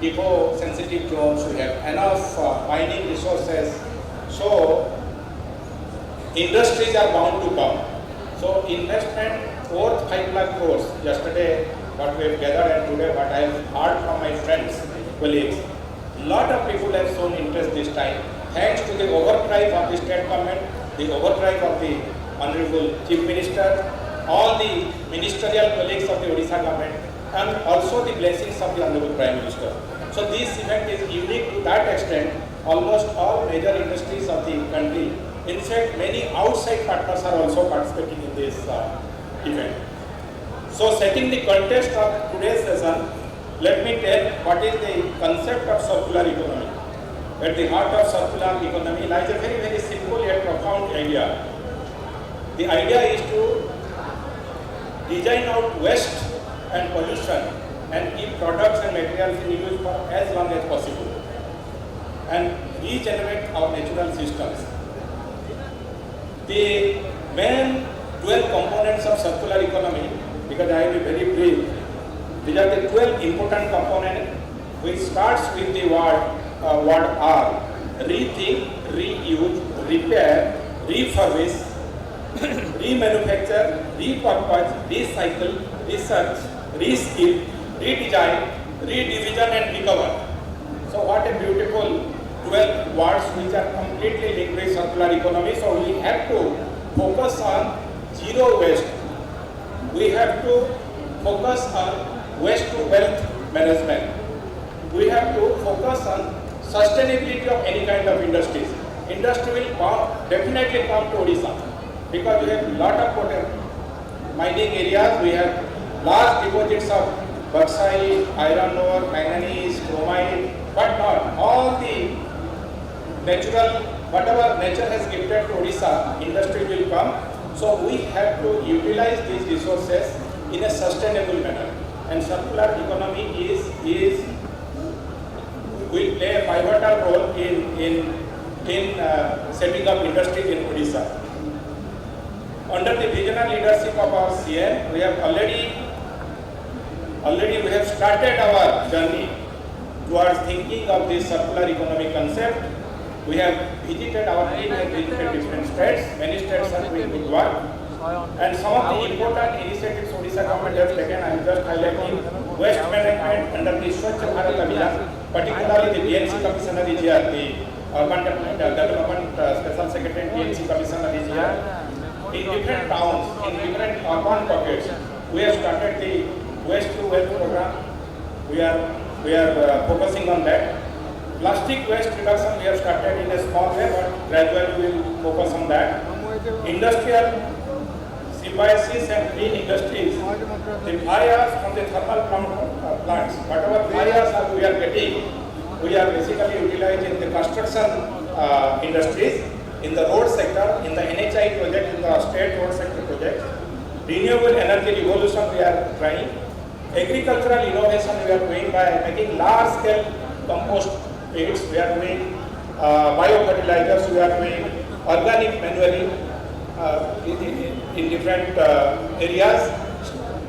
eco-sensitive zones, we have enough mining resources. So industries are bound to come. So investment worth 5 lakh crores. Yesterday, what we have gathered and today what I have heard from my friends, colleagues, lot of people have shown interest this time. Thanks to the overdrive of the state government, the overdrive of the Honorable Chief Minister, all the ministerial colleagues of the Odisha government, and also the blessings of the Honorable Prime Minister. So this event is unique to that extent. Almost all major industries of the country, in fact many outside partners are also participating in this event. So setting the context of today's session, let me tell what is the concept of circular economy. At the heart of circular economy lies a very, very simple yet profound idea. The idea is to design out waste and pollution and keep products and materials in use for as long as possible and regenerate our natural systems. The main 12 components of circular economy, because I will be very brief, these are the 12 important components which starts with the word R: rethink, reuse, repair, refurbish, remanufacture, repurpose, recycle, research, reskill, redesign, redivision and recover. So what a beautiful 12 words which are completely linked with circular economy. So we have to focus on zero waste. We have to focus on waste to wealth management. We have to focus on sustainability of any kind of industries. Industry will definitely come to Odisha because we have a lot of mining areas. We have large deposits of bauxite, iron ore, manganese, bromide, but not all the natural, whatever nature has gifted to Odisha, industry will come. So we have to utilize these resources in a sustainable manner. And circular economy will play a pivotal role in setting up industries in Odisha. Under the visionary leadership of our CM, we have already started our journey towards thinking of this circular economy concept. We have visited, our team has visited different states. Many states are doing good work. And some of the important initiatives Odisha government has taken, I am just highlighting waste management under the Swachh Bharat Abhiyan, particularly the DNC Commissioner is here, the Urban Development Special Secretary DNC Commissioner is here. In different towns, in different urban pockets, we have started the waste to wealth program. We are focusing on that. Plastic waste reduction we have started in a small way, but gradually we will focus on that. Industrial symbiosis and green industries, the fires from the thermal plants, whatever fires we are getting, we are basically utilizing the construction industries, in the road sector, in the NHI project, in the state road sector project. Renewable energy revolution we are trying. Agricultural innovation we are doing by making large scale compost pits, we are doing biofertilizers, we are doing organic manuring in different areas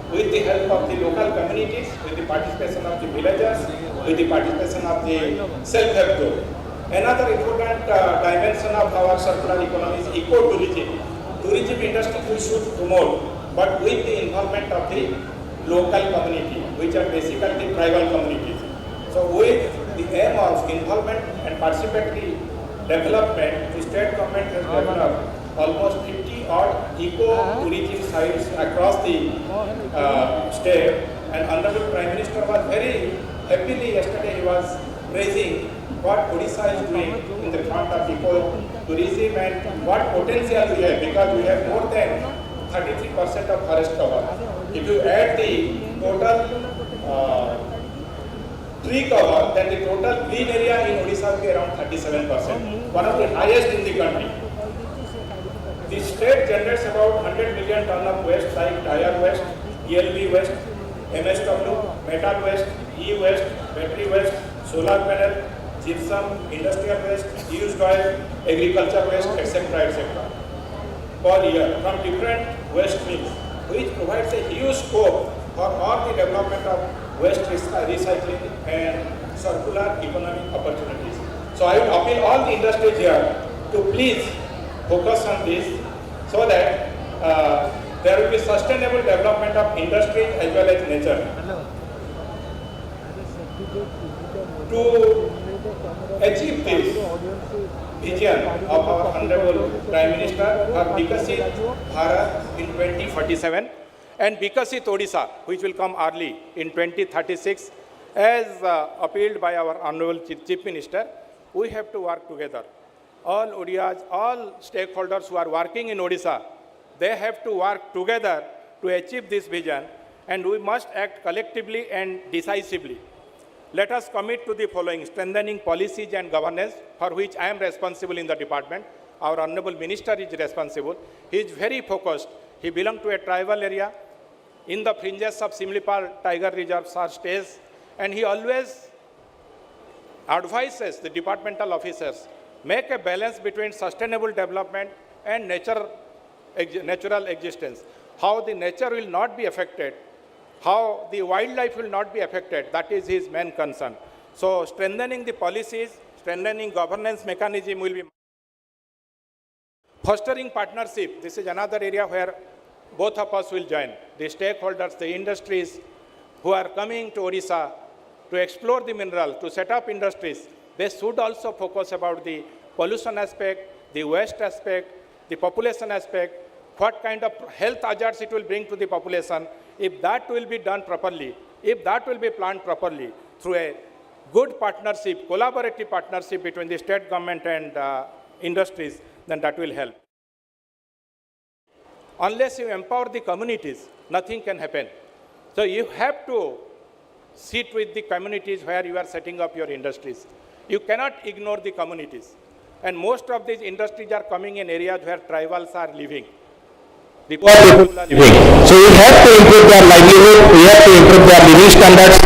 with the help of the local communities, with the participation of the villagers, with the participation of the self-help group. Another important dimension of our circular economy is eco-tourism. Tourism industry we should promote, but with the involvement of the local community, which are basically the tribal communities. So with the aim of involvement and participatory development, the state government has developed almost 50 odd eco-tourism sites across the state, and Honorable Prime Minister was very happily yesterday, he was praising what Odisha is doing in the front of eco-tourism and what potential we have, because we have more than 33% of forest cover. If you add the total tree cover, then the total green area in Odisha will be around 37%, one of the highest in the country. The state generates about 100 million ton of waste like tire waste, ELB waste, MSW, metal waste, e-waste, battery waste, solar panel, gypsum, industrial waste, used oil, agriculture waste, etc. etc. per year from different waste streams, which provides a huge scope for all the development of waste recycling and circular economic opportunities. So I will appeal all the industries here to please focus on this so that there will be sustainable development of industry as well as nature. To achieve this vision of our Honorable Prime Minister for Vikasit Bharat in 2047 and Vikasit Odisha, which will come early in 2036, as appealed by our Honorable Chief Minister, we have to work together. All Odias, all stakeholders who are working in Odisha, they have to work together to achieve this vision, and we must act collectively and decisively. Let us commit to the following: strengthening policies and governance, for which I am responsible in the department. Our Honorable Minister is responsible. He is very focused. He belongs to a tribal area in the fringes of Simlipal Tiger Reserve stays, and he always advises the departmental officers, make a balance between sustainable development and natural existence. How the nature will not be affected, how the wildlife will not be affected, that is his main concern. So strengthening the policies, strengthening governance mechanism will be. Fostering partnership, this is another area where both of us will join. The stakeholders, the industries who are coming to Odisha to explore the mineral, to set up industries, they should also focus about the pollution aspect, the waste aspect, the population aspect, what kind of health hazards it will bring to the population. If that will be done properly, if that will be planned properly through a good partnership, collaborative partnership between the state government and industries, then that will help. Unless you empower the communities, nothing can happen. So you have to sit with the communities where you are setting up your industries. You cannot ignore the communities. And most of these industries are coming in areas where tribals are living. The poor people are living. So we have to improve their livelihood, we have to improve their living standards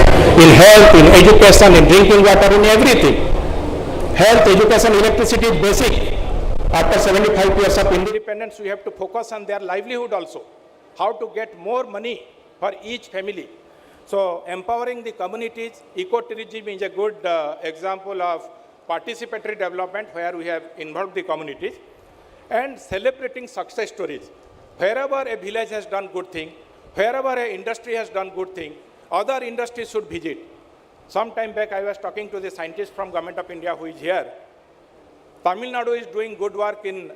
in health, in education, in drinking water, in everything. Health, education, electricity is basic. After 75 years of independence, we have to focus on their livelihood also. How to get more money for each family. So empowering the communities, ecotourism is a good example of participatory development where we have involved the communities, and celebrating success stories. Wherever a village has done good thing, wherever an industry has done good thing, other industries should visit. Some time back, I was talking to the scientist from Government of India who is here. Tamil Nadu is doing good work in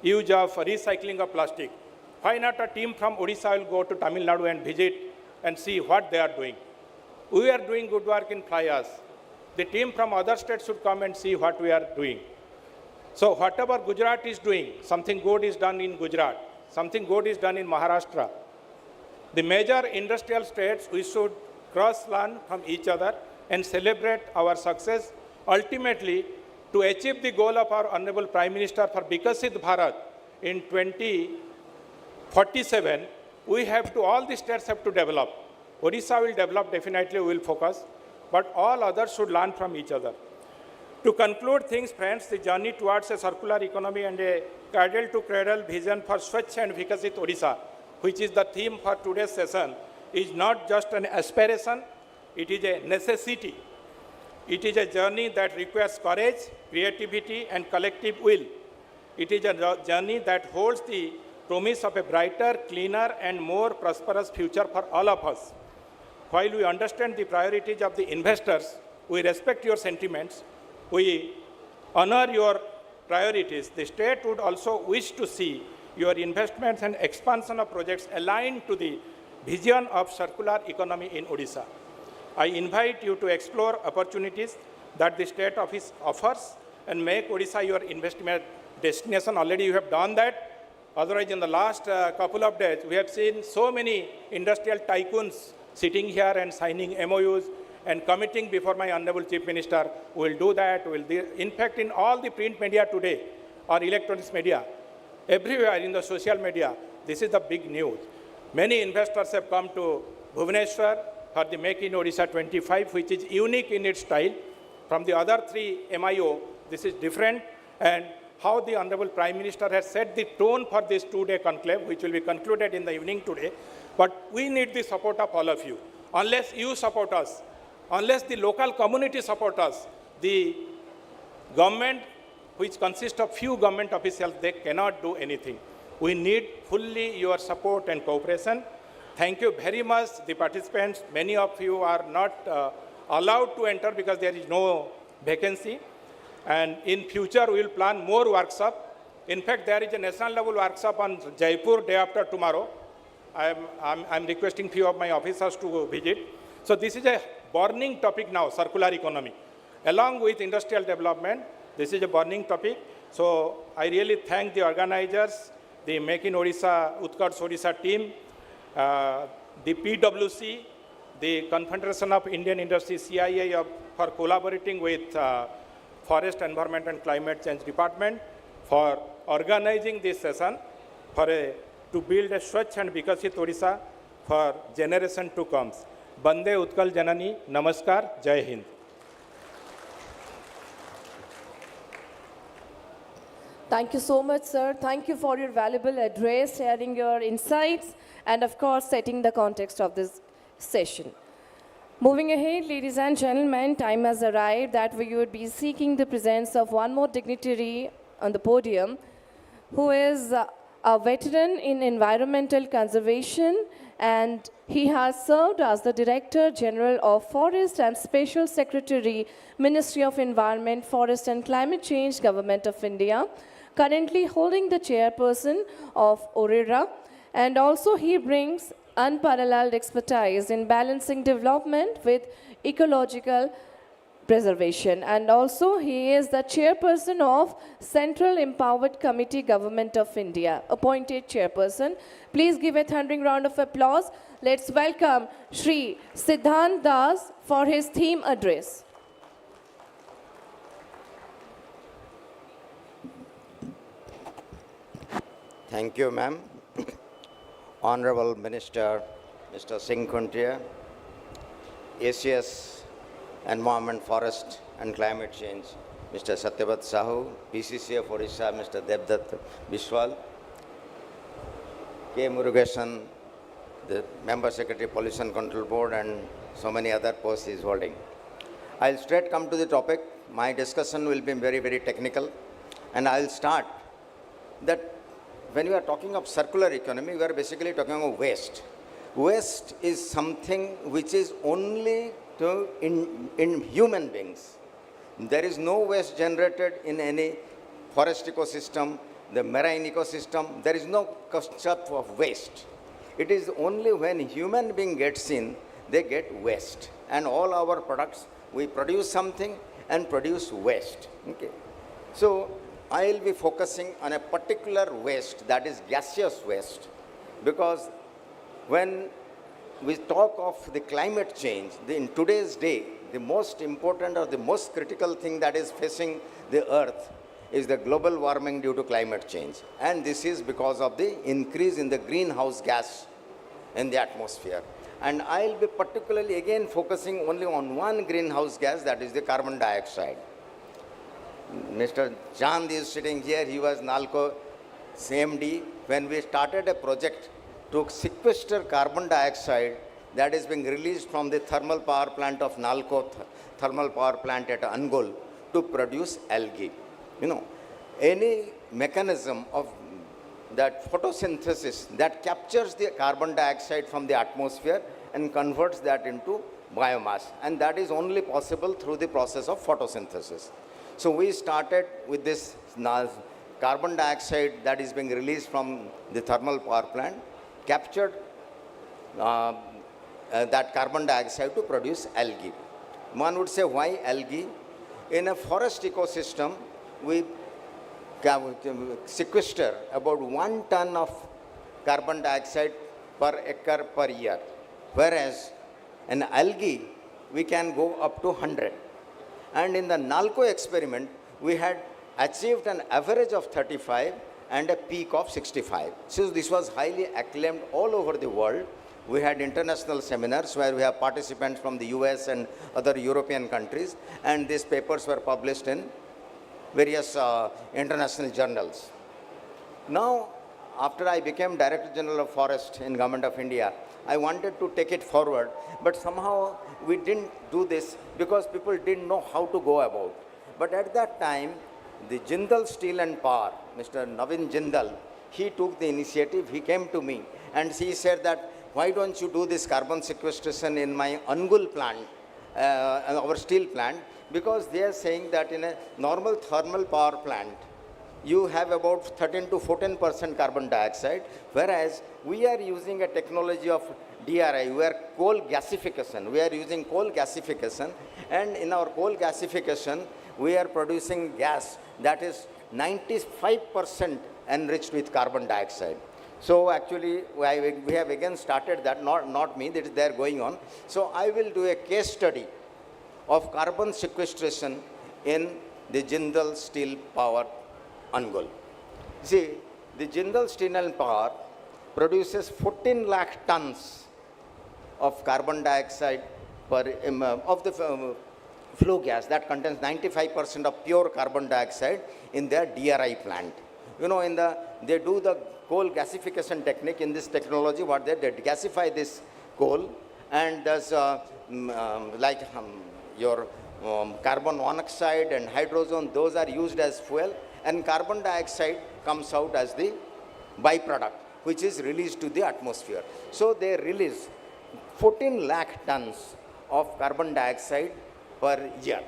use of recycling of plastic. Why not a team from Odisha will go to Tamil Nadu and visit and see what they are doing? We are doing good work in fly ash. The team from other states should come and see what we are doing. So whatever Gujarat is doing, something good is done in Gujarat, something good is done in Maharashtra. The major industrial states, we should cross-learn from each other and celebrate our success. Ultimately, to achieve the goal of our Honorable Prime Minister for Vikasit Bharat in 2047, we have to, all the states have to develop. Odisha will develop, definitely we will focus, but all others should learn from each other. To conclude things, friends, the journey towards a circular economy and a cradle-to-cradle vision for Swachh and Vikasit Odisha, which is the theme for today's session, is not just an aspiration, it is a necessity. It is a journey that requires courage, creativity, and collective will. It is a journey that holds the promise of a brighter, cleaner, and more prosperous future for all of us. While we understand the priorities of the investors, we respect your sentiments, we honor your priorities. The state would also wish to see your investments and expansion of projects aligned to the vision of circular economy in Odisha. I invite you to explore opportunities that the state office offers and make Odisha your investment destination. Already you have done that. Otherwise, in the last couple of days, we have seen so many industrial tycoons sitting here and signing MOUs and committing before my Honorable Chief Minister. We will do that. In fact, in all the print media today, or electronics media, everywhere in the social media, this is the big news. Many investors have come to Bhubaneshwar for the Make in Odisha 25, which is unique in its style. From the other three MIO, this is different, and how the Honorable Prime Minister has set the tone for this two-day conclave, which will be concluded in the evening today. But we need the support of all of you. Unless you support us, Unless the local community support us, the government, which consists of few government officials, they cannot do anything. We need fully your support and cooperation. Thank you very much, the participants. Many of you are not allowed to enter because there is no vacancy. And in future, we will plan more workshops. In fact, there is a national level workshop on Jaipur day after tomorrow. I'm requesting few of my officers to visit. So this is a burning topic now, circular economy. Along with industrial development, this is a burning topic. So I really thank the organizers, the Make in Odisha, Utkarsh Odisha team, the PwC, the Confederation of Indian Industry, CIA, for collaborating with Forest, Environment and Climate Change Department for organizing this session to build a Swachh and Vikasit Odisha for generation to come. Bande Utkal Janani, Namaskar, Jai Hind. Thank you so much, sir. Thank you for your valuable address, sharing your insights, and of course, setting the context of this session. Moving ahead, ladies and gentlemen, time has arrived that we would be seeking the presence of one more dignitary on the podium, who is a veteran in environmental conservation, and he has served as the Director General of Forest and Special Secretary, Ministry of Environment, Forest and Climate Change, Government of India, currently holding the chairperson of ORERA, and also he brings unparalleled expertise in balancing development with ecological preservation. And also he is the chairperson of Central Empowered Committee, Government of India, appointed chairperson. Please give a thundering round of applause. Let's welcome Shri Siddhant Das for his theme address. Thank you, ma'am. Honorable Minister, Mr. Singh Khuntia, ACS, Environment, Forest and Climate Change, Mr. Satyavat Sahu, PCC of Odisha, Mr. Devdutt Biswal, K. Murugesan, the Member Secretary, Pollution Control Board, and so many other posts he is holding. I'll straight come to the topic. My discussion will be very, very technical, and I'll start that when we are talking of circular economy, we are basically talking of waste. Waste is something which is only in human beings. There is no waste generated in any forest ecosystem, the marine ecosystem. There is no concept of waste. It is only when human being gets in, they get waste. And all our products, we produce something and produce waste. Okay. So I will be focusing on a particular waste, that is gaseous waste, because when we talk of the climate change, in today's day, the most important or the most critical thing that is facing the earth is the global warming due to climate change. And this is because of the increase in the greenhouse gas in the atmosphere. And I will be particularly again focusing only on one greenhouse gas, that is the carbon dioxide. Mr. Chand is sitting here, he was NALCO CMD. When we started a project to sequester carbon dioxide that is being released from the thermal power plant of NALCO thermal power plant at Angol to produce algae. You know, any mechanism of that photosynthesis that captures the carbon dioxide from the atmosphere and converts that into biomass. And that is only possible through the process of photosynthesis. So we started with this carbon dioxide that is being released from the thermal power plant, captured that carbon dioxide to produce algae. One would say, why algae? In a forest ecosystem, we sequester about 1 ton of carbon dioxide per acre per year, whereas in algae, we can go up to 100. And in the NALCO experiment, we had achieved an average of 35 and a peak of 65. So this was highly acclaimed all over the world. We had international seminars where we have participants from the US and other European countries, and these papers were published in various international journals. Now, after I became Director General of Forest in Government of India, I wanted to take it forward, but somehow we didn't do this because people didn't know how to go about. But at that time, the Jindal Steel and Power, Mr. Navin Jindal, he took the initiative. He came to me and he said that, why don't you do this carbon sequestration in my Angul plant, our steel plant, because they are saying that in a normal thermal power plant, you have about 13 to 14% carbon dioxide, whereas we are using a technology of DRI, we are coal gasification. We are using coal gasification, and in our coal gasification, we are producing gas that is 95% enriched with carbon dioxide. So actually, we have again started that, not me, that is there going on. So I will do a case study of carbon sequestration in the Jindal Steel Power Angul. See, the Jindal Steel and Power produces 14 lakh tons of carbon dioxide of the flue gas that contains 95% of pure carbon dioxide in their DRI plant. You know, they do the coal gasification technique. In this technology, what they gasify this coal, and there's your carbon monoxide and hydrogen, those are used as fuel, and carbon dioxide comes out as the byproduct, which is released to the atmosphere. So they release 14 lakh tons of carbon dioxide per year.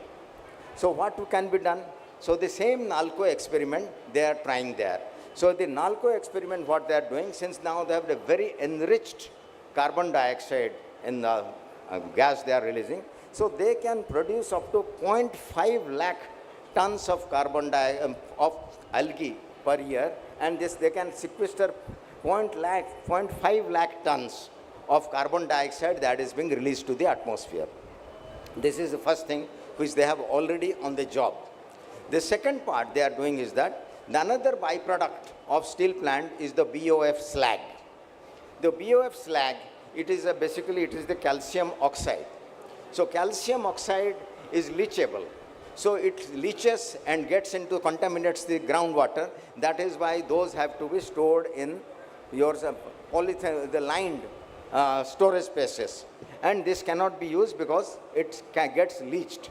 So what can be done? So the same NALCO experiment they are trying there. So the NALCO experiment, what they are doing, since now they have a very enriched carbon dioxide in the gas they are releasing, so they can produce up to 0.5 lakh tons of of algae per year, and this they can sequester 0.5 lakh tons of carbon dioxide that is being released to the atmosphere. This is the first thing which they have already on the job. The second part they are doing is that the another byproduct of steel plant is the BOF slag. The BOF slag, basically it is the calcium oxide. So calcium oxide is leachable. So it leaches and contaminates the groundwater. That is why those have to be stored in your the lined storage spaces. And this cannot be used because it gets leached.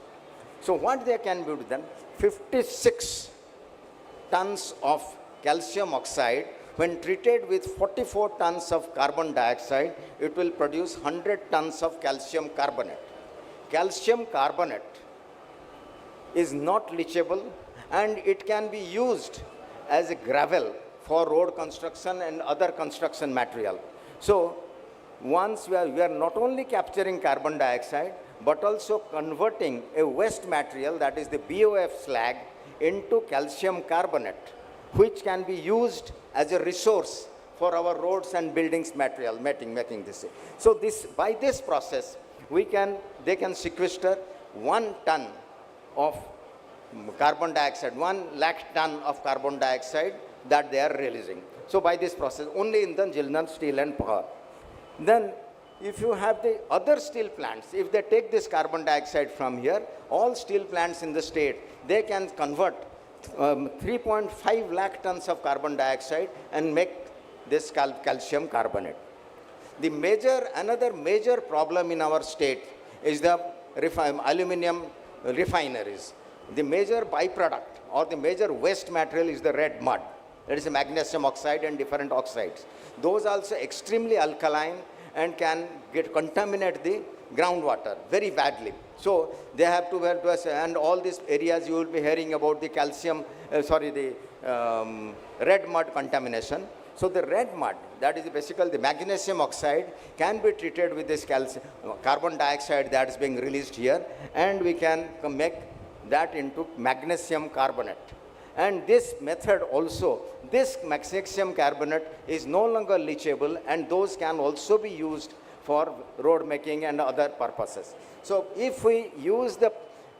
So what they can do then, 56 tons of calcium oxide, when treated with 44 tons of carbon dioxide, it will produce 100 tons of calcium carbonate. Calcium carbonate is not leachable, and it can be used as a gravel for road construction and other construction material. So once we are not only capturing carbon dioxide, but also converting a waste material, that is the BOF slag, into calcium carbonate, which can be used as a resource for our roads and buildings material, making this. So by this process, they can sequester 1 ton of carbon dioxide, 1 lakh ton of carbon dioxide that they are releasing. So by this process, only in the Jindal Steel and Power. Then if you have the other steel plants, if they take this carbon dioxide from here, all steel plants in the state, they can convert 3.5 lakh tons of carbon dioxide and make this calcium carbonate. Another major problem in our state is the aluminum refineries. The major byproduct or the major waste material is the red mud. That is magnesium oxide and different oxides. Those also extremely alkaline and can contaminate the groundwater very badly. So they have to wear and all these areas you will be hearing about the red mud contamination. So the red mud, that is basically the magnesium oxide, can be treated with this carbon dioxide that is being released here, and we can make that into magnesium carbonate. And this method also, this magnesium carbonate is no longer leachable, and those can also be used for road making and other purposes. So if we use the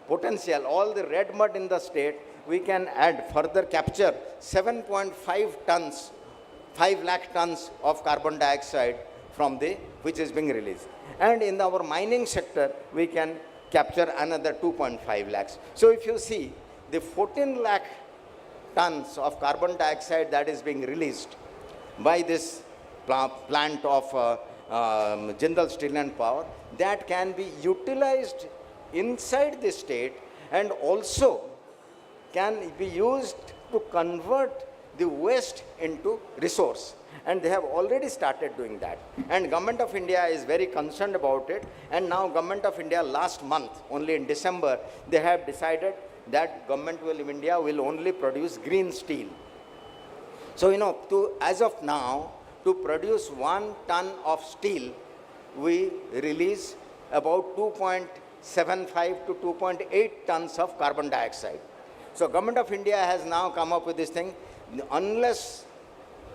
potential, all the red mud in the state, we can further capture 7.5 tons, 5 lakh tons of carbon dioxide from which is being released. And in our mining sector, we can capture another 2.5 lakhs. So if you see, the 14 lakh tons of carbon dioxide that is being released by this plant of Jindal Steel and Power that can be utilized inside the state and also can be used to convert the waste into resource. And they have already started doing that. And Government of India is very concerned about it. And now Government of India last month, only in December, they have decided that Government of India will only produce green steel. So, as of now, to produce 1 ton of steel, we release about 2.75 to 2.8 tons of carbon dioxide. So, Government of India has now come up with this thing, unless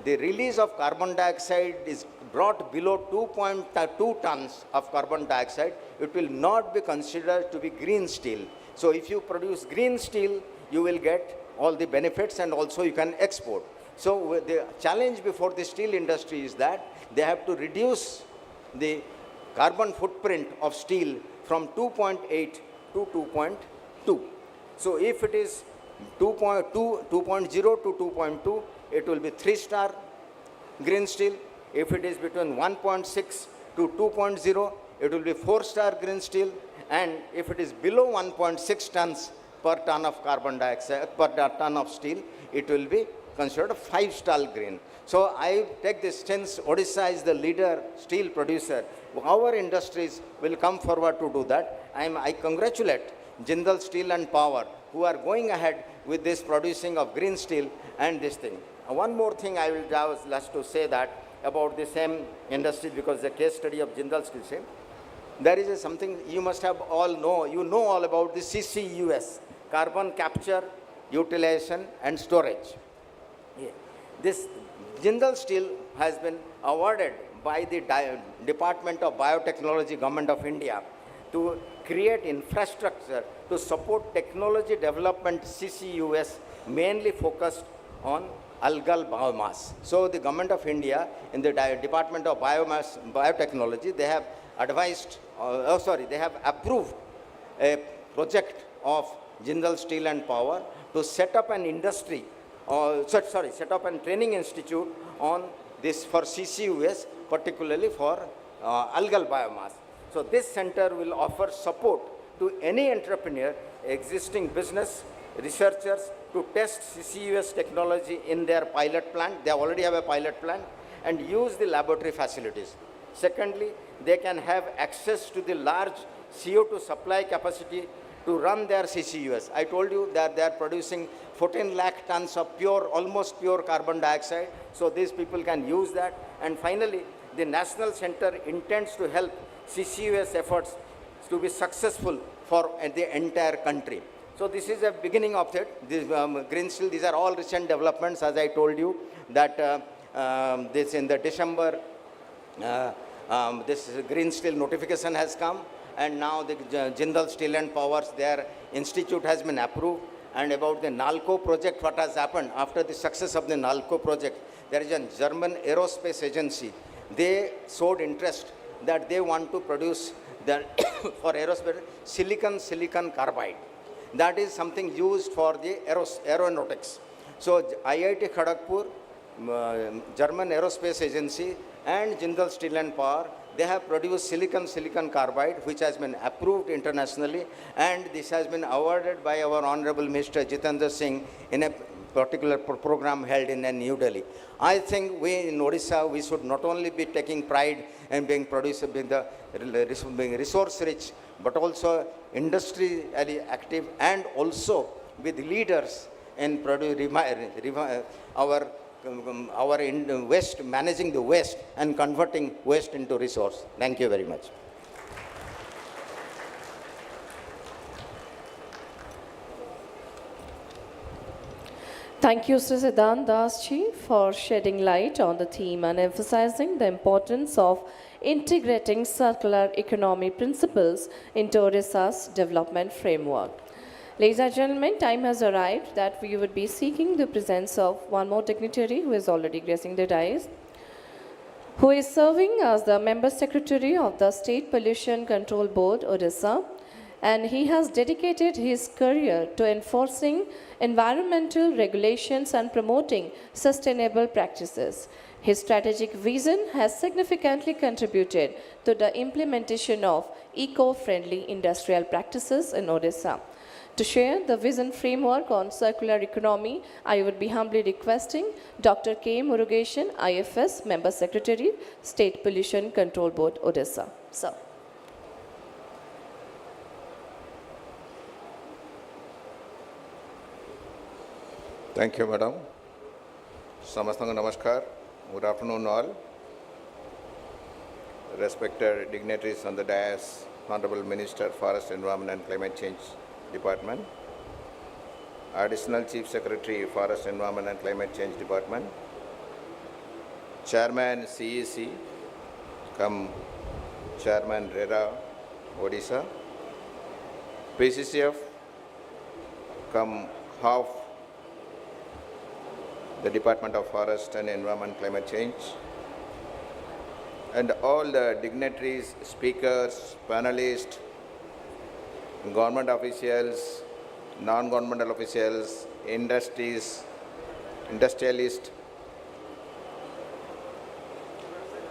the release of carbon dioxide is brought below 2.2 tons of carbon dioxide, it will not be considered to be green steel. So, if you produce green steel, you will get all the benefits and also you can export. So, the challenge before the steel industry is that they have to reduce the carbon footprint of steel from 2.8 to 2.2. So, if it is 2.0 to 2.2, it will be 3-star green steel. If it is between 1.6 to 2.0, it will be 4-star green steel. And if it is below 1.6 tons per ton of carbon dioxide, per ton of steel, it will be considered a 5-star green. So I take this, since Odisha is the leader steel producer, our industries will come forward to do that. I congratulate Jindal Steel and Power who are going ahead with this producing of green steel and this thing. One more thing I will just last to say that about the same industry, because the case study of Jindal Steel, there is something you must have all know. You know all about the CCUS, carbon capture, utilization and storage. Yeah. This Jindal Steel has been awarded by the Department of Biotechnology, Government of India, to create infrastructure to support technology development CCUS, mainly focused on algal biomass. So the Government of India in the Department of Biotechnology, they have advised, they have approved a project of Jindal Steel and Power to set up an industry, set up a training institute on this for CCUS, particularly for algal biomass. So this center will offer support to any entrepreneur, existing business, researchers to test CCUS technology in their pilot plant. They already have a pilot plant, and use the laboratory facilities. Secondly, they can have access to the large CO2 supply capacity to run their CCUS. I told you that they are producing 14 lakh tons of pure, almost pure carbon dioxide. So these people can use that. And finally, the National Center intends to help CCUS efforts to be successful for the entire country. So this is a beginning of it. This green steel, these are all recent developments, as I told you, that this in the December, this green steel notification has come, and now the Jindal Steel and Power's, their institute has been approved. And about the NALCO project, what has happened after the success of the NALCO project, there is a German aerospace agency. They showed interest that they want to produce the for aerospace silicon carbide. That is something used for the aeronautics. So IIT Kharagpur, German aerospace agency, and Jindal Steel and Power, they have produced silicon carbide, which has been approved internationally, and this has been awarded by our Honorable Mr. Jitendra Singh in a particular program held in New Delhi. I think we in Odisha, we should not only be taking pride in being producer, being resource rich, but also industrially active, and also with leaders in waste, managing the waste and converting waste into resource. Thank you very much. Thank you, Sri Siddhant Das Ji, for shedding light on the theme and emphasizing the importance of integrating circular economy principles into Odisha's development framework. Ladies and gentlemen, time has arrived that we would be seeking the presence of one more dignitary who is already gracing the dais, who is serving as the Member Secretary of the State Pollution Control Board, Odisha, and he has dedicated his career to enforcing environmental regulations and promoting sustainable practices. His strategic vision has significantly contributed to the implementation of eco-friendly industrial practices in Odisha. To share the vision framework on circular economy, I would be humbly requesting Dr. K. Murugesan, IFS, Member Secretary, State Pollution Control Board, Odisha. Sir. Thank you, Madam. Samastanga Namaskar. Good afternoon, all. Respected dignitaries on the dais, Honorable Minister, Forest, Environment and Climate Change Department, Additional Chief Secretary, Forest, Environment and Climate Change Department, Chairman CEC, come Chairman RERA, Odisha, PCCF, come half the Department of Forest and Environment Climate Change, and all the dignitaries, speakers, panelists, government officials, non-governmental officials, industries, industrialists,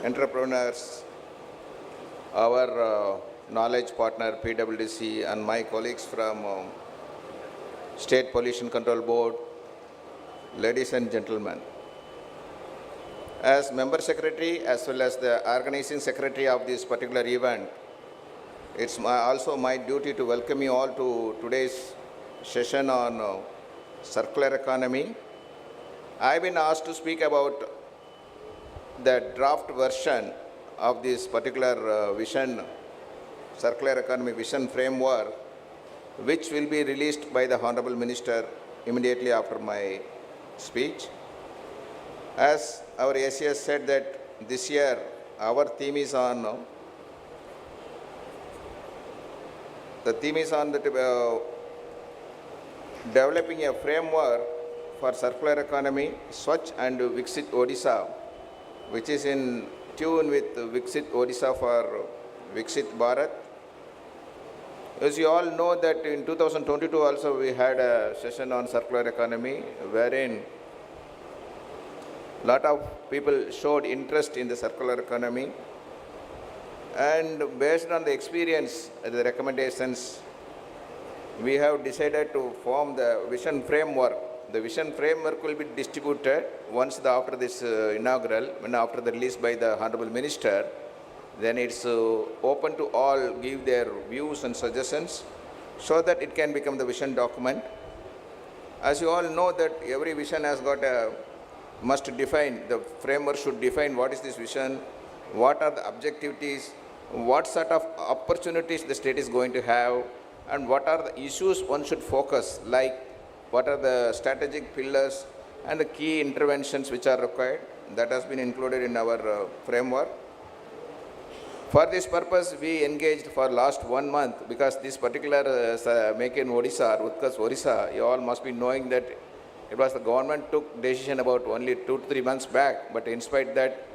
entrepreneurs, our knowledge partner PWDC and my colleagues from State Pollution Control Board, ladies and gentlemen. As Member Secretary as well as the Organizing Secretary of this particular event, it's also my duty to welcome you all to today's session on circular economy. I've been asked to speak about the draft version of this particular vision, circular economy vision framework, which will be released by the Honorable Minister immediately after my speech. As our ACS said that this year our theme is on developing a framework for circular economy, Swachh and Viksit Odisha, which is in tune with Viksit Odisha for Viksit Bharat. As you all know that in 2022 also we had a session on circular economy wherein a lot of people showed interest in the circular economy, and based on the experience and the recommendations, we have decided to form the vision framework. The vision framework will be distributed once after this inaugural, after the release by the Honorable Minister. Then it's open to all give their views and suggestions so that it can become the vision document. As you all know that every vision has got a must define, the framework should define what is this vision, what are the objectivities, what sort of opportunities the state is going to have, and what are the issues one should focus, like what are the strategic pillars and the key interventions which are required. That has been included in our framework. For this purpose, we engaged for last 1 month because this particular Make in Odisha, Utkarsh Odisha, you all must be knowing that it was the government took decision about only 2 to 3 months back, but in spite that,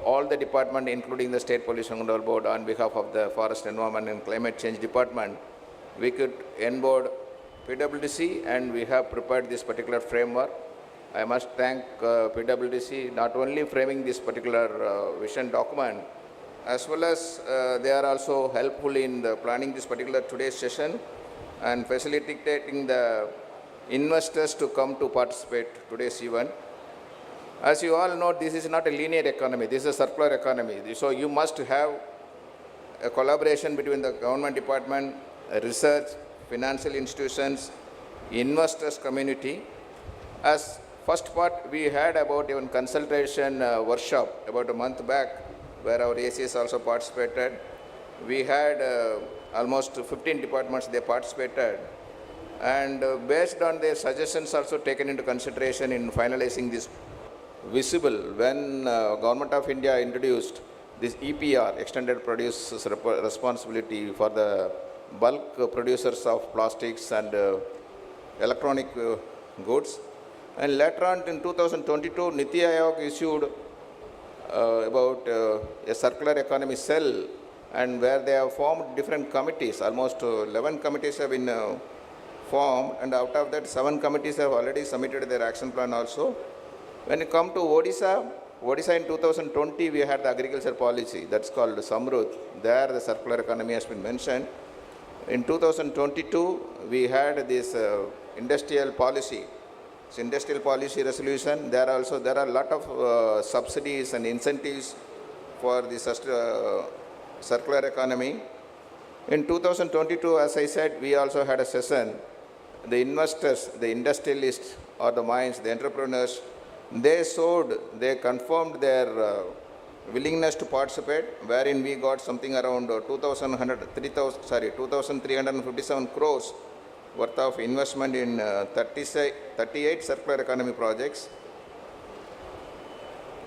all the department, including the State Pollution Control Board, on behalf of the Forest, Environment and Climate Change Department, we could onboard PWDC and we have prepared this particular framework. I must thank PWDC not only framing this particular vision document, as well as they are also helpful in the planning this particular today's session and facilitating the investors to come to participate today's event. As you all know, this is not a linear economy, this is a circular economy. So you must have a collaboration between the government department, research, financial institutions, investors community. As first part, we had about even consultation workshop about a month back where our ACS also participated. We had almost 15 departments, they participated. And based on their suggestions also taken into consideration in finalizing this visible, when Government of India introduced this EPR, Extended Produce Responsibility for the bulk producers of plastics and electronic goods. And later on in 2022, Niti Aayog issued about a circular economy cell, and where they have formed different committees, almost 11 committees have been formed, and out of that 7 committees have already submitted their action plan also. When it comes to Odisha, Odisha in 2020, we had the agriculture policy that's called Samruddh. There, the circular economy has been mentioned. In 2022, we had this industrial policy. It's industrial policy resolution. There are a lot of subsidies and incentives for the circular economy. In 2022, as I said, we also had a session. The investors, the industrialists or the minds, the entrepreneurs, they confirmed their willingness to participate, wherein we got something around 2,357 crores worth of investment in 38 circular economy projects.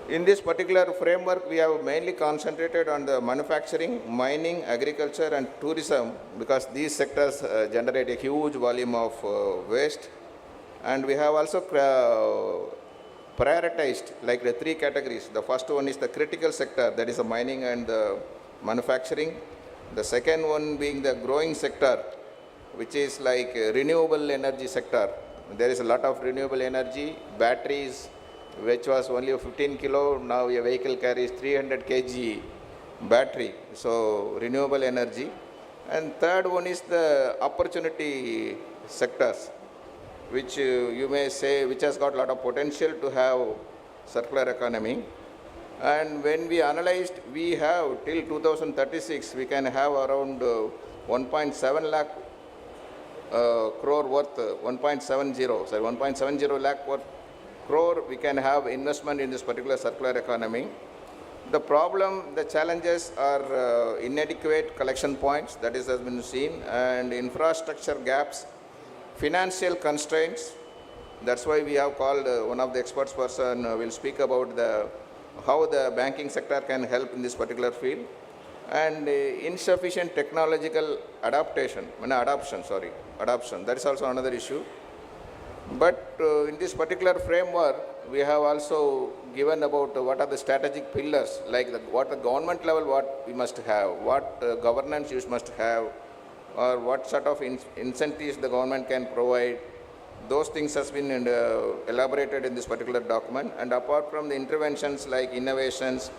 In this particular framework, we have mainly concentrated on the manufacturing, mining, agriculture and tourism because these sectors generate a huge volume of waste. And we have also prioritized like the three categories. The first one is the critical sector, that is the mining and the manufacturing. The second one being the growing sector, which is like renewable energy sector. There is a lot of renewable energy, batteries, which was only a 15 kilo, now a vehicle carries 300 kg battery, so renewable energy. And third one is the opportunity sectors, which you may say, which has got a lot of potential to have circular economy. And when we analyzed, we have till 2036, we can have around 1.7 lakh crore worth, 1.70 lakh worth crore we can have investment in this particular circular economy. The problem, the challenges are inadequate collection points, that is has been seen, and infrastructure gaps, financial constraints. That's why we have called one of the experts person will speak about how the banking sector can help in this particular field, and insufficient technological adoption. That is also another issue. But in this particular framework, we have also given about what are the strategic pillars, like what the government level, what we must have, what governance you must have, or what sort of incentives the government can provide. Those things has been elaborated in this particular document. And apart from the interventions like innovations,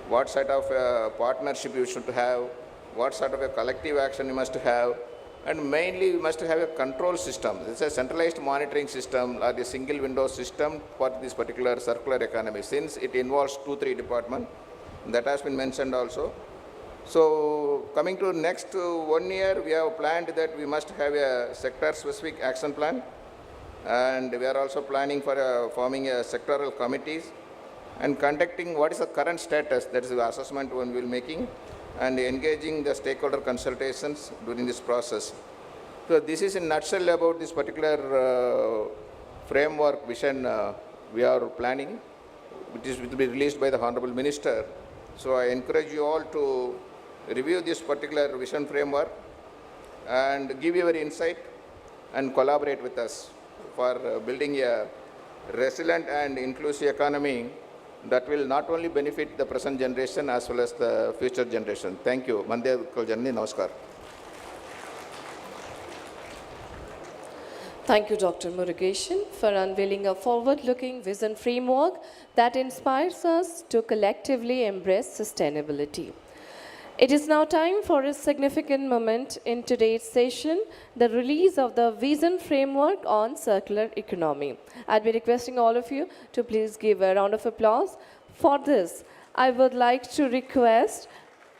what sort of partnership you should have, what sort of a collective action you must have, and mainly we must have a control system. It's a centralized monitoring system or the single window system for this particular circular economy, since it involves 2-3 departments. That has been mentioned also. So coming to next 1 year, we have planned that we must have a sector-specific action plan, and we are also planning for forming a sectoral committees and conducting what is the current status, that is the assessment one we will making, and engaging the stakeholder consultations during this process. So this is in nutshell about this particular framework vision we are planning, which will be released by the Honorable Minister. So I encourage you all to review this particular vision framework and give your insight and collaborate with us for building a resilient and inclusive economy that will not only benefit the present generation as well as the future generation. Thank you. Mande Janni, namaskar. Thank you, Dr. Murugesan, for unveiling a forward-looking vision framework that inspires us to collectively embrace sustainability. It is now time for a significant moment in today's session, the release of the Vision Framework on Circular Economy. I'd be requesting all of you to please give a round of applause. For this, I would like to request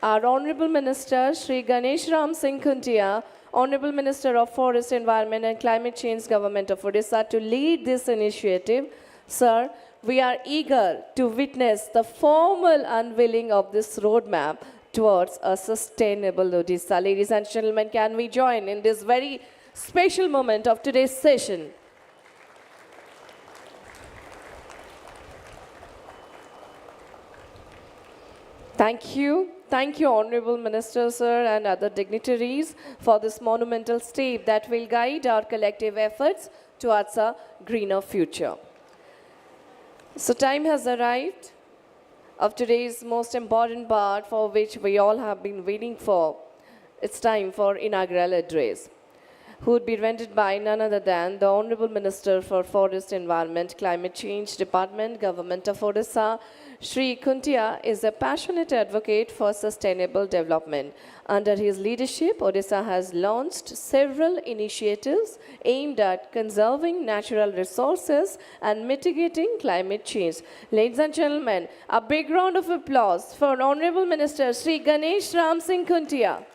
our Honorable Minister, Shri Ganesh Ram Singh Khuntia, Honorable Minister of Forest, Environment and Climate Change, Government of Odisha, to lead this initiative. Sir, we are eager to witness the formal unveiling of this roadmap towards a sustainable Odisha. Ladies and gentlemen, can we join in this very special moment of today's session? Thank you. Thank you, Honorable Minister, sir, and other dignitaries for this monumental step that will guide our collective efforts towards a greener future. So time has arrived of today's most important part, for which we all have been waiting for. It's time for inaugural address. who would be rendered by none other than the Honorable Minister for Forest, Environment, Climate Change Department, Government of Odisha. Shri Kuntia is a passionate advocate for sustainable development. Under his leadership, Odisha has launched several initiatives aimed at conserving natural resources and mitigating climate change. Ladies and gentlemen, a big round of applause for Honorable Minister Shri Ganesh Ram Singh Kuntia.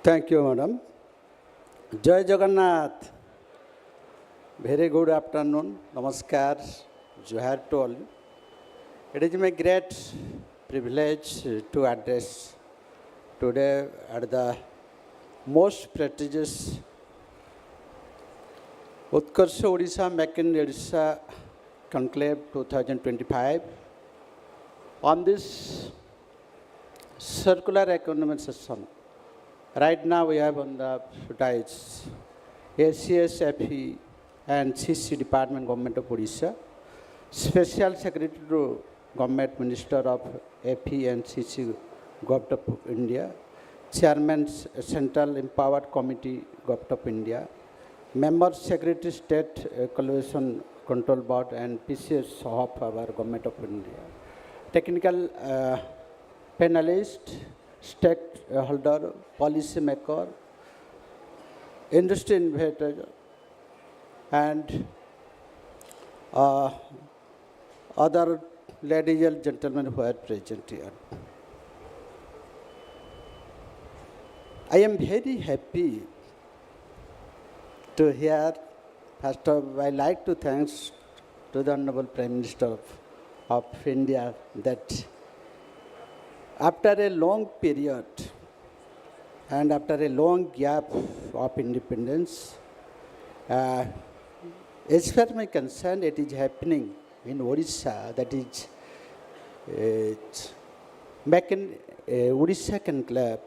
Thank you, madam. Jai Jagannath. Very good afternoon. Namaskar. Johar to all. It is my great privilege to address today at the most prestigious Utkarsh Odisha Make in Odisha Conclave 2025 on this circular economy session. Right now we have on the dais ACS, FE and CC Department Government of Odisha, Special Secretary to Government Minister of FE and CC Government of India, Chairman Central Empowered Committee Government of India, Member Secretary State Collaboration Control Board and PCS of our Government of India, Technical panelist, stakeholder, policy maker, industry innovator, and other ladies and gentlemen who are present here. I am very happy to hear. First of all, I like to thank to the Honorable Prime Minister of India that after a long period and after a long gap of independence, as far as my concern, it is happening in Odisha, that is back in Odisha Conclave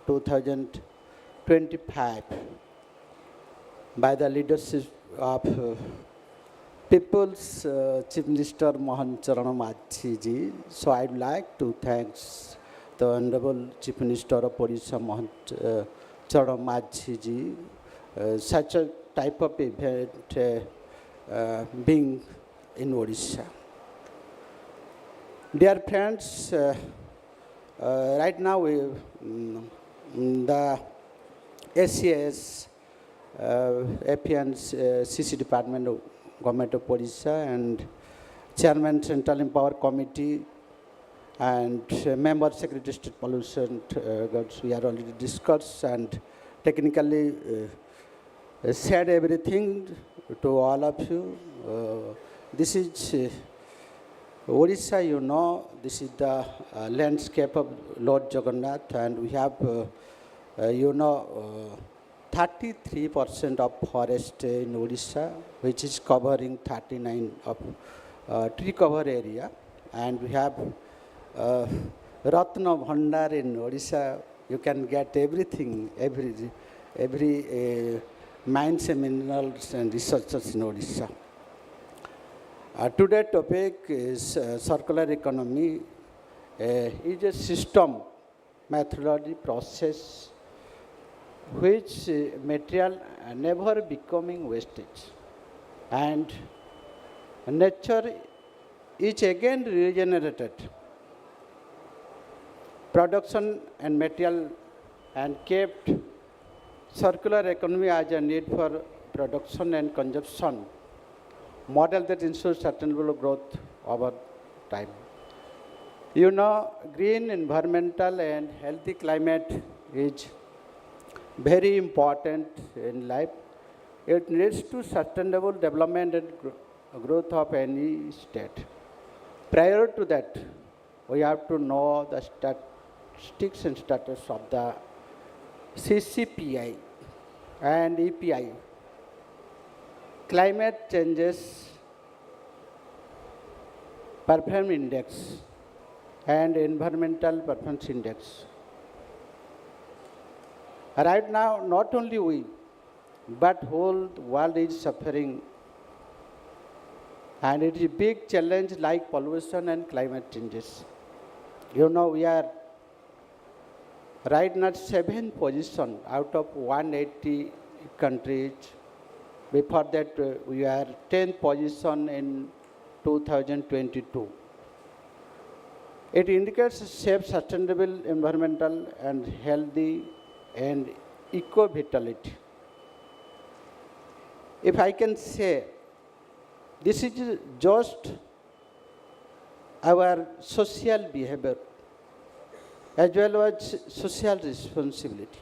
2025 by the leadership of People's Chief Minister Mohan Charan Machi ji. So I'd like to thank the Honorable Chief Minister of Odisha Mohan Charan Machi ji. Such a type of event being in Odisha. Dear friends, right now the SCS, FE CC Department of Government of Odisha and Chairman Central Empowered Committee and Member Secretary State Pollution, we are already discussed and technically said everything to all of you. This is Odisha, you know, this is the landscape of Lord Jagannath, and we have, 33% of forest in Odisha, which is covering 39 of tree cover area, and we have Ratna Bhandar in Odisha. You can get everything, every mines and minerals and resources in Odisha. Today's topic is circular economy. Is a system, methodology, process which material never becoming wastage, and nature is again regenerated. Production and material and kept circular economy as a need for production and consumption, model that ensures sustainable growth over time. You know, green, environmental and healthy climate is very important in life. It leads to sustainable development and growth of any state. Prior to that, we have to know the statistics and status of the CCPI. and EPI, Climate Changes Performance Index, and Environmental Performance Index. Right now, not only we, but whole world is suffering, and it is a big challenge like pollution and climate changes. You know, we are right now 7th position out of 180 countries. Before that, we are 10th position in 2022. It indicates safe, sustainable, environmental, and healthy, and eco-vitality. If I can say, this is just our social behavior as well as social responsibility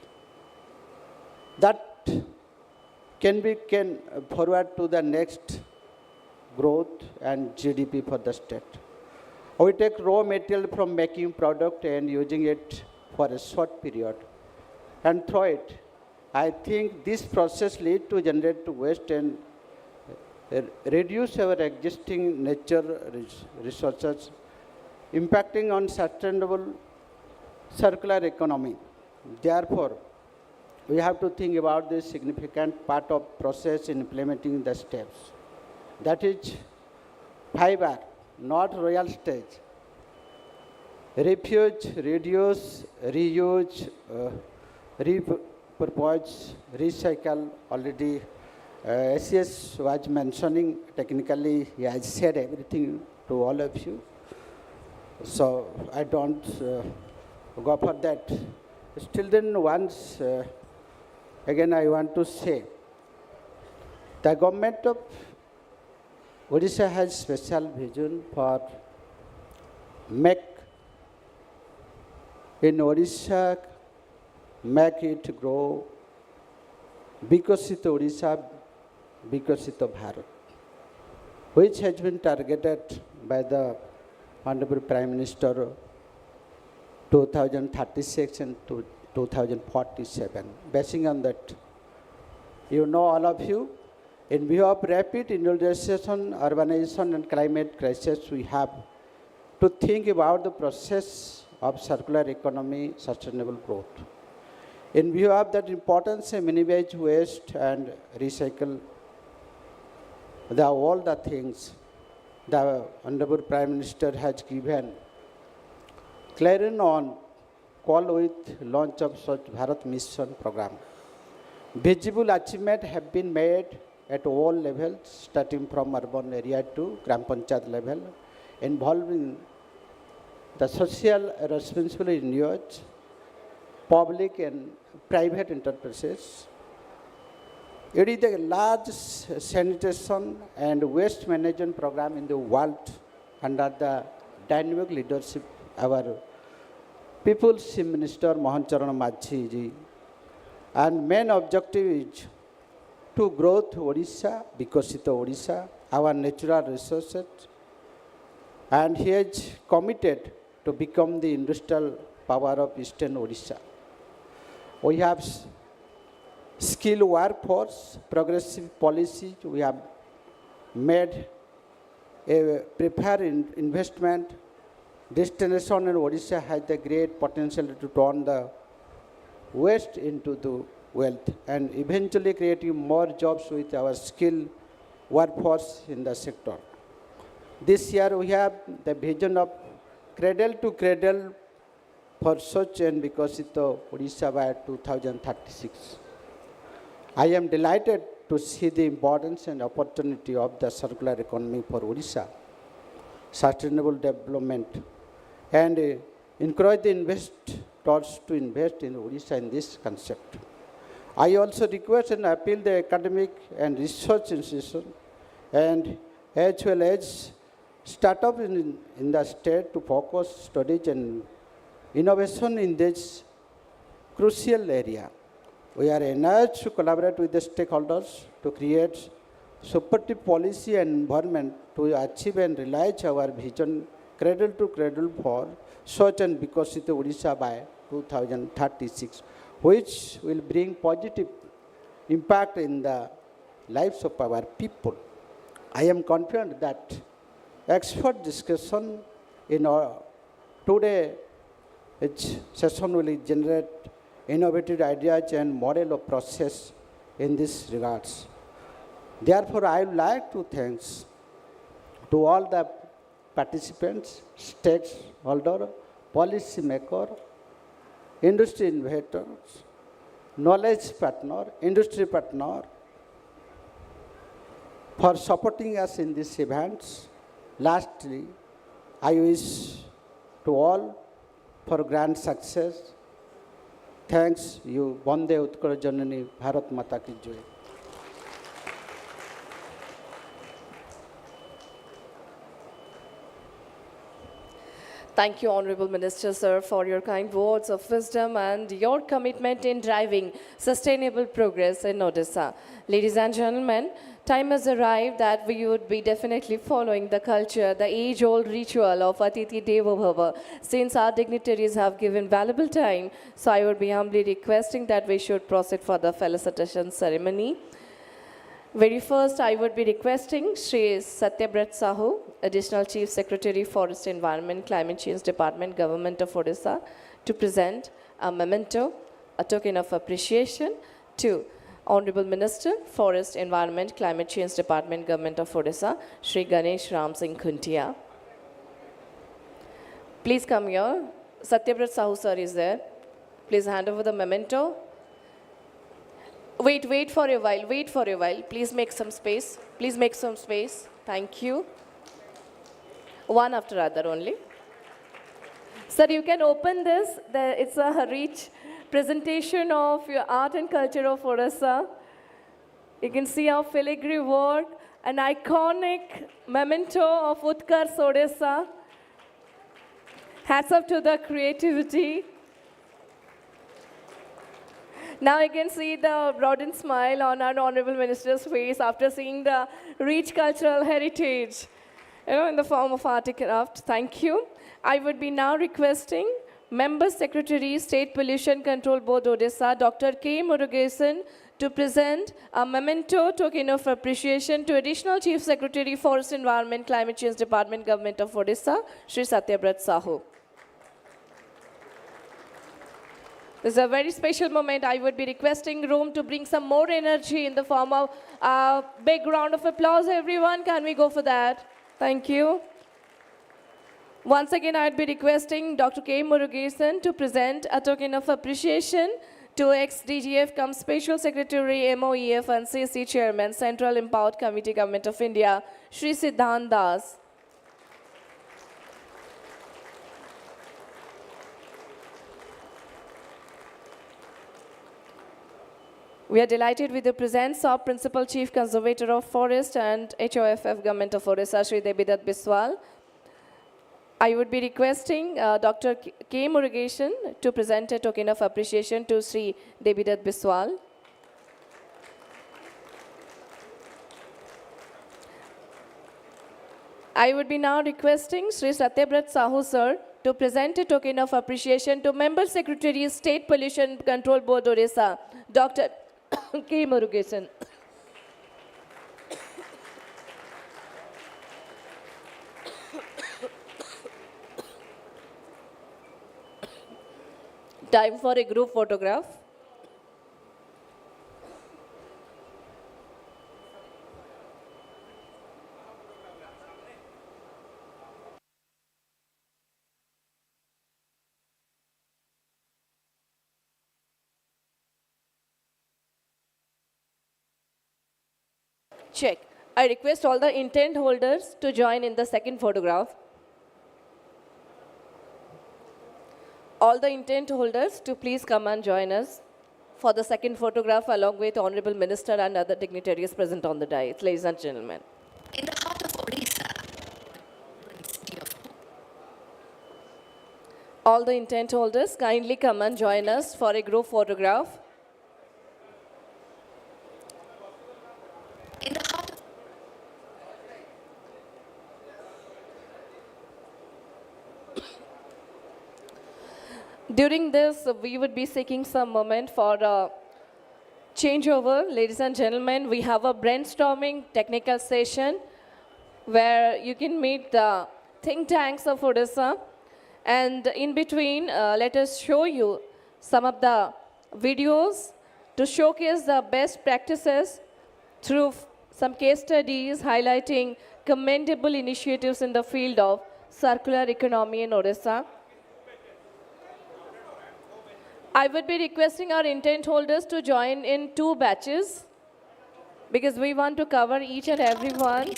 that can forward to the next growth and GDP for the state. We take raw material from making product and using it for a short period and throw it. I think this process leads to generate waste and reduce our existing nature resources, impacting on sustainable circular economy. Therefore, we have to think about this significant part of process in implementing the steps. That is 5R, not royal stage. Refuge, reduce, reuse, repurpose, recycle. Already SES was mentioning, technically he has said everything to all of you. So I don't go for that. Still then once, again I want to say, the government of Odisha has special vision for make in Odisha, make it grow, Vikasita Odisha, Vikasita Bharat, which has been targeted by the Honorable Prime Minister 2036 and 2047. Basing on that, you know, all of you, in view of rapid industrialization, urbanization, and climate crisis, we have to think about the process of circular economy, sustainable growth. In view of that importance, minimize waste and recycle all the things the Honorable Prime Minister has given clarity on call with launch of Swachh Bharat Mission program. Visible achievements have been made at all levels, starting from urban area to Gram Panchayat level, involving the social responsibility in use, public and private enterprises. It is the largest sanitation and waste management program in the world under the dynamic leadership of our People's Chief Minister Mohan Charan Majhi ji. And main objective is to growth Odisha, Vikasita Odisha, our natural resources, and he is committed to become the industrial power of Eastern Odisha. We have skilled workforce, progressive policy. We have made a prepared investment. Destination in Odisha has the great potential to turn the waste into the wealth and eventually creating more jobs with our skilled workforce in the sector. This year we have the vision of cradle to cradle for Swachh and Vikasita Odisha by 2036. I am delighted to see the importance and opportunity of the circular economy for Odisha, sustainable development, and encourage the investors to invest in Odisha in this concept. I also request and appeal the academic and research institutions and as well as startups in the state to focus studies and innovation in this crucial area. We are encouraged to collaborate with the stakeholders to create supportive policy and environment to achieve and realize our vision cradle to cradle for Swachh and Vikasita Odisha by 2036, which will bring positive impact in the lives of our people. I am confident that expert discussion in our today session will generate innovative ideas and model of process in this regards. Therefore, I would like to thank to all the participants, stakeholders, policy maker, industry innovators, knowledge partner, industry partner, for supporting us in these events. Lastly, I wish to all for grand success. Thanks you. Vande Utkarsh Janani, Bharat Mata ki Jai. Thank you, Honorable Minister, sir, for your kind words of wisdom and your commitment in driving sustainable progress in Odisha. Ladies and gentlemen, time has arrived that we would be definitely following the culture, the age-old ritual of Atithi Devo Bhava. Since our dignitaries have given valuable time, so I would be humbly requesting that we should proceed for the felicitation ceremony. Very first, I would be requesting Shri Satyabrat Sahu, Additional Chief Secretary, Forest Environment, Climate Change Department, Government of Odisha, to present a memento, a token of appreciation to Honorable Minister, Forest Environment, Climate Change Department, Government of Odisha, Shri Ganesh Ram Singh Khuntia. Please come here. Satyabrat Sahu sir is there. Please hand over the memento. Wait for a while. Please make some space. Thank you. One after other only. Sir, you can open this. It's a rich presentation of your art and culture of Odisha. You can see our filigree work, an iconic memento of Utkarsh Odisha. Hats off to the creativity. Now you can see the broadened smile on our Honorable Minister's face after seeing the rich cultural heritage, in the form of art and craft. Thank you. I would be now requesting Member Secretary, State Pollution Control Board, Odisha, Dr. K. Murugesan, to present a memento token of appreciation to Additional Chief Secretary, Forest Environment, Climate Change Department, Government of Odisha, Shri Satyabrat Sahu. This is a very special moment. I would be requesting room to bring some more energy in the form of a big round of applause, everyone. Can we go for that? Thank you. Once again, I'd be requesting Dr. K. Murugesan to present a token of appreciation to ex-DGF cum Special Secretary, MOEF and CC Chairman, Central Empowered Committee, Government of India, Shri Siddhant Das. We are delighted with the presence of Principal Chief Conservator of Forest and HOFF Government of Odisha, Shri Debidat Biswal. I would be requesting Dr. K. Murugesan to present a token of appreciation to Shri Debidat Biswal. I would be now requesting Shri Satyabrat Sahu sir to present a token of appreciation to Member Secretary, State Pollution Control Board, Odisha, Dr. K. Murugesan. Time for a group photograph. Check. I request all the intent holders to join in the second photograph. All the intent holders to please come and join us for the second photograph along with Honorable Minister and other dignitaries present on the dais. Ladies and gentlemen. In the heart of Odisha, All the intent holders kindly come and join us for a group photograph. in the heart of During this, we would be seeking some moment for change over, ladies and gentlemen. We have a brainstorming technical session where you can meet the think tanks of Odisha. And in between, let us show you some of the videos to showcase the best practices through some case studies highlighting commendable initiatives in the field of circular economy in Odisha. I would be requesting our intent holders to join in 2 batches because we want to cover each and every one.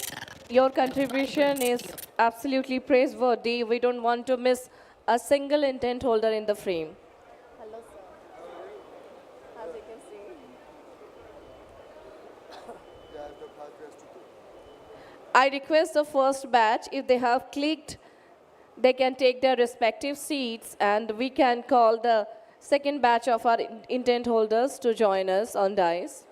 Your contribution is absolutely praiseworthy. We don't want to miss a single intent holder in the frame. Hello, sir. As you can see. I request the first batch, if they have clicked, they can take their respective seats and we can call the second batch of our intent holders to join us on dais.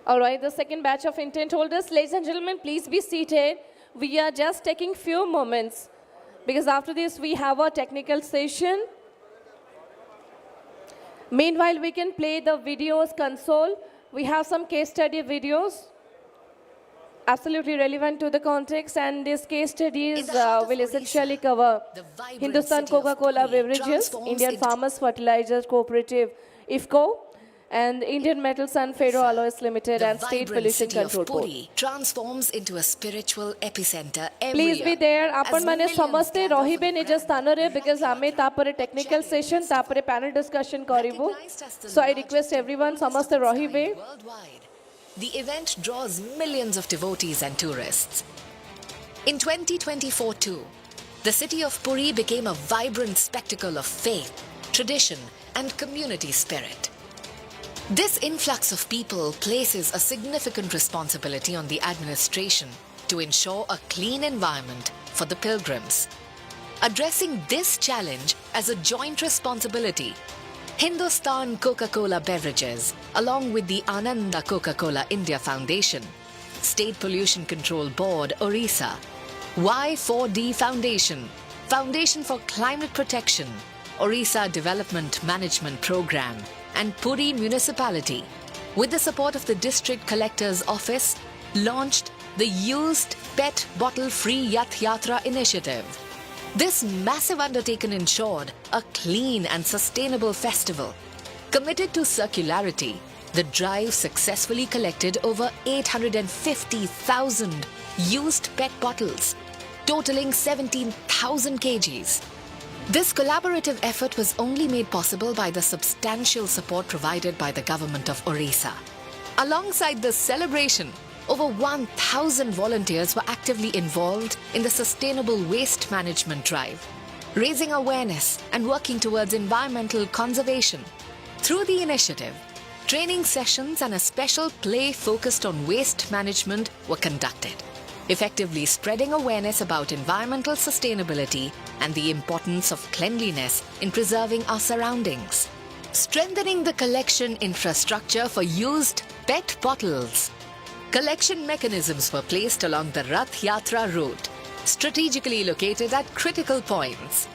All right, the second batch of intent holders, ladies and gentlemen, please be seated. We are just taking few moments because after this we have a technical session. Meanwhile, we can play the videos console. We have some case study videos, absolutely relevant to the context, and these case studies will essentially cover Hindustan Coca-Cola Beverages, Indian Farmers Fertilizers Cooperative, IFCO, and Indian Metals and Ferroalloys Limited and State Pollution Control Board. Transforms into a spiritual epicenter every Please be year, there. as Apan mane millions samaste gather for rahibe the niज grand sthanore because Rath ame Yatra. tapare technical session tapare panel discussion karibu. Recognized as the So I largest request and everyone oldest of samaste its kind rahibe. worldwide. The event draws millions of devotees and tourists. In 2024 too, the city of Puri became a vibrant spectacle of faith, tradition, and community spirit. This influx of people places a significant responsibility on the administration to ensure a clean environment for the pilgrims. Addressing this challenge as a joint responsibility, Hindustan Coca-Cola Beverages, along with the Ananda Coca-Cola India Foundation, State Pollution Control Board, Odisha, Y4D Foundation, Foundation for Climate Protection, Odisha Development Management Program, and Puri Municipality, with the support of the District Collector's Office, launched the Used Pet Bottle Free Rath Yatra initiative. This massive undertaking ensured a clean and sustainable festival. Committed to circularity, the drive successfully collected over 850,000 used PET bottles, totaling 17,000 kgs. This collaborative effort was only made possible by the substantial support provided by the government of Odisha. Alongside this celebration, over 1,000 volunteers were actively involved in the sustainable waste management drive, raising awareness and working towards environmental conservation. Through the initiative, training sessions and a special play focused on waste management were conducted, effectively spreading awareness about environmental sustainability and the importance of cleanliness in preserving our surroundings. Strengthening the collection infrastructure for used PET bottles. Collection mechanisms were placed along the Rath Yatra route, strategically located at critical points.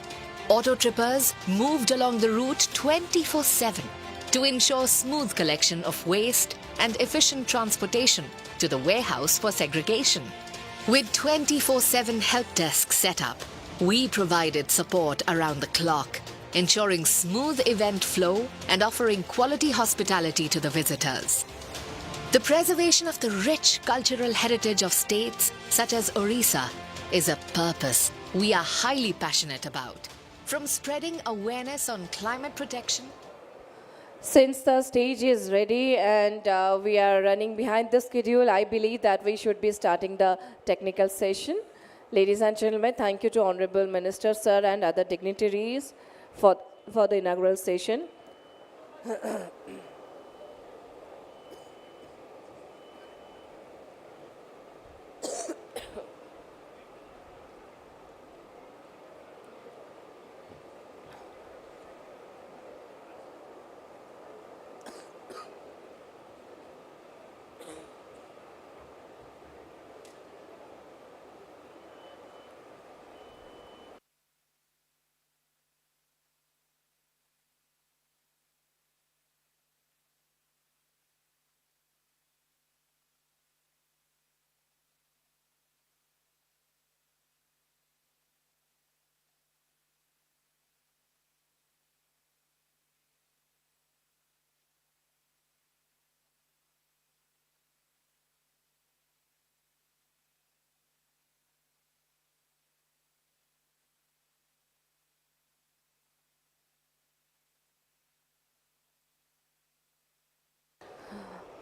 Auto trippers moved along the route 24/7 to ensure smooth collection of waste and efficient transportation to the warehouse for segregation. With 24/7 help desks set up, we provided support around the clock, ensuring smooth event flow and offering quality hospitality to the visitors. The preservation of the rich cultural heritage of states such as Odisha is a purpose we are highly passionate about. From spreading awareness on climate protection. Since the stage is ready and we are running behind the schedule, I believe that we should be starting the technical session. Ladies and gentlemen, thank you to Honorable Minister, Sir, and other dignitaries for the inaugural session.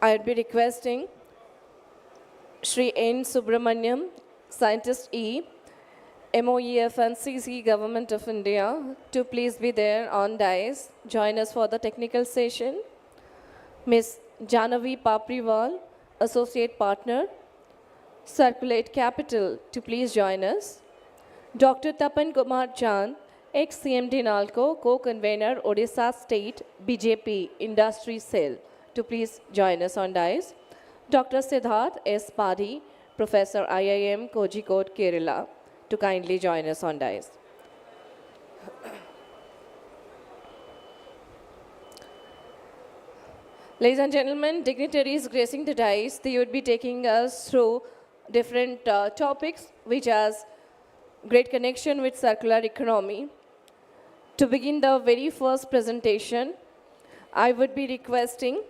I'd be requesting Shri N. Subramaniam, Scientist E, MOEF and CC Government of India, to please be there on dais, join us for the technical session. Ms. Janavi Papriwal, Associate Partner, Circulate Capital, to please join us. Dr. Tapan Kumar Chand, ex-CMD NALCO, co-convener, Odisha State BJP Industry Cell, to please join us on dais. Dr. Siddharth S. Padhi, Professor IIM Kozhikode, Kerala, to kindly join us on dais. Ladies and gentlemen, dignitaries gracing the dais, they would be taking us through different topics which has great connection with circular economy. To begin the very first presentation, I would be requesting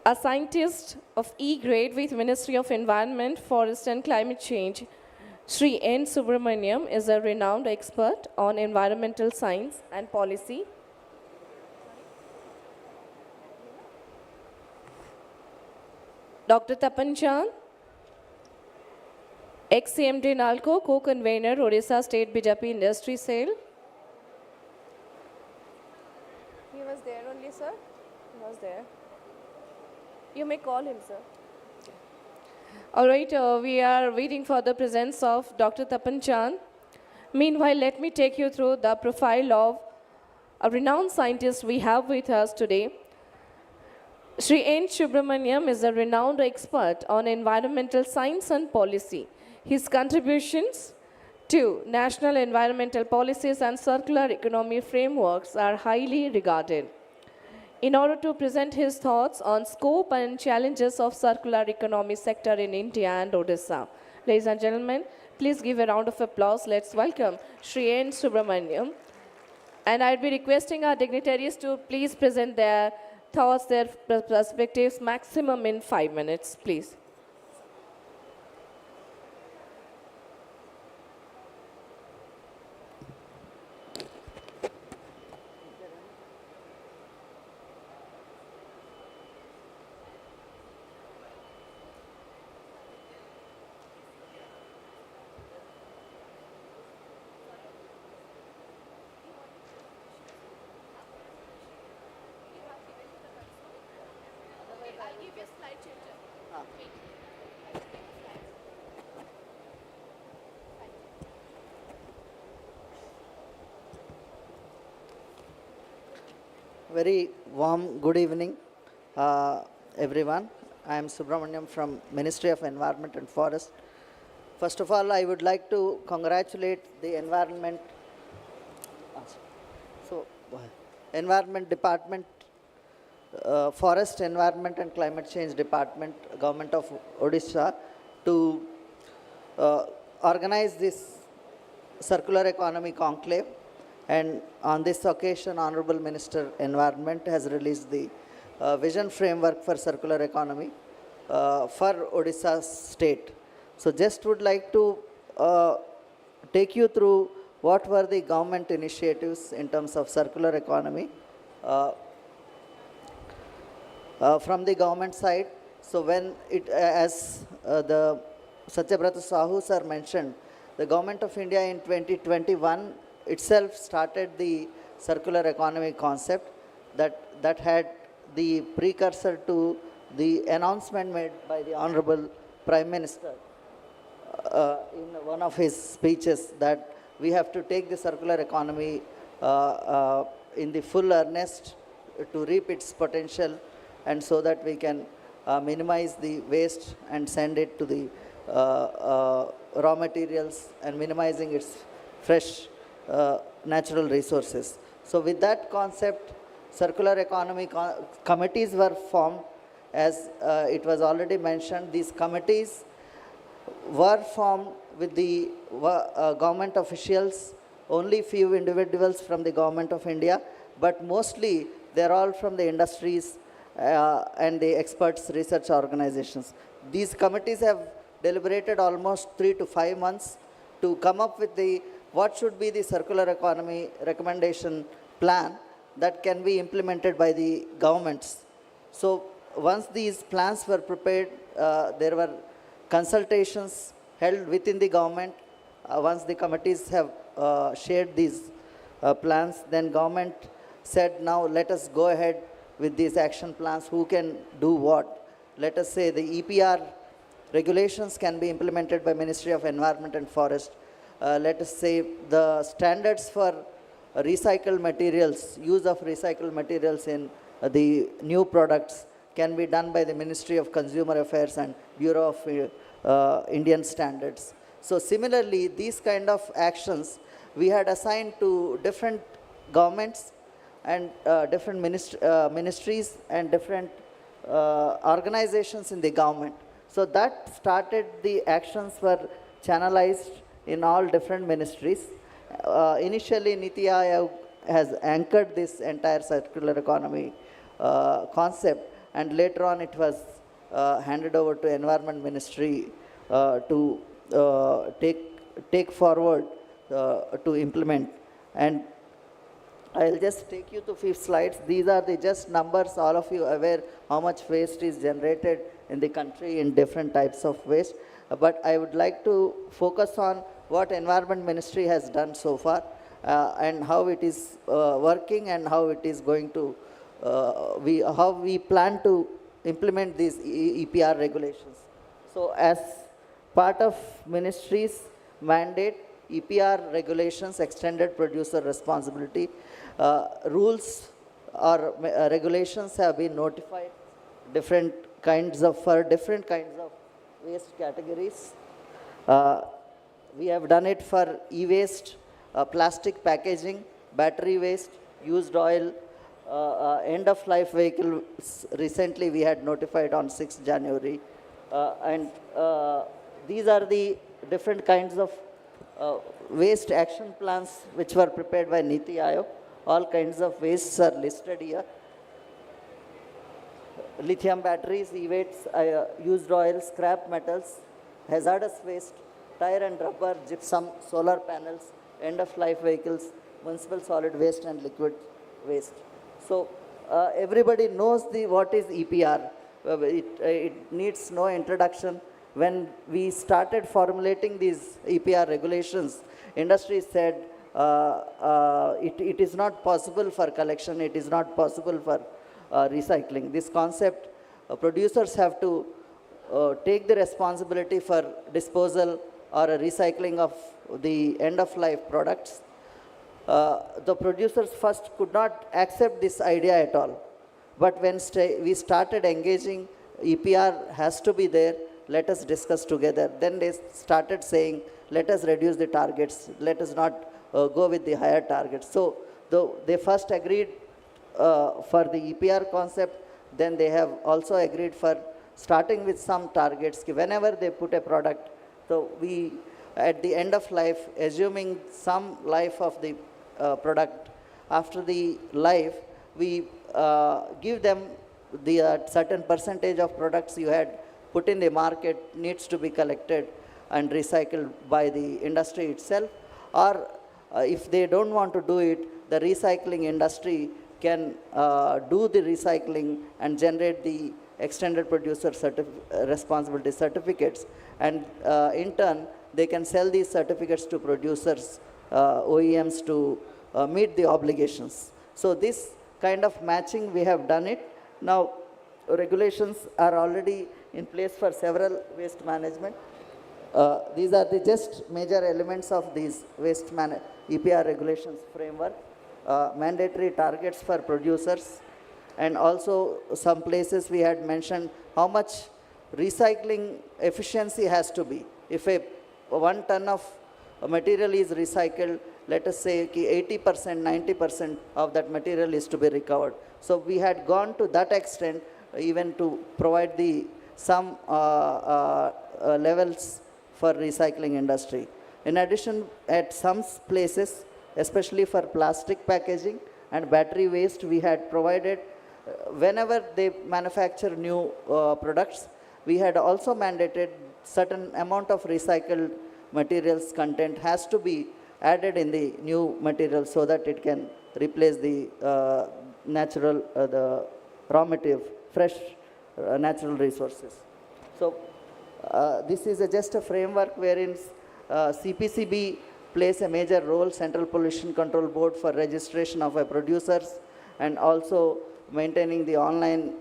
a scientist of E grade with Ministry of Environment, Forest and Climate Change, Shri N. Subramaniam, is a renowned expert on environmental science and policy. Dr. Tapan Chand, ex-CMD NALCO, co-convener, Odisha State BJP Industry Cell. He was there only, sir? He was there. You may call him, sir. All right, we are waiting for the presence of Dr. Tapan Chand. Meanwhile, let me take you through the profile of a renowned scientist we have with us today. Shri N. Subramaniam is a renowned expert on environmental science and policy. His contributions to national environmental policies and circular economy frameworks are highly regarded. In order to present his thoughts on scope and challenges of circular economy sector in India and Odisha. Ladies and gentlemen, please give a round of applause. Let's welcome Shri N. Subramaniam. And I'd be requesting our dignitaries to please present their thoughts, their perspectives, maximum in 5 minutes, please. Very warm good evening, everyone. I am Subramaniam from Ministry of Environment and Forest. First of all, I would like to congratulate the Environment Department, Forest, Environment and Climate Change Department, Government of Odisha, to organize this Circular Economy Conclave. And on this occasion, Honorable Minister Environment has released the Vision Framework for Circular Economy for Odisha State. So just would like to take you through what were the government initiatives in terms of circular economy from the government side. So when it, as the Satyabrata Sahu sir mentioned, the Government of India in 2021 itself started the circular economy concept that had the precursor to the announcement made by the Honorable Prime Minister in one of his speeches, that we have to take the circular economy in the full earnest to reap its potential, and so that we can minimize the waste and send it to the raw materials and minimizing its fresh natural resources. So with that concept, circular economy committees were formed. As it was already mentioned, these committees were formed with the government officials, only few individuals from the Government of India, but mostly they're all from the industries and the experts research organizations. These committees have deliberated almost 3 to 5 months to come up with the what should be the circular economy recommendation plan that can be implemented by the governments. So once these plans were prepared, there were consultations held within the government. Once the committees have shared these plans, then government said, now let us go ahead with these action plans, who can do what. Let us say the EPR regulations can be implemented by Ministry of Environment and Forest. Let us say the standards for recycled materials, use of recycled materials in the new products can be done by the Ministry of Consumer Affairs and Bureau of Indian Standards. So similarly, these kind of actions we had assigned to different governments and different ministries and different organizations in the government. So that started, the actions were channelized in all different ministries. Initially, Niti Aayog has anchored this entire circular economy concept, and later on it was handed over to Environment Ministry to take forward to implement. And I'll just take you to 5 slides. These are the just numbers. All of you are aware how much waste is generated in the country in different types of waste. But I would like to focus on what Environment Ministry has done so far and how it is working and how it is going to, how we plan to implement these EPR regulations. So as part of ministry's mandate, EPR regulations, extended producer responsibility, rules or regulations have been notified different kinds of, for different kinds of waste categories. We have done it for e-waste, plastic packaging, battery waste, used oil, end-of-life vehicles. Recently we had notified on 6th January. And these are the different kinds of waste action plans which were prepared by Niti Aayog. All kinds of wastes are listed here. Lithium batteries, e-waste, used oil, scrap metals, hazardous waste, tire and rubber, gypsum, solar panels, end-of-life vehicles, municipal solid waste and liquid waste. So everybody knows what is EPR. It needs no introduction. When we started formulating these EPR regulations, industry said it is not possible for collection, it is not possible for recycling. This concept, producers have to take the responsibility for disposal or recycling of the end-of-life products. The producers first could not accept this idea at all. But when we started engaging, EPR has to be there, let us discuss together. Then they started saying, let us reduce the targets, let us not go with the higher targets. So they first agreed for the EPR concept, then they have also agreed for starting with some targets. Whenever they put a product, so we, at the end of life, assuming some life of the product, after the life, we give them the certain percentage of products you had put in the market needs to be collected and recycled by the industry itself. Or if they don't want to do it, the recycling industry can do the recycling and generate the extended producer responsibility certificates. And in turn, they can sell these certificates to producers, OEMs, to meet the obligations. So this kind of matching, we have done it. Now, regulations are already in place for several waste management. These are the just major elements of these waste EPR regulations framework. Mandatory targets for producers, and also some places we had mentioned how much recycling efficiency has to be. If 1 ton of material is recycled, let us say 80%, 90% of that material is to be recovered. So we had gone to that extent even to provide some levels for recycling industry. In addition, at some places, especially for plastic packaging and battery waste, we had provided, whenever they manufacture new products, we had also mandated certain amount of recycled materials content has to be added in the new material so that it can replace the natural, the raw material, fresh natural resources. So this is just a framework wherein CPCB plays a major role, Central Pollution Control Board, for registration of producers, and also maintaining the online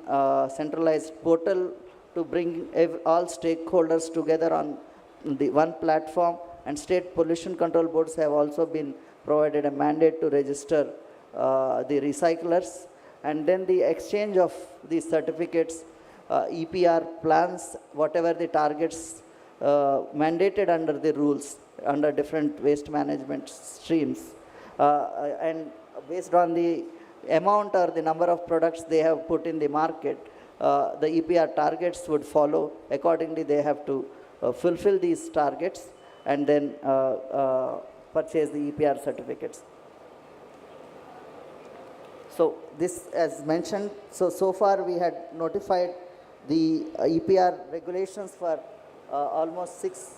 centralized portal to bring all stakeholders together on the one platform. And state pollution control boards have also been provided a mandate to register the recyclers. And then the exchange of these certificates, EPR plans, whatever the targets mandated under the rules, under different waste management streams. And based on the amount or the number of products they have put in the market, the EPR targets would follow. Accordingly, they have to fulfill these targets and then purchase the EPR certificates. So this, as mentioned, so far we had notified the EPR regulations for almost 6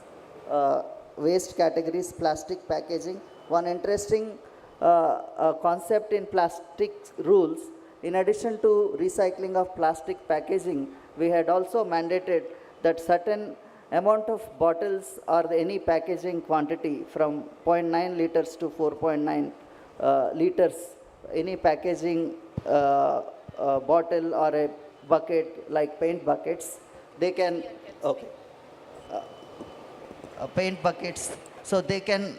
waste categories, plastic packaging. One interesting concept in plastic rules, in addition to recycling of plastic packaging, we had also mandated that certain amount of bottles or any packaging quantity from 0.9 liters to 4.9 liters, any packaging bottle or a bucket like paint buckets, they can, okay, paint buckets, so they can,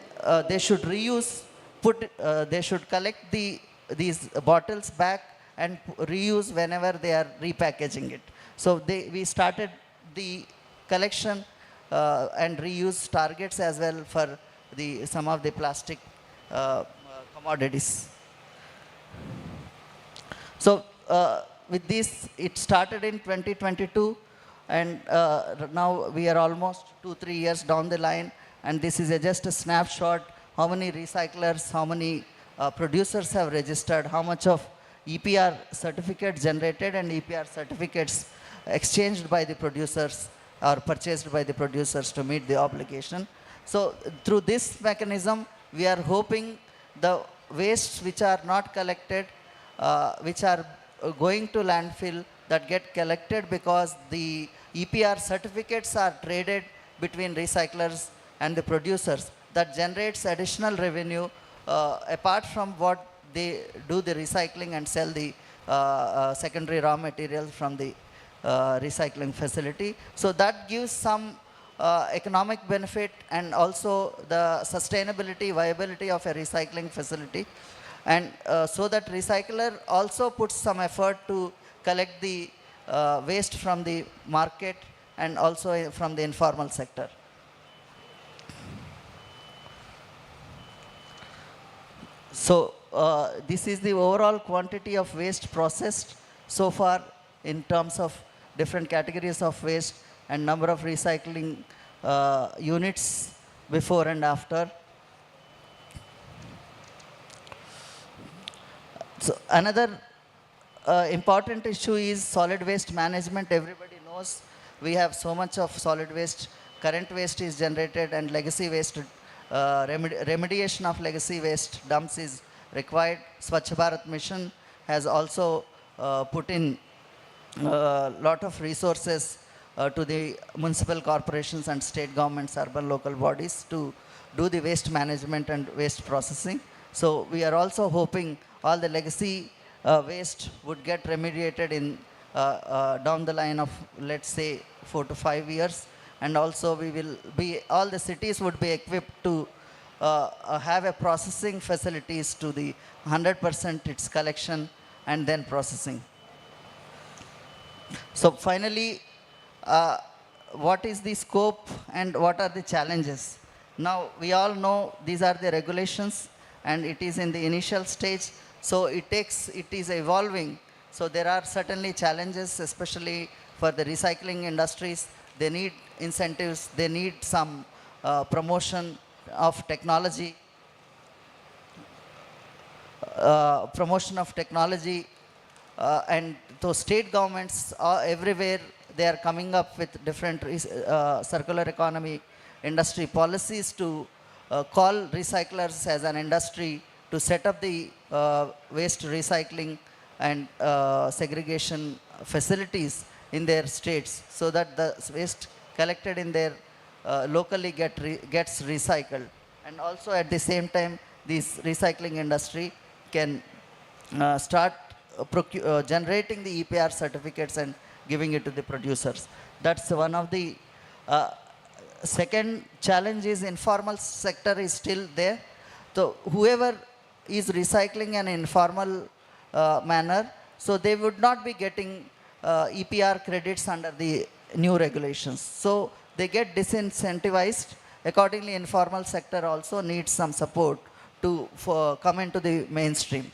they should reuse, they should collect these bottles back and reuse whenever they are repackaging it. So we started the collection and reuse targets as well for some of the plastic commodities. So with this, it started in 2022, and now we are almost 2-3 years down the line, and this is just a snapshot. How many recyclers, how many producers have registered, how much of EPR certificates generated and EPR certificates exchanged by the producers or purchased by the producers to meet the obligation. So through this mechanism, we are hoping the wastes which are not collected, which are going to landfill, that get collected because the EPR certificates are traded between recyclers and the producers, that generates additional revenue apart from what they do the recycling and sell the secondary raw materials from the recycling facility. So that gives some economic benefit and also the sustainability, viability of a recycling facility. And so that recycler also puts some effort to collect the waste from the market and also from the informal sector. So this is the overall quantity of waste processed so far in terms of different categories of waste and number of recycling units before and after. So another important issue is solid waste management. Everybody knows we have so much of solid waste. Current waste is generated and legacy waste, remediation of legacy waste dumps is required. Swachh Bharat Mission has also put in a lot of resources to the municipal corporations and state governments, urban local bodies to do the waste management and waste processing. So we are also hoping all the legacy waste would get remediated in down the line of, let's say, 4 to 5 years. And also we will be, all the cities would be equipped to have a processing facilities to the 100% its collection and then processing. So finally, what is the scope and what are the challenges? Now we all know these are the regulations and it is in the initial stage, so it is evolving. So there are certainly challenges, especially for the recycling industries. They need incentives, they need some promotion of technology, and those state governments are everywhere, they are coming up with different circular economy industry policies to call recyclers as an industry to set up the waste recycling and segregation facilities in their states so that the waste collected in their locally gets recycled. And also at the same time, this recycling industry can start generating the EPR certificates and giving it to the producers. That's one of the second challenge is informal sector is still there. So whoever is recycling in an informal manner, so they would not be getting EPR credits under the new regulations. So they get disincentivized. Accordingly, informal sector also needs some support to come into the mainstream.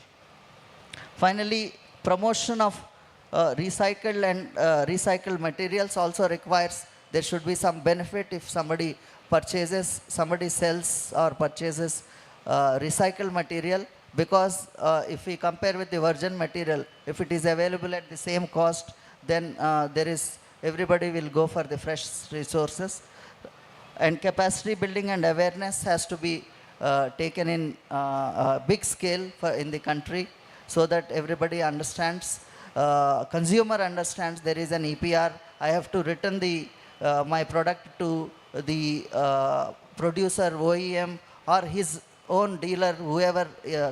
Finally, promotion of recycled and recycled materials also requires there should be some benefit if somebody sells or purchases recycled material, because if we compare with the virgin material, if it is available at the same cost, then everybody will go for the fresh resources. And capacity building and awareness has to be taken in big scale in the country, so that everybody understands, consumer understands there is an EPR. I have to return my product to the producer, OEM, or his own dealer, whoever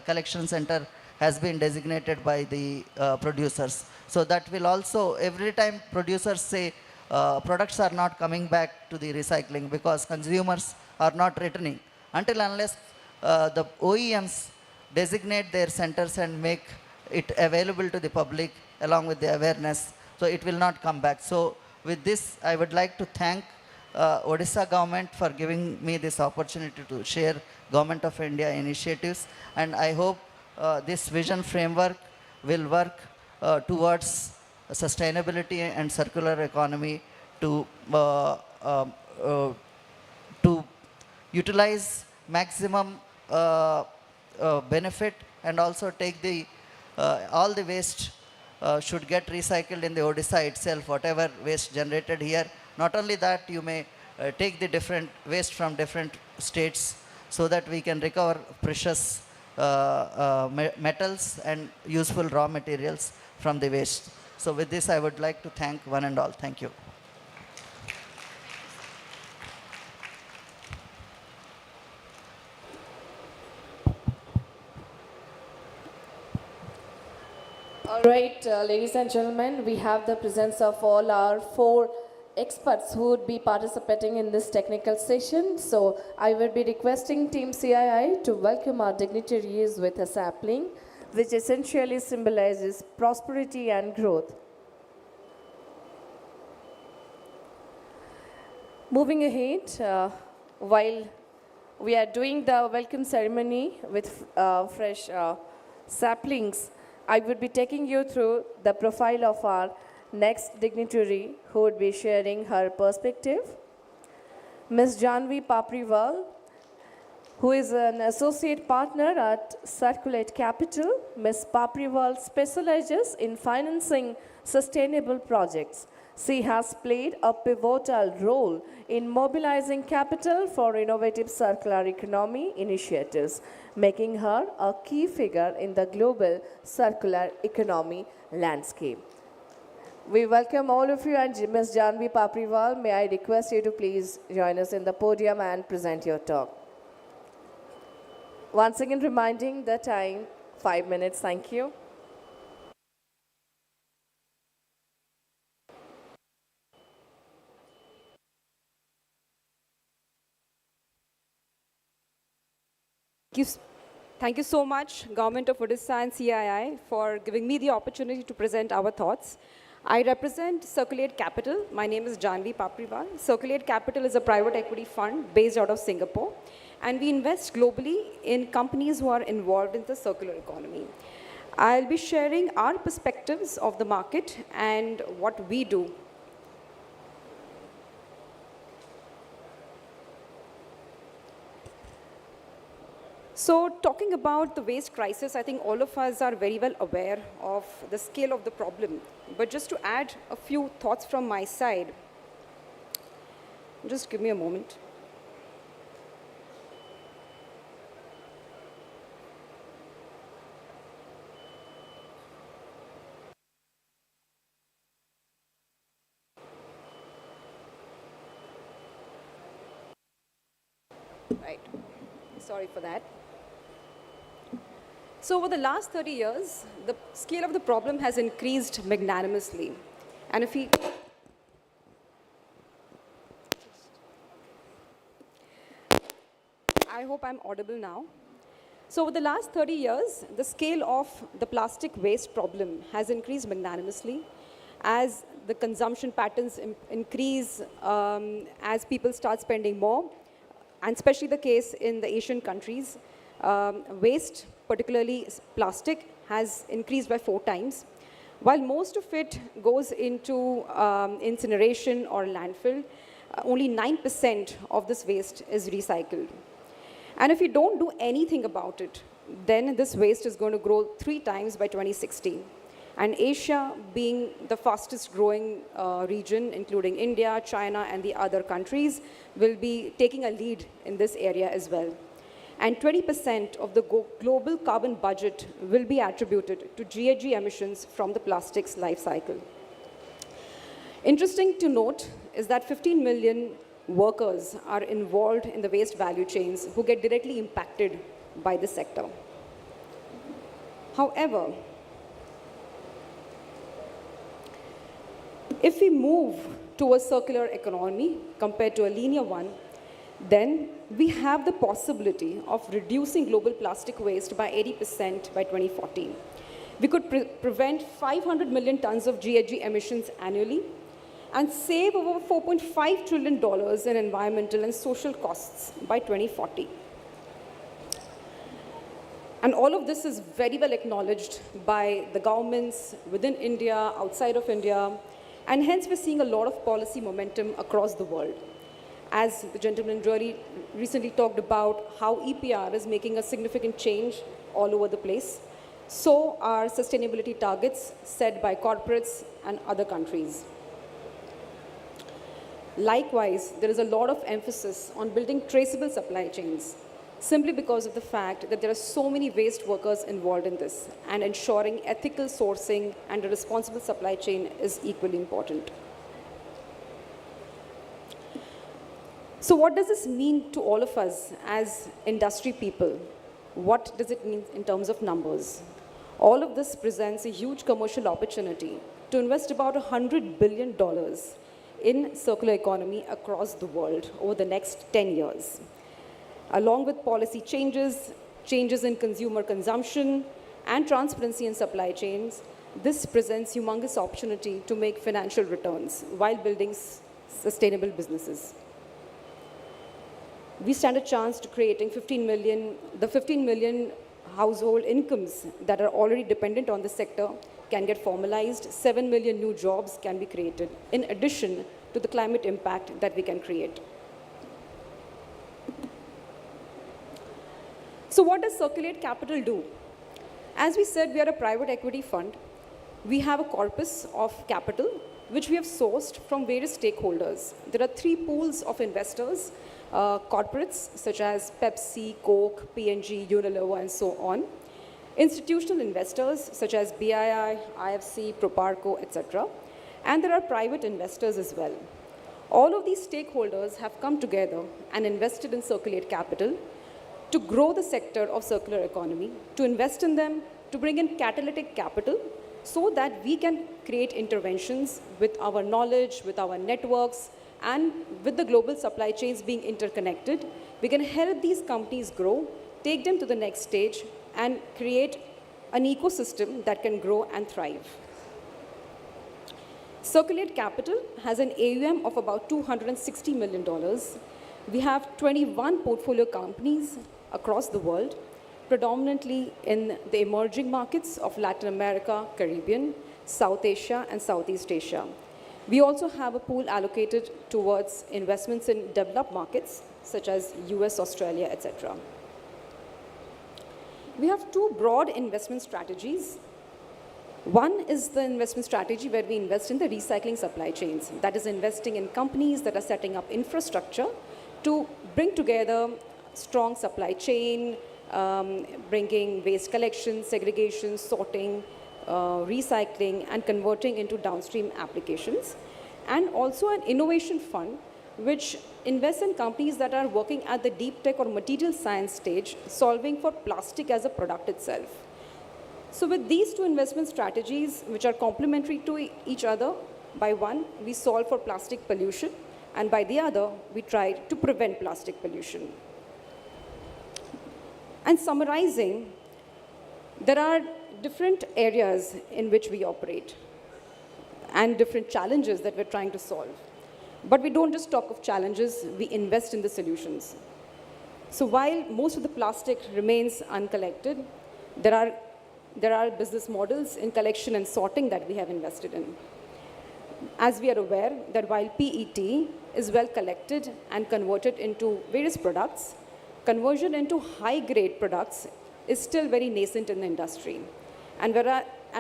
collection center has been designated by the producers. So that will also, every time producers say products are not coming back to the recycling because consumers are not returning, until unless the OEMs designate their centers and make it available to the public along with the awareness, so it will not come back. So with this, I would like to thank Odisha government for giving me this opportunity to share Government of India initiatives, and I hope this vision framework will work towards sustainability and circular economy to utilize maximum benefit, and also take the all the waste should get recycled in the Odisha itself, whatever waste generated here. Not only that, you may take the different waste from different states so that we can recover precious metals and useful raw materials from the waste. So with this, I would like to thank one and all. Thank you. All right, ladies and gentlemen, we have the presence of all our 4 experts who would be participating in this technical session. So I will be requesting Team CII to welcome our dignitaries with a sapling, which essentially symbolizes prosperity and growth. Moving ahead, while we are doing the welcome ceremony with fresh saplings, I would be taking you through the profile of our next dignitary who would be sharing her perspective. Ms. Janvi Papriwal, who is an associate partner at Circulate Capital. Ms. Papriwal specializes in financing sustainable projects. She has played a pivotal role in mobilizing capital for innovative circular economy initiatives, making her a key figure in the global circular economy landscape. We welcome all of you, and Ms. Janvi Papriwal, may I request you to please join us in the podium and present your talk. Once again, reminding the time, 5 minutes. Thank you. Thank you so much, Government of Odisha and CII, for giving me the opportunity to present our thoughts. I represent Circulate Capital. My name is Janvi Papriwal. Circulate Capital is a private equity fund based out of Singapore, and we invest globally in companies who are involved in the circular economy. I'll be sharing our perspectives of the market and what we do. So talking about the waste crisis, I think all of us are very well aware of the scale of the problem. But just to add a few thoughts from my side, just give me a moment. Right. Sorry for that. So over the last 30 years, the scale of the problem has increased magnanimously. And if we I hope I'm audible now. So over the last 30 years, the scale of the plastic waste problem has increased magnanimously as the consumption patterns increase, as people start spending more, and especially the case in the Asian countries. Waste, particularly plastic, has increased by 4 times. While most of it goes into incineration or landfill, only 9% of this waste is recycled. And if we don't do anything about it, then this waste is going to grow 3 times by 2060. And Asia, being the fastest growing region, including India, China, and the other countries, will be taking a lead in this area as well. And 20% of the global carbon budget will be attributed to GHG emissions from the plastics life cycle. Interesting to note is that 15 million workers are involved in the waste value chains who get directly impacted by the sector. However, if we move to a circular economy compared to a linear one, then we have the possibility of reducing global plastic waste by 80% by 2040. We could prevent 500 million tons of GHG emissions annually and save over $4.5 trillion in environmental and social costs by 2040. And all of this is very well acknowledged by the governments within India, outside of India, and hence we're seeing a lot of policy momentum across the world. As the gentleman really recently talked about how EPR is making a significant change all over the place, so are sustainability targets set by corporates and other countries. Likewise, there is a lot of emphasis on building traceable supply chains, simply because of the fact that there are so many waste workers involved in this, and ensuring ethical sourcing and a responsible supply chain is equally important. So what does this mean to all of us as industry people? What does it mean in terms of numbers? All of this presents a huge commercial opportunity to invest about $100 billion in circular economy across the world over the next 10 years. Along with policy changes, changes in consumer consumption, and transparency in supply chains, this presents humongous opportunity to make financial returns while building sustainable businesses. We stand a chance to creating 15 million household incomes that are already dependent on the sector can get formalized, 7 million new jobs can be created, in addition to the climate impact that we can create. So what does Circulate Capital do? As we said, we are a private equity fund. We have a corpus of capital, which we have sourced from various stakeholders. There are 3 pools of investors, corporates such as Pepsi, Coke, P&G, Unilever, and so on. Institutional investors such as BII, IFC, Proparco, etc. And there are private investors as well. All of these stakeholders have come together and invested in Circulate Capital to grow the sector of circular economy, to invest in them, to bring in catalytic capital so that we can create interventions with our knowledge, with our networks, and with the global supply chains being interconnected. We can help these companies grow, take them to the next stage, and create an ecosystem that can grow and thrive. Circulate Capital has an AUM of about $260 million. We have 21 portfolio companies across the world, predominantly in the emerging markets of Latin America, Caribbean, South Asia, and Southeast Asia. We also have a pool allocated towards investments in developed markets, such as US, Australia, etc. We have 2 broad investment strategies. One is the investment strategy where we invest in the recycling supply chains. That is investing in companies that are setting up infrastructure to bring together strong supply chain, bringing waste collection, segregation, sorting, recycling, and converting into downstream applications. And also an innovation fund which invest in companies that are working at the deep tech or material science stage, solving for plastic as a product itself. So with these two investment strategies, which are complementary to each other, by one, we solve for plastic pollution, and by the other, we try to prevent plastic pollution. And summarizing, there are different areas in which we operate and different challenges that we're trying to solve. But we don't just talk of challenges, we invest in the solutions. So while most of the plastic remains uncollected, there are business models in collection and sorting that we have invested in. As we are aware that while PET is well collected and converted into various products, conversion into high-grade products is still very nascent in the industry. And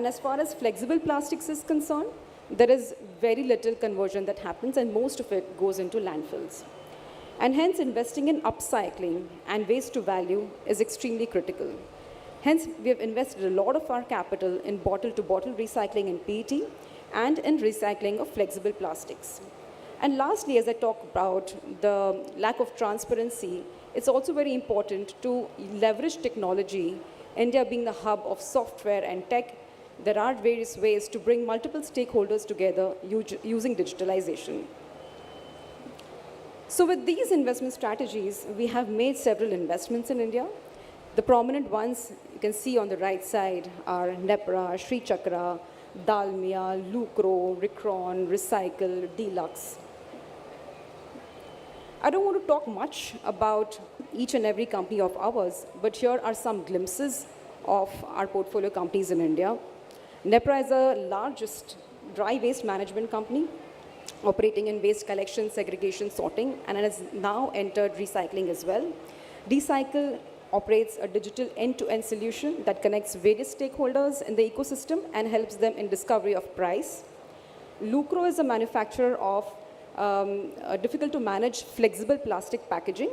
as far as flexible plastics is concerned, there is very little conversion that happens, and most of it goes into landfills. And hence, investing in upcycling and waste to value is extremely critical. Hence, we have invested a lot of our capital in bottle-to-bottle recycling in PET and in recycling of flexible plastics. And lastly, as I talk about the lack of transparency, it's also very important to leverage technology. India being the hub of software and tech, there are various ways to bring multiple stakeholders together using digitalization. So with these investment strategies, we have made several investments in India. The prominent ones you can see on the right side are Nepra, Sri Chakra, Dalmia, Lucro, Ricron, Recycle, Deluxe. I don't want to talk much about each and every company of ours, but here are some glimpses of our portfolio companies in India. Nepra is the largest dry waste management company operating in waste collection, segregation, sorting, and has now entered recycling as well. Recycle operates a digital end-to-end solution that connects various stakeholders in the ecosystem and helps them in discovery of price. Lucro is a manufacturer of difficult-to-manage flexible plastic packaging.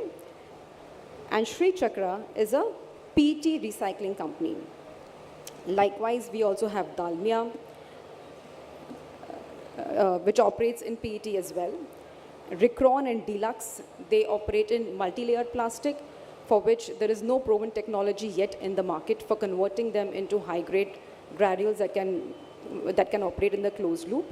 And Sri Chakra is a PET recycling company. Likewise, we also have Dalmia, which operates in PET as well. Ricron and Deluxe, they operate in multi-layered plastic, for which there is no proven technology yet in the market for converting them into high-grade granules that can operate in the closed loop.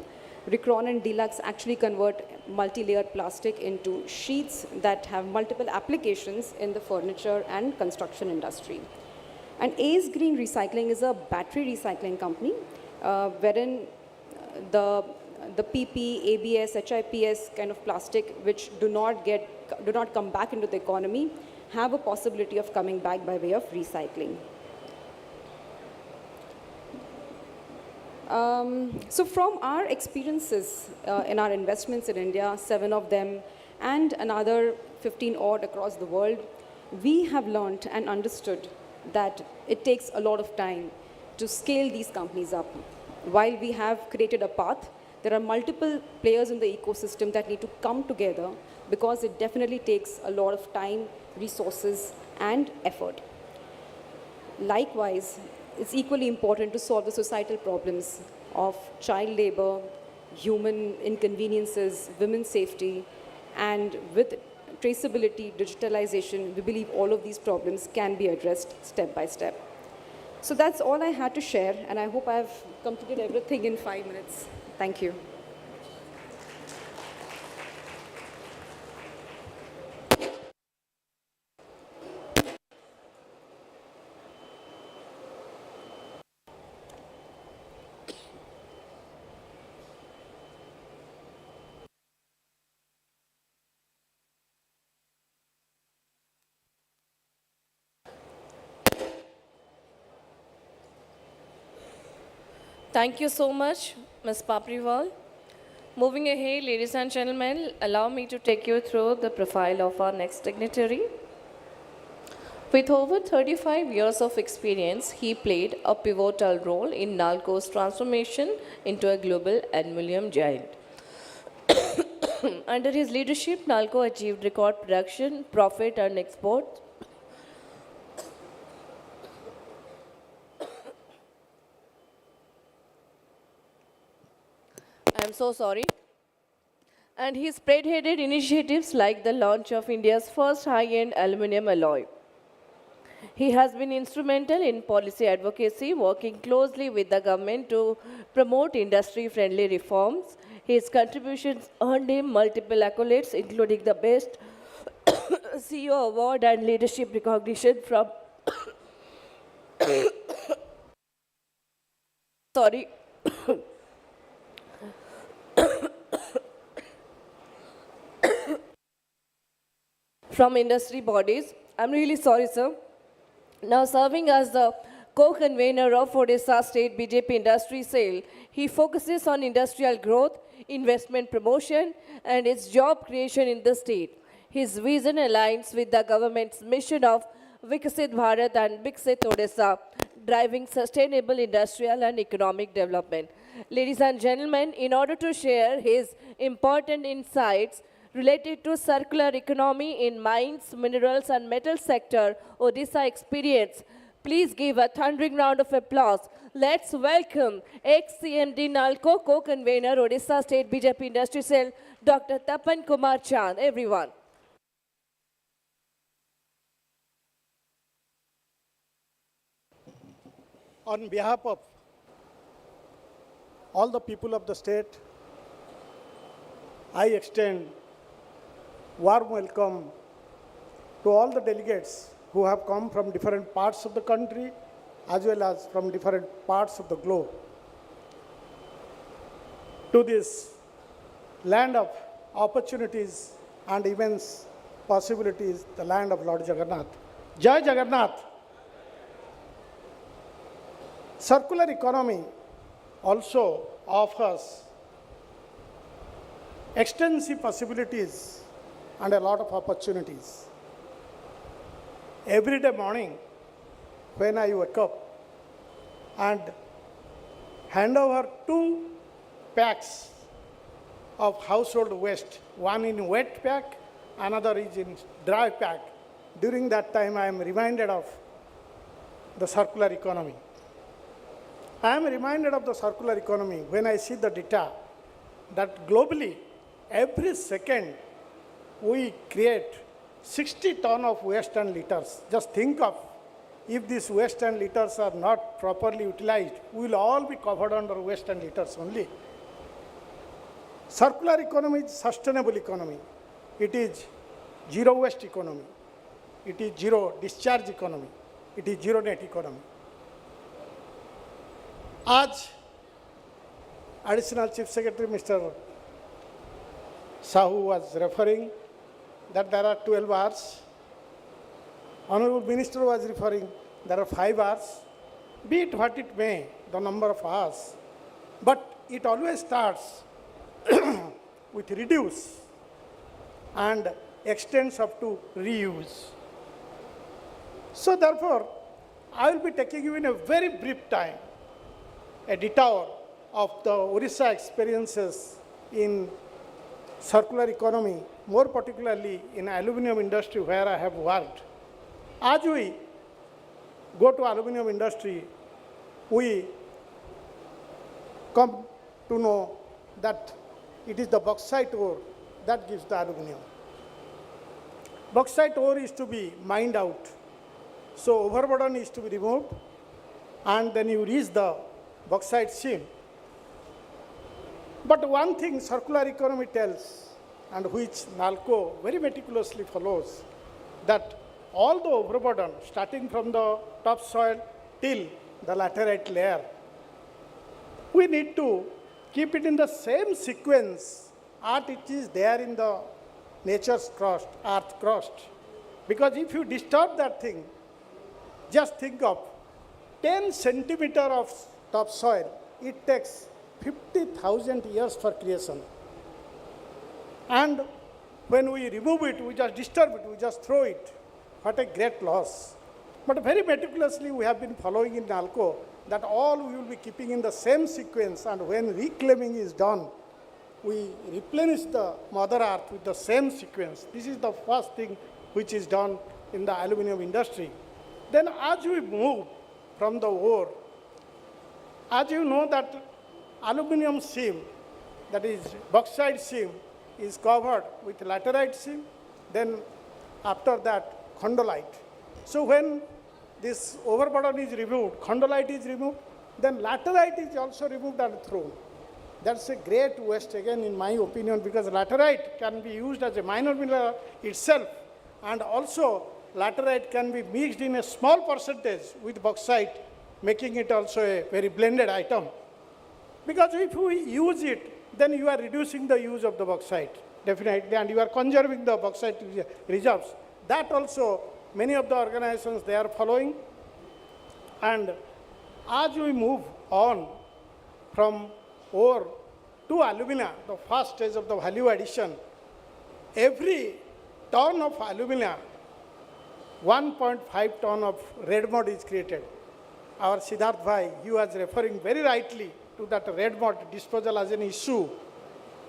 Ricron and Deluxe actually convert multi-layered plastic into sheets that have multiple applications in the furniture and construction industry. And Ace Green Recycling is a battery recycling company, wherein the PP, ABS, HIPS kind of plastic, which do not come back into the economy, have a possibility of coming back by way of recycling. So from our experiences in our investments in India, 7 of them, and another 15 odd across the world, we have learned and understood that it takes a lot of time to scale these companies up. While we have created a path, there are multiple players in the ecosystem that need to come together because it definitely takes a lot of time, resources, and effort. Likewise, it's equally important to solve the societal problems of child labor, human inconveniences, women's safety, and with traceability, digitalization, we believe all of these problems can be addressed step by step. So that's all I had to share, and I hope I've completed everything in 5 minutes. Thank you. Thank you so much, Ms. Papriwal. Moving ahead, ladies and gentlemen, allow me to take you through the profile of our next dignitary. With over 35 years of experience, he played a pivotal role in Nalco's transformation into a global aluminum giant. Under his leadership, Nalco achieved record production, profit, and exports. I'm so sorry. and he spearheaded initiatives like the launch of India's first high-end aluminum alloy. He has been instrumental in policy advocacy, working closely with the government to promote industry-friendly reforms. His contributions earned him multiple accolades, including the Best CEO Award and leadership recognition from sorry from industry bodies. I'm really sorry, sir. Now serving as the co-convener of Odisha State BJP Industry Cell, he focuses on industrial growth, investment promotion, and its job creation in the state. His vision aligns with the government's mission of Vikasit Bharat and Viksit Odisha, driving sustainable industrial and economic development. Ladies and gentlemen, in order to share his important insights related to circular economy in mines, minerals and metal sector, Odisha experience, please give a thundering round of applause. Let's welcome ex-CMD Nalco co-convener Odisha State BJP Industry Cell, Dr. Tapan Kumar Chand. Everyone. On behalf of all the people of the state, I extend warm welcome to all the delegates who have come from different parts of the country as well as from different parts of the globe to this land of opportunities and immense possibilities, the land of Lord Jagannath. Jai Jagannath. Circular economy also offers extensive possibilities and a lot of opportunities. Every day morning when I wake up and hand over 2 packs of household waste, one in wet pack, another is in dry pack. During that time I am reminded of the circular economy. I am reminded of the circular economy when I see the data that globally every second we create 60 tons of waste and litters. Just think of if these waste and litters are not properly utilized, we will all be covered under waste and litters only. Circular economy is sustainable economy. It is zero waste economy. It is zero discharge economy. It is zero net economy. आज Additional Chief Secretary Mr. Sahu was referring that there are 12 hours. Honorable Minister was referring there are 5 hours. Be it what it may, the number of hours, but it always starts with reduce and extends up to reuse. So therefore, I will be taking you in a very brief time a detour of the Odisha experiences in circular economy, more particularly in aluminum industry where I have worked. As we go to aluminum industry, we come to know that it is the bauxite ore that gives the aluminum. Bauxite ore is to be mined out. So overburden is to be removed and then you reach the bauxite seam. But one thing circular economy tells, and which NALCO very meticulously follows, that all the overburden starting from the topsoil till the laterite layer, we need to keep it in the same sequence as it is there in the nature's crust, earth crust. Because if you disturb that thing, just think of 10 centimeter of topsoil, it takes 50,000 years for creation. And when we remove it, we just disturb it, we just throw it. What a great loss. But very meticulously we have been following in NALCO that all we will be keeping in the same sequence, and when reclaiming is done, we replenish the Mother Earth with the same sequence. This is the first thing which is done in the aluminum industry. Then as we move from the ore, as you know that aluminum seam, that is bauxite seam, is covered with laterite seam, then after that chondrolite. So when this overburden is removed, chondrolite is removed, then laterite is also removed and thrown. That's a great waste again in my opinion, because laterite can be used as a minor mineral itself, and also laterite can be mixed in a small percentage with bauxite, making it also a very blended item. Because if we use it, then you are reducing the use of the bauxite, definitely, and you are conserving the bauxite reserves. That also, many of the organizations, they are following. And as we move on from ore to alumina, the first stage of the value addition, every ton of alumina, 1.5 ton of red mud is created. Our Siddharth Bhai, he was referring very rightly to that red mud disposal as an issue.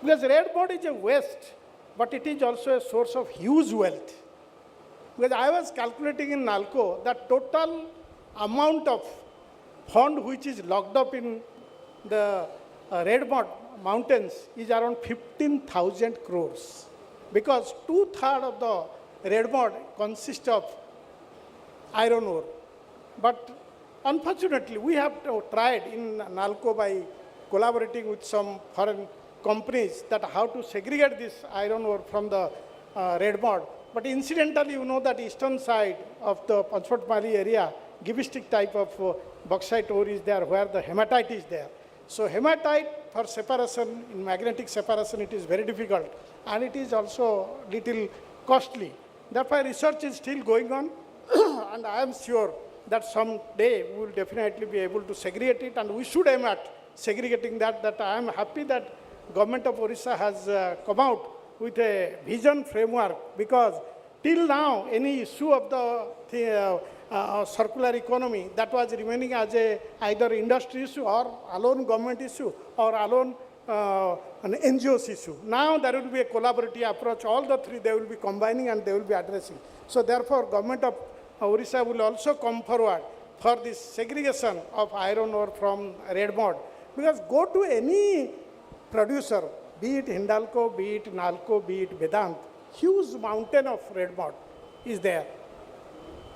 Because red mud is a waste, but it is also a source of huge wealth. Because I was calculating in NALCO that total amount of fund which is locked up in the red mud mountains is around 15,000 crores. Because 2/3 of the red mud consists of iron ore. But unfortunately, we have tried in NALCO by collaborating with some foreign companies that how to segregate this iron ore from the red mud. But incidentally, you know that eastern side of the Panchpatmali area, gibbstic type of bauxite ore is there where the hematite is there. So hematite for separation, in magnetic separation, it is very difficult, and it is also little costly. Therefore, research is still going on, and I am sure that someday we will definitely be able to segregate it, and we should aim at segregating that. That I am happy that government of Odisha has come out with a vision framework, because till now any issue of the circular economy that was remaining as a either industry issue or alone government issue or alone an NGO's issue. Now there will be a collaborative approach. All the three they will be combining and they will be addressing. So therefore, government of Odisha will also come forward for this segregation of iron ore from red mud. Because go to any producer, be it Hindalco, be it NALCO, be it Vedant, huge mountain of red mud is there.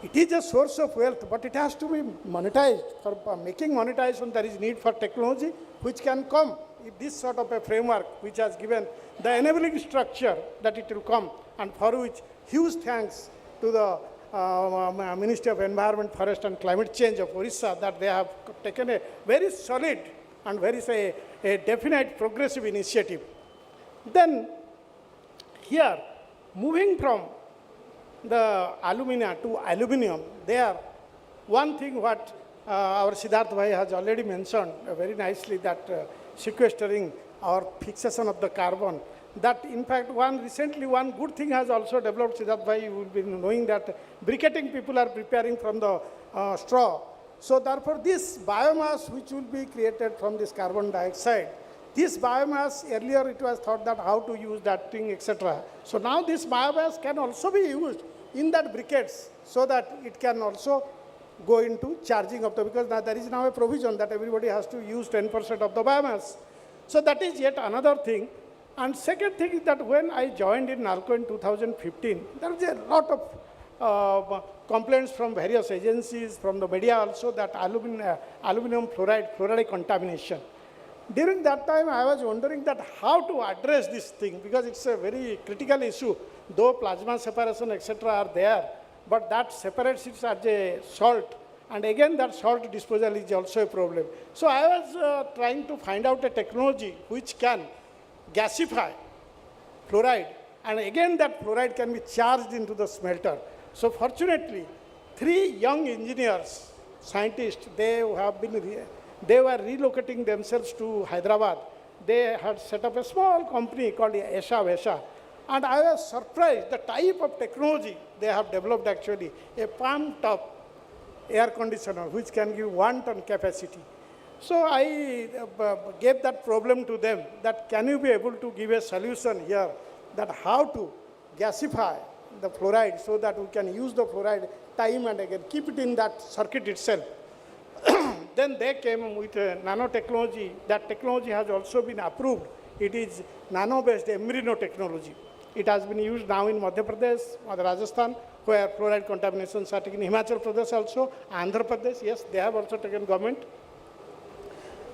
It is a source of wealth, but it has to be monetized. For making monetization, there is need for technology which can come. If this sort of a framework which has given the enabling structure that it will come, and for which huge thanks to the Ministry of Environment, Forest and Climate Change of Odisha, that they have taken a very solid and very a definite progressive initiative. Then here, moving from the alumina to aluminum, there, one thing what our Siddharth Bhai has already mentioned very nicely, that sequestering or fixation of the carbon, that in fact recently one good thing has also developed. Siddharth Bhai, you will be knowing that briquetting people are preparing from the straw. So therefore this biomass which will be created from this carbon dioxide, this biomass, earlier it was thought that how to use that thing, etc. So now this biomass can also be used in that briquettes, so that it can also go into charging of the, because now there is now a provision that everybody has to use 10% of the biomass. So that is yet another thing. And second thing is that when I joined in NALCO in 2015, there was a lot of complaints from various agencies, from the media also, that aluminum fluoride contamination. During that time, I was wondering that how to address this thing, because it's a very critical issue. Though plasma separation, etc. are there, but that separates it as a salt. And again, that salt disposal is also a problem. So I was trying to find out a technology which can gasify fluoride, and again that fluoride can be charged into the smelter. So fortunately, 3 young engineers, scientists, they were relocating themselves to Hyderabad. They had set up a small company called Vesha. And I was surprised the type of technology they have developed actually, a palm top air conditioner which can give 1 ton capacity. So I gave that problem to them, that can you be able to give a solution here, that how to gasify the fluoride so that we can use the fluoride time and again, keep it in that circuit itself. Then they came with nanotechnology. That technology has also been approved It is nano-based embryo technology. It has been used now in Madhya Pradesh, Rajasthan, where fluoride contaminations are taken. Himachal Pradesh also, Andhra Pradesh, yes, they have also taken government.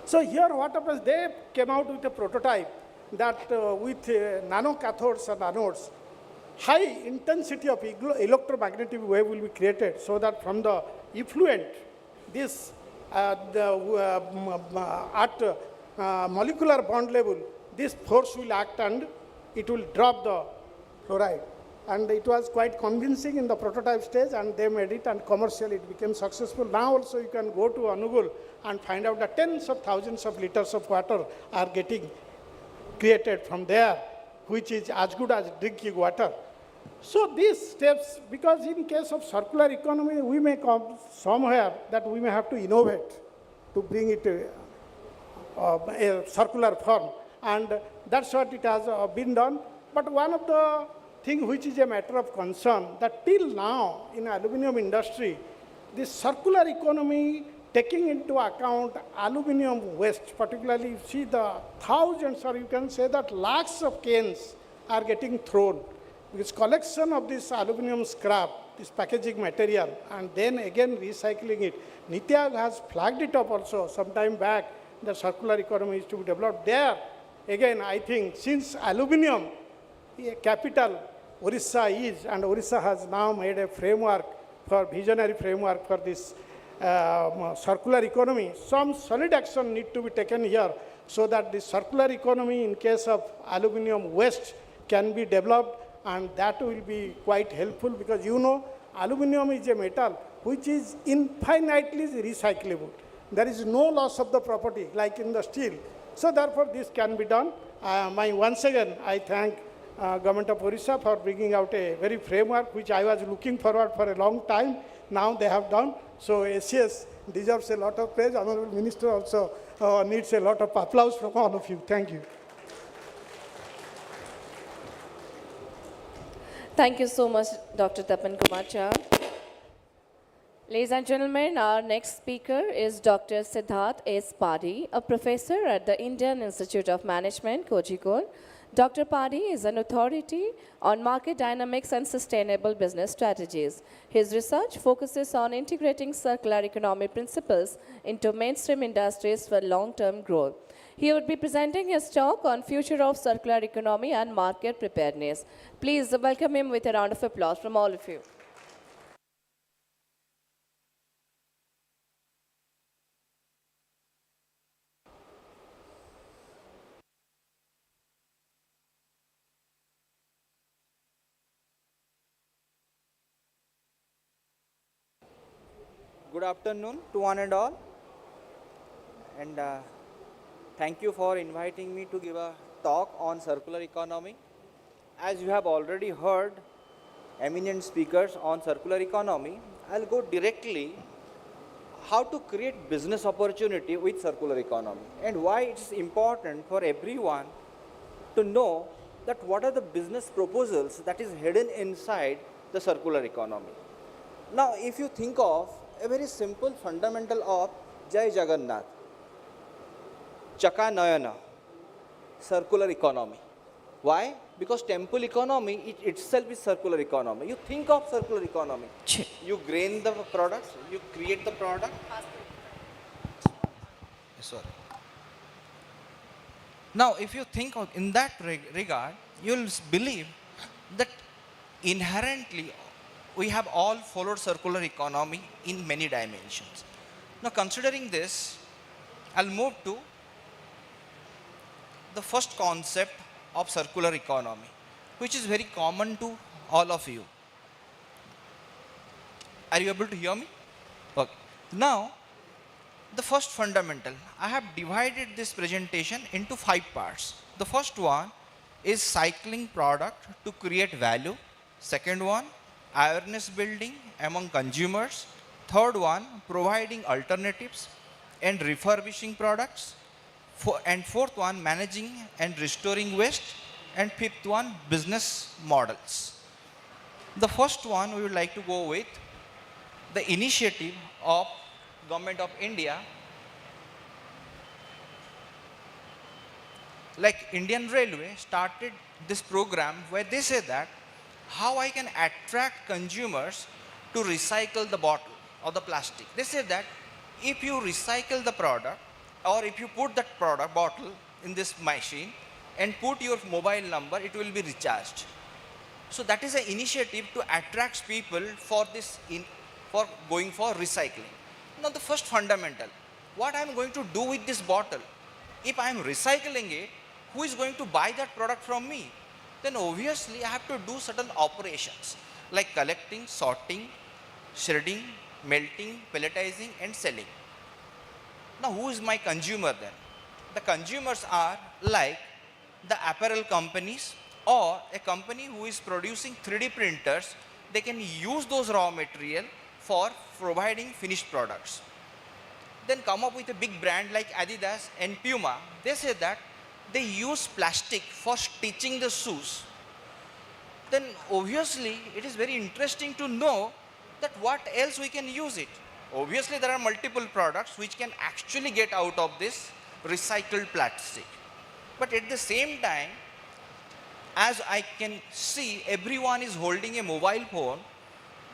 So here what happens, they came out with a prototype that with nano cathodes and anodes, high intensity of electromagnetic wave will be created so that from the effluent, this at molecular bond level, this force will act and it will drop the fluoride. And it was quite convincing in the prototype stage, and they made it, and commercially it became successful. Now also you can go to Anugul and find out that tens of thousands of liters of water are getting created from there, which is as good as drinking water. So these steps, because in case of circular economy, we may come somewhere that we may have to innovate to bring it a circular form, and that's what it has been done. But one of the things which is a matter of concern, that till now in aluminum industry, this circular economy taking into account aluminum waste, particularly you see the thousands, or you can say that lakhs of cans are getting thrown. Because collection of this aluminum scrap, this packaging material, and then again recycling it. NITI Aayog has flagged it up also some time back, the circular economy is to be developed there. Again, I think since aluminum capital Odisha is, and Odisha has now made a framework for visionary framework for this circular economy, some solid action need to be taken here so that the circular economy in case of aluminum waste can be developed, and that will be quite helpful, because you know aluminum is a metal which is infinitely recyclable. There is no loss of the property like in the steel. So therefore this can be done. Once again I thank Government of Odisha for bringing out a very framework which I was looking forward for a long time. Now they have done. So SCS deserves a lot of praise. Honorable Minister also needs a lot of applause from all of you. Thank you. Thank you so much, Dr. Tapan Kumar Jha. Ladies and gentlemen, our next speaker is Dr. Siddharth S. Padhi, a professor at the Indian Institute of Management, Kozhikode. Dr. Padhi is an authority on market dynamics and sustainable business strategies. His research focuses on integrating circular economy principles into mainstream industries for long-term growth. He would be presenting his talk on future of circular economy and market preparedness. Please welcome him with a round of applause from all of you. Good afternoon to one and all, and thank you for inviting me to give a talk on circular economy. As you have already heard eminent speakers on circular economy, I'll go directly how to create business opportunity with circular economy and why it's important for everyone to know that what are the business proposals that is hidden inside the circular economy. Now, if you think of a very simple fundamental of Jai Jagannath, Chaka Nayana, circular economy. Why? Because temple economy it itself is circular economy. You think of circular economy. You grain the products, you create the product. Sorry. Now, if you think of in that regard, you'll believe that inherently we have all followed circular economy in many dimensions. Now, considering this, I'll move to the first concept of circular economy, which is very common to all of you. Are you able to hear me? Okay. Now, the first fundamental, I have divided this presentation into 5 parts. The first one is cycling product to create value. Second one, awareness building among consumers. Third one, providing alternatives and refurbishing products. And fourth one, managing and restoring waste. And fifth one, business models. The first one we would like to go with the initiative of Government of India like Indian Railway started this program where they say that how I can attract consumers to recycle the bottle or the plastic. They say that if you recycle the product or if you put that product bottle in this machine and put your mobile number, it will be recharged. So that is an initiative to attract people for this for going for recycling. Now the first fundamental, what I am going to do with this bottle? If I am recycling it, who is going to buy that product from me? Then obviously I have to do certain operations like collecting, sorting, shredding, melting, pelletizing and selling. Now who is my consumer then? The consumers are like the apparel companies or a company who is producing 3D printers. They can use those raw material for providing finished products. Then come up with a big brand like Adidas and Puma. They say that they use plastic for stitching the shoes. Then obviously it is very interesting to know that what else we can use it. Obviously there are multiple products which can actually get out of this recycled plastic. But at the same time, as I can see, everyone is holding a mobile phone.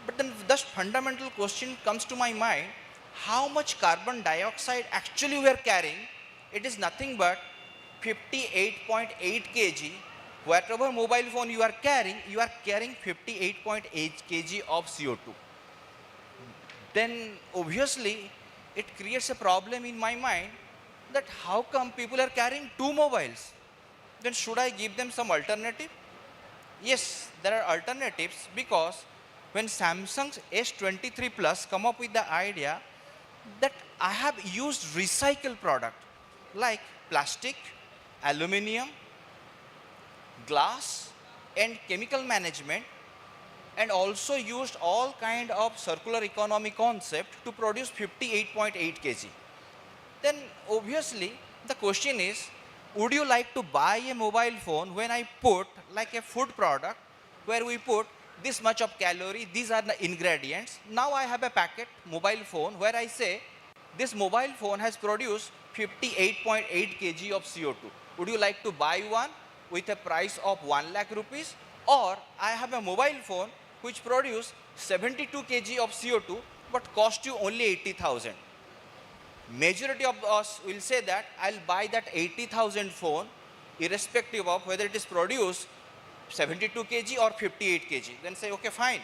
But then the fundamental question comes to my mind, how much carbon dioxide actually we are carrying? It is nothing but 58.8 kg. Whatever mobile phone you are carrying 58.8 kg of CO2. Then obviously it creates a problem in my mind that how come people are carrying two mobiles? Then should I give them some alternative? Yes, there are alternatives, because when Samsung's S23 Plus come up with the idea that I have used recycled product like plastic, aluminium, glass and chemical management, and also used all kind of circular economy concept to produce 58.8 kg. Then obviously the question is, would you like to buy a mobile phone when I put like a food product where we put this much of calorie, these are the ingredients. Now I have a packet mobile phone where I say this mobile phone has produced 58.8 kg of CO2. Would you like to buy one with a price of 1 lakh rupees? Or I have a mobile phone which produce 72 kg of CO2 but cost you only 80,000. Majority of us will say that I'll buy that 80,000 phone irrespective of whether it is produced 72 kg or 58 kg. Then say, okay, fine.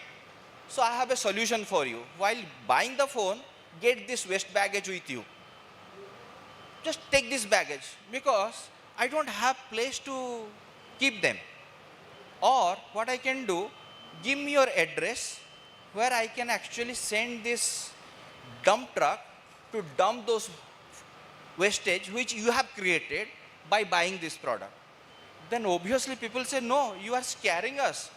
So I have a solution for you. While buying the phone, get this waste baggage with you. Just take this baggage because I don't have place to keep them. Or what I can do, give me your address where I can actually send this dump truck to dump those wastage which you have created by buying this product. Then obviously people say, no, you are scaring us.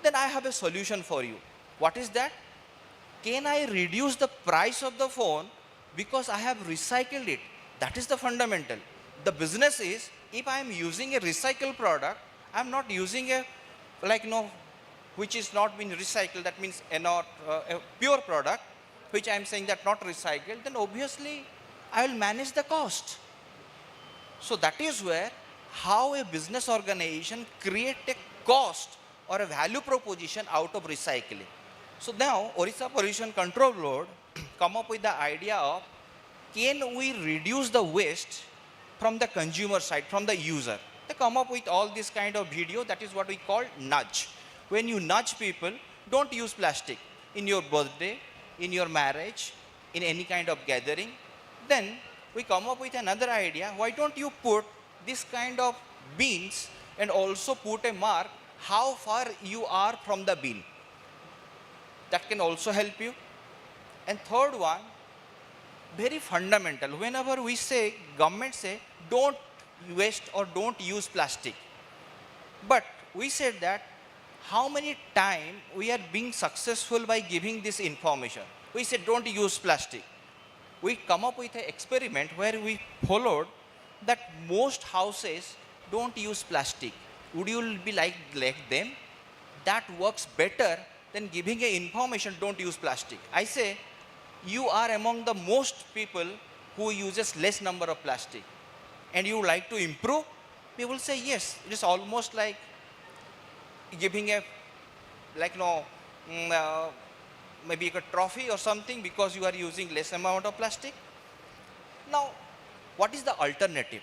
Then I have a solution for you. What is that? Can I reduce the price of the phone because I have recycled it? That is the fundamental. The business is, if I am using a recycled product, I am not using a, which is not been recycled, that means a pure product, which I am saying that not recycled, then obviously I will manage the cost. So that is where how a business organization create a cost or a value proposition out of recycling. So now Odisha Pollution Control Board come up with the idea of, can we reduce the waste from the consumer side, from the user? They come up with all this kind of video, that is what we call nudge. When you nudge people, don't use plastic in your birthday, in your marriage, in any kind of gathering. Then we come up with another idea, why don't you put this kind of bins and also put a mark how far you are from the bin. That can also help you. And third one, very fundamental, whenever we say, government say, don't waste or don't use plastic. But we said that how many times we are being successful by giving this information. We said don't use plastic. We come up with an experiment where we followed that most houses don't use plastic. Would you be like them? That works better than giving an information don't use plastic. I say you are among the most people who uses less number of plastic and you like to improve, People say yes, it is almost like giving a, like no, maybe a trophy or something because you are using less amount of plastic. Now, what is the alternative?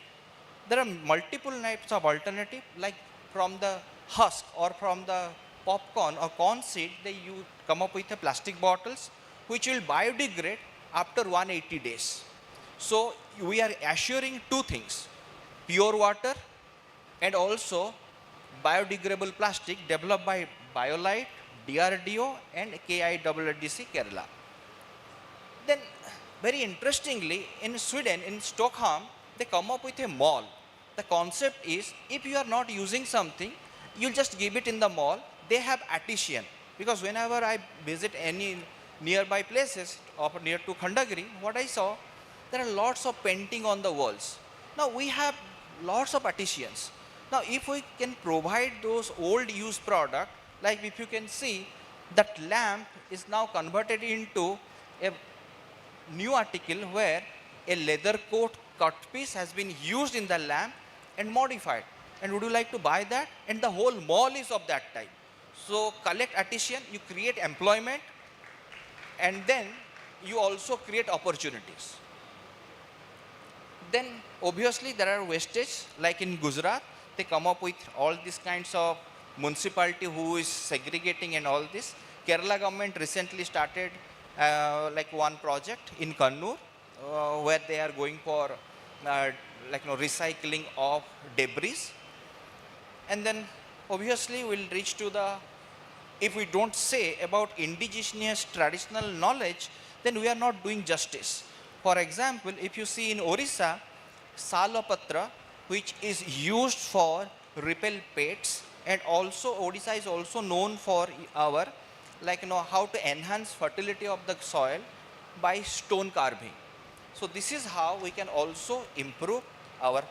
There are multiple types of alternative, like from the husk or from the popcorn or corn seed, you come up with a plastic bottles which will biodegrade after 180 days. So we are assuring two things, pure water and also biodegradable plastic developed by BioLite, DRDO and KIWDC Kerala. Then, very interestingly, in Sweden, in Stockholm, they come up with a mall. The concept is, if you are not using something, you just give it in the mall. They have artisan. Because whenever I visit any nearby places, or near to Khandagiri, what I saw, there are lots of painting on the walls. Now, we have lots of artisans. Now, if we can provide those old used product, like if you can see, that lamp is now converted into a new article where a leather coat cut piece has been used in the lamp and modified. And would you like to buy that? And the whole mall is of that type. So collect artisan, you create employment, and then you also create opportunities. Then obviously there are wastage, like in Gujarat, they come up with all these kinds of municipality who is segregating and all this. Kerala government recently started like one project in Kannur where they are going for recycling of debris. And then obviously we'll reach to the, if we don't say about indigenous traditional knowledge, then we are not doing justice. For example, if you see in Odisha, Salapatra, which is used for repel pests, and also Odisha is also known for our, how to enhance fertility of the soil by stone carving. So this is how we can also improve our.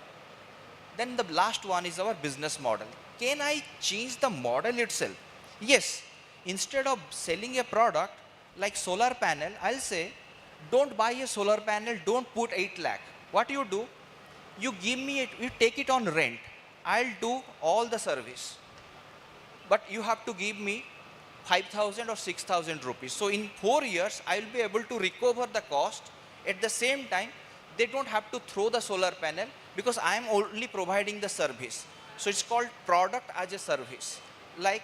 Then the last one is our business model. Can I change the model itself? Yes. Instead of selling a product like solar panel, I'll say, don't buy a solar panel, don't put 8 lakh. What you do, you give me it, you take it on rent. I'll do all the service. But you have to give me 5,000 or 6,000 rupees. So in 4 years, I will be able to recover the cost. At the same time, they don't have to throw the solar panel because I am only providing the service. So it's called product as a service. Like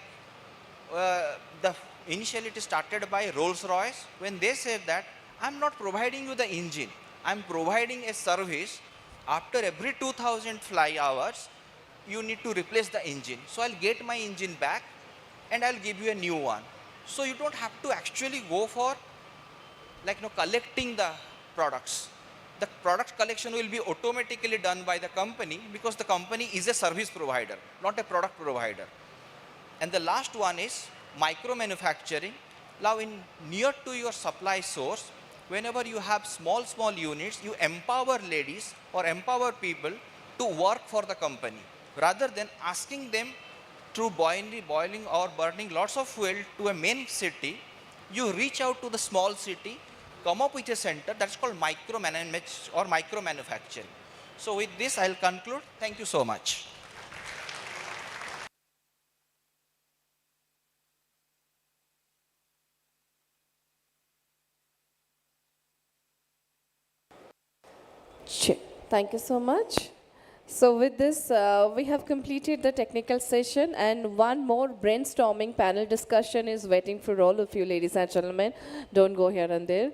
initially it started by Rolls-Royce when they said that I'm not providing you the engine. I'm providing a service. After every 2,000 fly hours, you need to replace the engine. So I'll get my engine back and I'll give you a new one. So you don't have to actually go for collecting the products. The product collection will be automatically done by the company because the company is a service provider, not a product provider. And the last one is micro manufacturing. Now in near to your supply source, whenever you have small units, you empower ladies or empower people to work for the company. Rather than asking them through boiling or burning lots of fuel to a main city, you reach out to the small city, come up with a center that's called micro management or micro manufacturing. So with this, I'll conclude. Thank you so much. Sure. Thank you so much. So with this, we have completed the technical session, and one more brainstorming panel discussion is waiting for all of you, ladies and gentlemen. Don't go here and there.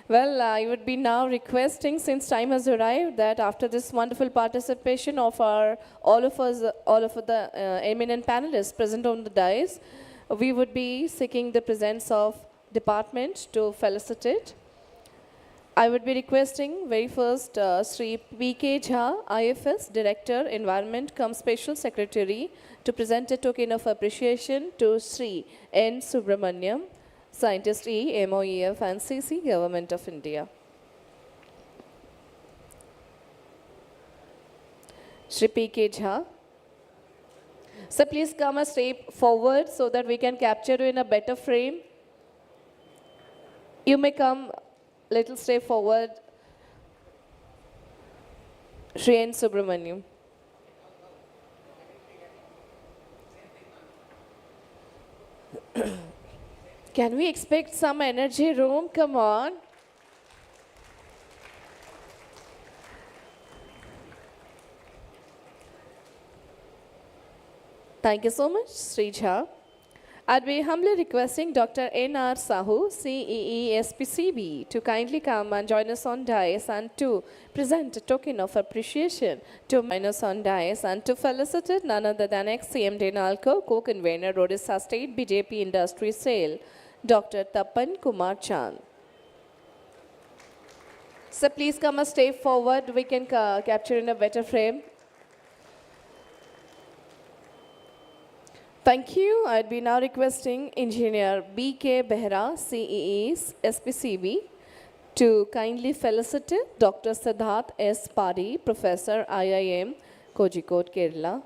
Well, I would be now requesting, since time has arrived, that after this wonderful participation of all of the eminent panelists present on the dais, we would be seeking the presence of department to felicitate. I would be requesting very first Sri P.K. Jha, IFS, Director, Environment cum Special Secretary, to present a token of appreciation to Sri N. Subramaniam, Scientist E, MOEF and CC, Government of India. Sri P.K. Jha. So please come a step forward so that we can capture you in a better frame. You may come little step forward. Sri N. Subramaniam. Can we expect some energy room? Come on. Thank you so much, Srija. I'd be humbly requesting Dr. N.R. Sahu, CEE SPCB, to kindly come and join us on dais and to present a token of appreciation to join us on dais and to felicitate none other than ex-CMD NALCO, co-convener, Odisha State BJP Industry Sale, Dr. Tapan Kumar Chand. So please come a step forward. We can capture in a better frame. Thank you. I'd be now requesting Engineer B.K. Behra, CEE's SPCB, to kindly felicitate Dr. Siddharth S. Padi, Professor IIM, Kozhikode, Kerala.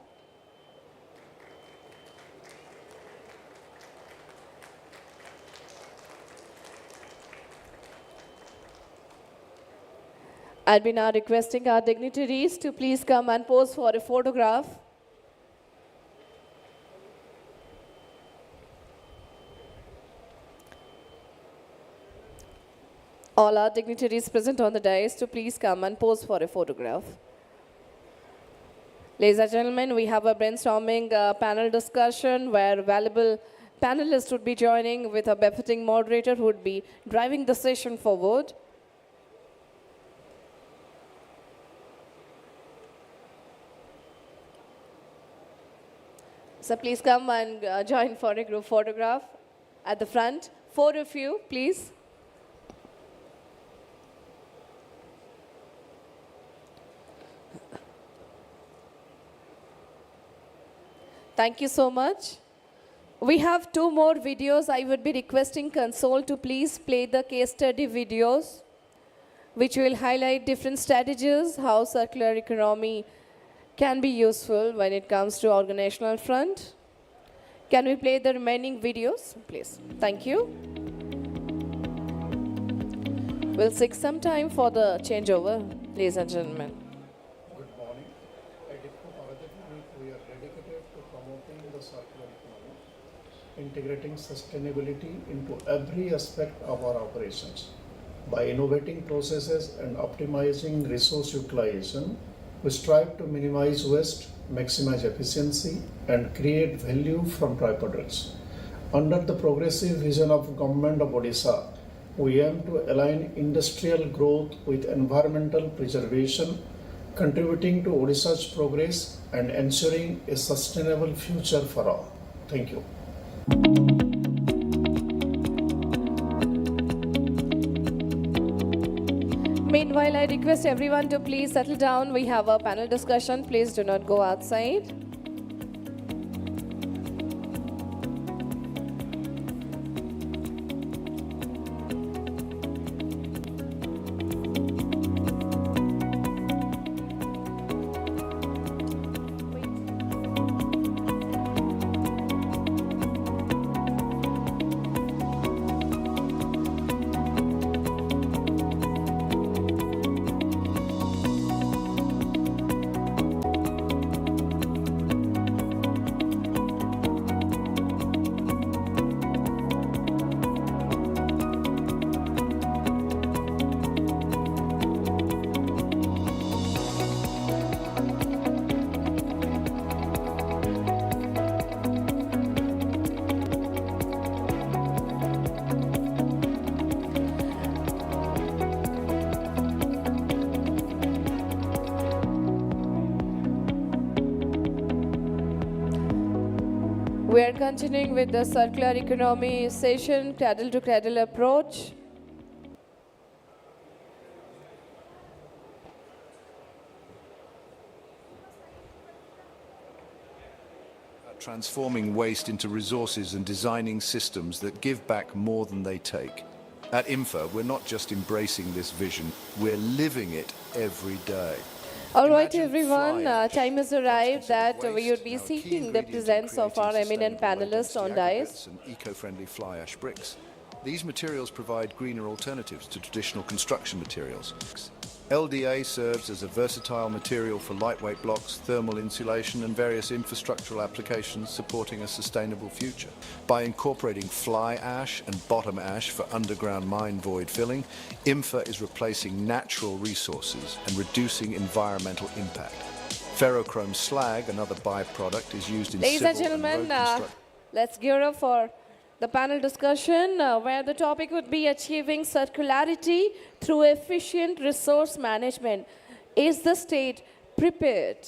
I'd be now requesting our dignitaries to please come and pose for a photograph. All our dignitaries present on the dais to please come and pose for a photograph. Ladies and gentlemen, we have a brainstorming panel discussion where valuable panelists would be joining with a befitting moderator who would be driving the session forward. So please come and join for a group photograph at the front. 4 of you, please. Thank you so much. We have 2 more videos. I would be requesting Console to please play the case study videos, which will highlight different strategies, how circular economy can be useful when it comes to organizational front. Can we play the remaining videos, please? Thank you. We'll seek some time for the changeover, ladies and gentlemen. Good morning. At IFCO Paradigm, we are dedicated to promoting the circular economy, integrating sustainability into every aspect of our operations. By innovating processes and optimizing resource utilization, we strive to minimize waste, maximize efficiency, and create value from byproducts. Under the progressive vision of Government of Odisha, we aim to align industrial growth with environmental preservation, contributing to Odisha's progress and ensuring a sustainable future for all. Thank you. Meanwhile, I request everyone to please settle down. We have a panel discussion. Please do not go outside. We are continuing with the circular economy session, cradle to cradle approach. Transforming waste into resources and designing systems that give back more than they take. At INFA, we're not just embracing this vision, we're living it every day. All right, everyone, time has arrived that we would be seeking the presence of our eminent panelists on dais. And eco-friendly fly ash bricks. These materials provide greener alternatives to traditional construction materials. LDA serves as a versatile material for lightweight blocks, thermal insulation and various infrastructural applications supporting a sustainable future. By incorporating fly ash and bottom ash for underground mine void filling, IMFA is replacing natural resources and reducing environmental impact. Ferrochrome slag, another byproduct, is used in Ladies civil and gentlemen, road construction. let's gear up for the panel discussion where the topic would be achieving circularity through efficient resource management. Is the state prepared?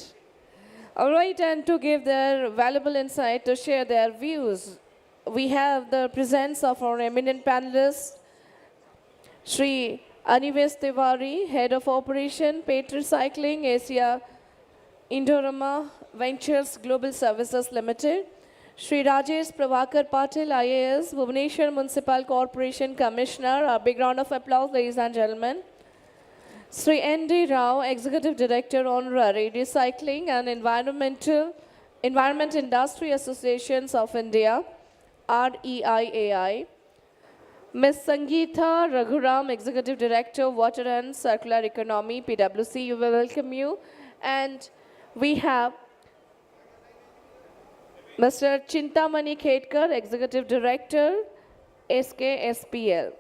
All right, and to give their valuable insight, to share their views, we have the presence of our eminent panelists, Shri Anivesh Tiwari, Head of Operation, Pet Recycling, Asia Indorama Ventures Global Services Limited, Shri Rajesh Prabhakar Patil, IAS, Bhubaneshwar Municipal Corporation Commissioner. A big round of applause, ladies and gentlemen. Shri N.D. Rao, Executive Director, Honorary, Recycling and Environment Industry Associations of India, REIAI. Ms. Sangeeta Raghuram, Executive Director, Water and Circular Economy, PwC, we welcome you. And we have Mr. Chintamani Khetkar, Executive Director, SKSPL.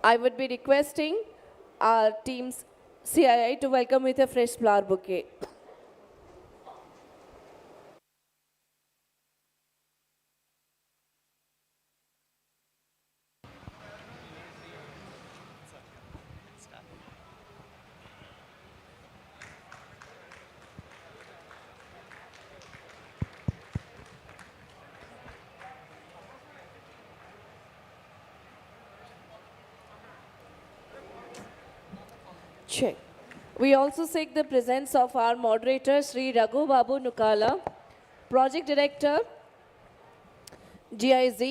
I would be requesting our team's CII to welcome with a fresh flower bouquet. Check. We also seek the presence of our moderator, Sri Raghu Babu Nukala, Project Director, GIZ.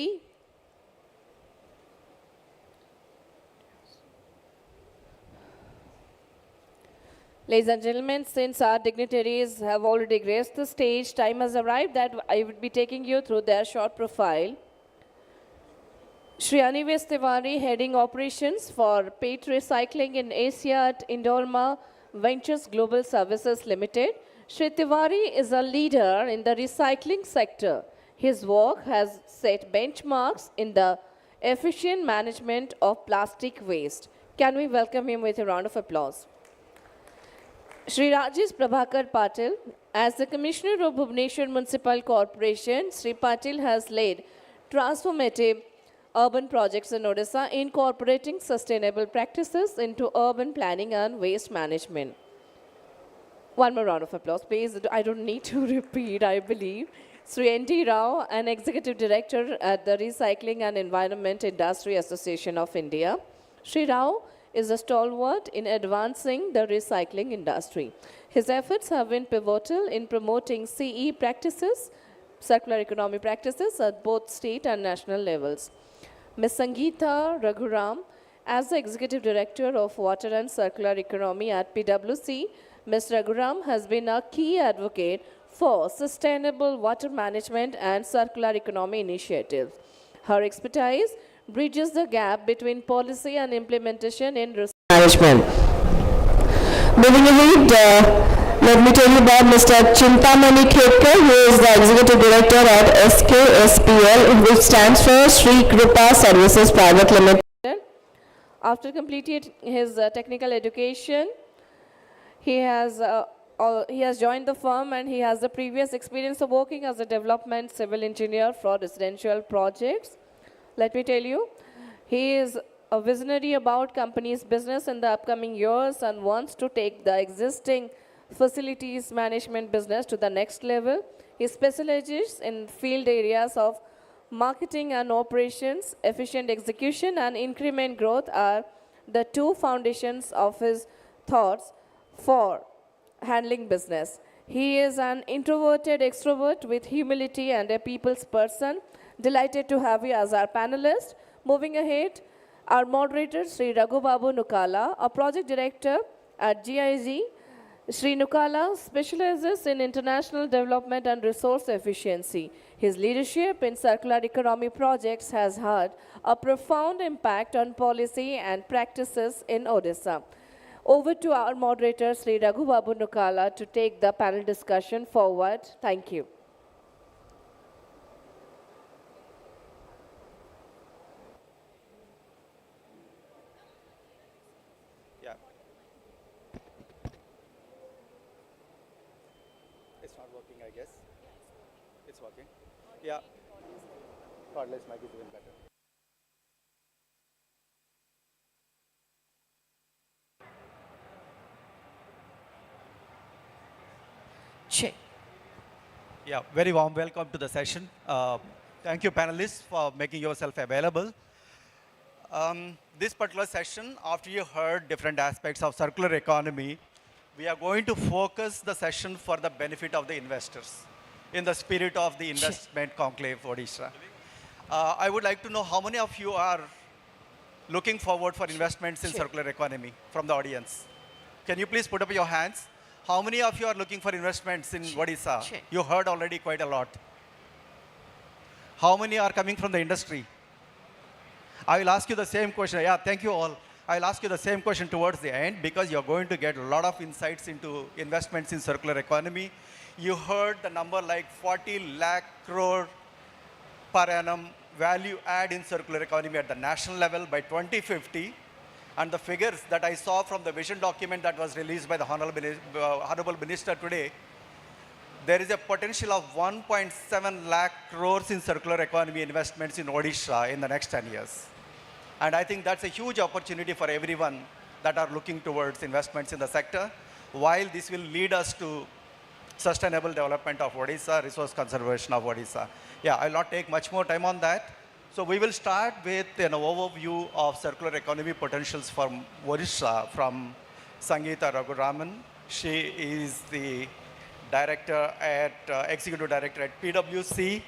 Ladies and gentlemen, since our dignitaries have already graced the stage, time has arrived that I would be taking you through their short profile. Shri Anivesh Tiwari, heading operations for Pet Recycling in Asia at Indorama Ventures Global Services Limited. Shri Tiwari is a leader in the recycling sector. His work has set benchmarks in the efficient management of plastic waste. Can we welcome him with a round of applause? Shri Rajesh Prabhakar Patil, as the Commissioner of Bhubaneshwar Municipal Corporation, Shri Patil has led transformative urban projects in Odisha, incorporating sustainable practices into urban planning and waste management. One more round of applause, please. I don't need to repeat, I believe. Sri N.T. Rao, an Executive Director at the Recycling and Environment Industry Association of India. Sri Rao is a stalwart in advancing the recycling industry. His efforts have been pivotal in promoting CE practices, circular economy practices at both state and national levels. Ms. Sangeeta Raghuram, as the Executive Director of Water and Circular Economy at PwC, Ms. Raghuram has been a key advocate for sustainable water management and circular economy initiatives. Her expertise bridges the gap between policy and implementation in resource management. Moving ahead, let me tell you about Mr. Chintamani Khetkar, who is the Executive Director at SKSPL, which stands for Sri Kripa Services Private Limited. After completing his technical education, he has joined the firm and he has the previous experience of working as a development civil engineer for residential projects. Let me tell you, he is a visionary about company's business in the upcoming years and wants to take the existing facilities management business to the next level. He specializes in field areas of marketing and operations. Efficient execution and increment growth are the two foundations of his thoughts for handling business. He is an introverted extrovert with humility and a people's person. Delighted to have you as our panelist. Moving ahead, our moderator, Sri Raghu Babu Nukala, a project director at GIZ. Sri Nukala specializes in international development and resource efficiency. His leadership in circular economy projects has had a profound impact on policy and practices in Odisha. Over to our moderator, Sri Raghu Babu Nukala, to take the panel discussion forward. Thank you. Yeah. It's not working, I guess. It's working. Yeah. Cordless mic is even better. Check. Yeah, very warm welcome to the session. Thank you, panelists, for making yourself available. This particular session, after you heard different aspects of circular economy, we are going to focus the session for the benefit of the investors in the spirit of the investment conclave Odisha. I would like to know how many of you are looking forward for investments in circular economy from the audience. Can you please put up your hands? How many of you are looking for investments in Odisha? You heard already quite a lot. How many are coming from the industry? I will ask you the same question. Yeah, thank you all. I'll ask you the same question towards the end because you're going to get a lot of insights into investments in circular economy. You heard the number like 40 lakh crore per annum value add in circular economy at the national level by 2050. And the figures that I saw from the vision document that was released by the Honorable Minister today, there is a potential of 1.7 lakh crores in circular economy investments in Odisha in the next 10 years. And I think that's a huge opportunity for everyone that are looking towards investments in the sector, while this will lead us to sustainable development of Odisha, resource conservation of Odisha. Yeah, I'll not take much more time on that. So we will start with an overview of circular economy potentials from Odisha from Sangeeta Raghuraman. She is the director at, executive director at PwC.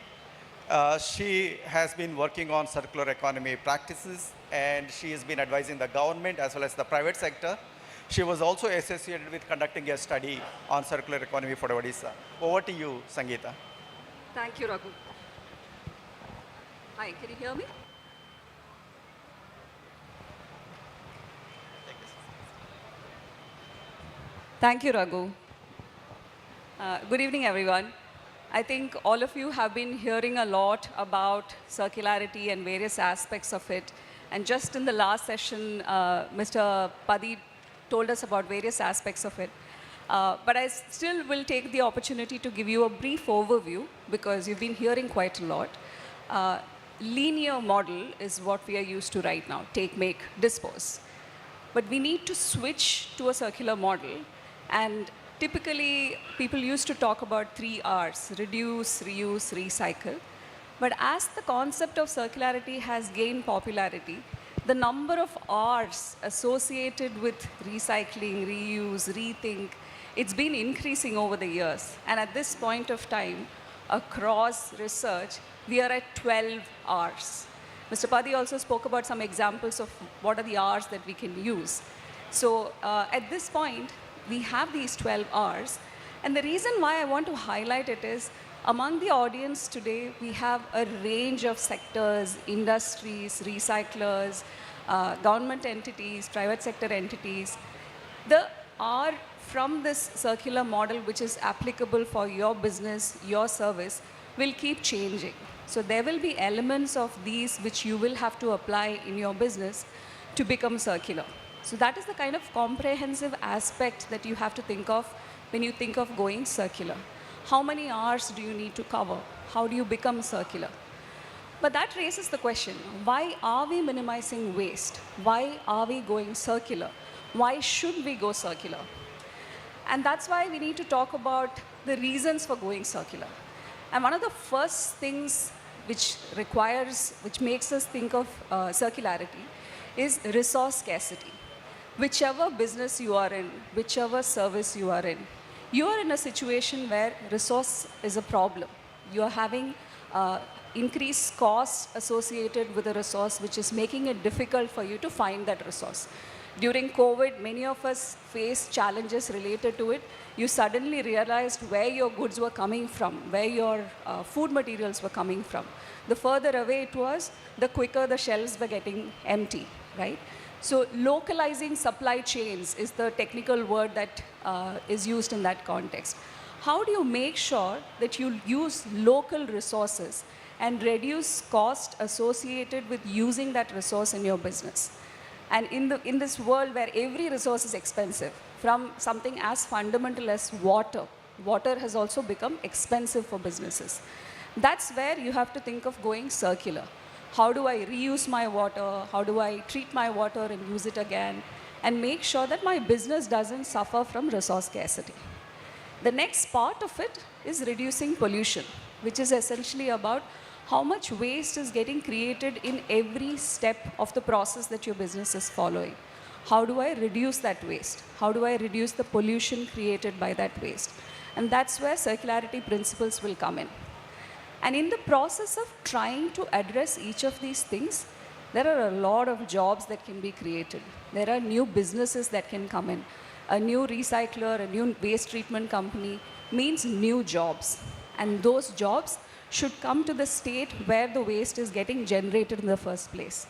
She has been working on circular economy practices, and she has been advising the government as well as the private sector. She was also associated with conducting a study on circular economy for Odisha. Over to you, Sangeeta. Thank you, Raghu. Hi, can you hear me? Thank you, Raghu. Good evening, everyone. I think all of you have been hearing a lot about circularity and various aspects of it. And just in the last session, Mr. Padi told us about various aspects of it. But I still will take the opportunity to give you a brief overview because you've been hearing quite a lot. Linear model is what we are used to right now, take, make, dispose. But we need to switch to a circular model, and typically people used to talk about 3 R's, reduce, reuse, recycle. But as the concept of circularity has gained popularity, the number of R's associated with recycling, reuse, rethink, it's been increasing over the years. And at this point of time, across research, we are at 12 R's. Mr. Padi also spoke about some examples of what are the R's that we can use. So at this point, we have these 12 R's. And the reason why I want to highlight it is, among the audience today, we have a range of sectors, industries, recyclers, government entities, private sector entities. The R from this circular model, which is applicable for your business, your service, will keep changing. So there will be elements of these which you will have to apply in your business to become circular. So that is the kind of comprehensive aspect that you have to think of when you think of going circular. How many R's do you need to cover? How do you become circular? But that raises the question, why are we minimizing waste? Why are we going circular? Why should we go circular? And that's why we need to talk about the reasons for going circular. And one of the first things which makes us think of circularity is resource scarcity. Whichever business you are in, whichever service you are in a situation where resource is a problem. You are having increased costs associated with a resource which is making it difficult for you to find that resource. During COVID, many of us faced challenges related to it. You suddenly realized where your goods were coming from, where your food materials were coming from. The further away it was, the quicker the shelves were getting empty, right? So localizing supply chains is the technical word that is used in that context. How do you make sure that you use local resources and reduce cost associated with using that resource in your business? And in this world where every resource is expensive, from something as fundamental as water, water has also become expensive for businesses. That's where you have to think of going circular. How do I reuse my water? How do I treat my water and use it again? And make sure that my business doesn't suffer from resource scarcity. The next part of it is reducing pollution, which is essentially about how much waste is getting created in every step of the process that your business is following. How do I reduce that waste? How do I reduce the pollution created by that waste? And that's where circularity principles will come in. And in the process of trying to address each of these things, there are a lot of jobs that can be created. There are new businesses that can come in. A new recycler, a new waste treatment company means new jobs. And those jobs should come to the state where the waste is getting generated in the first place.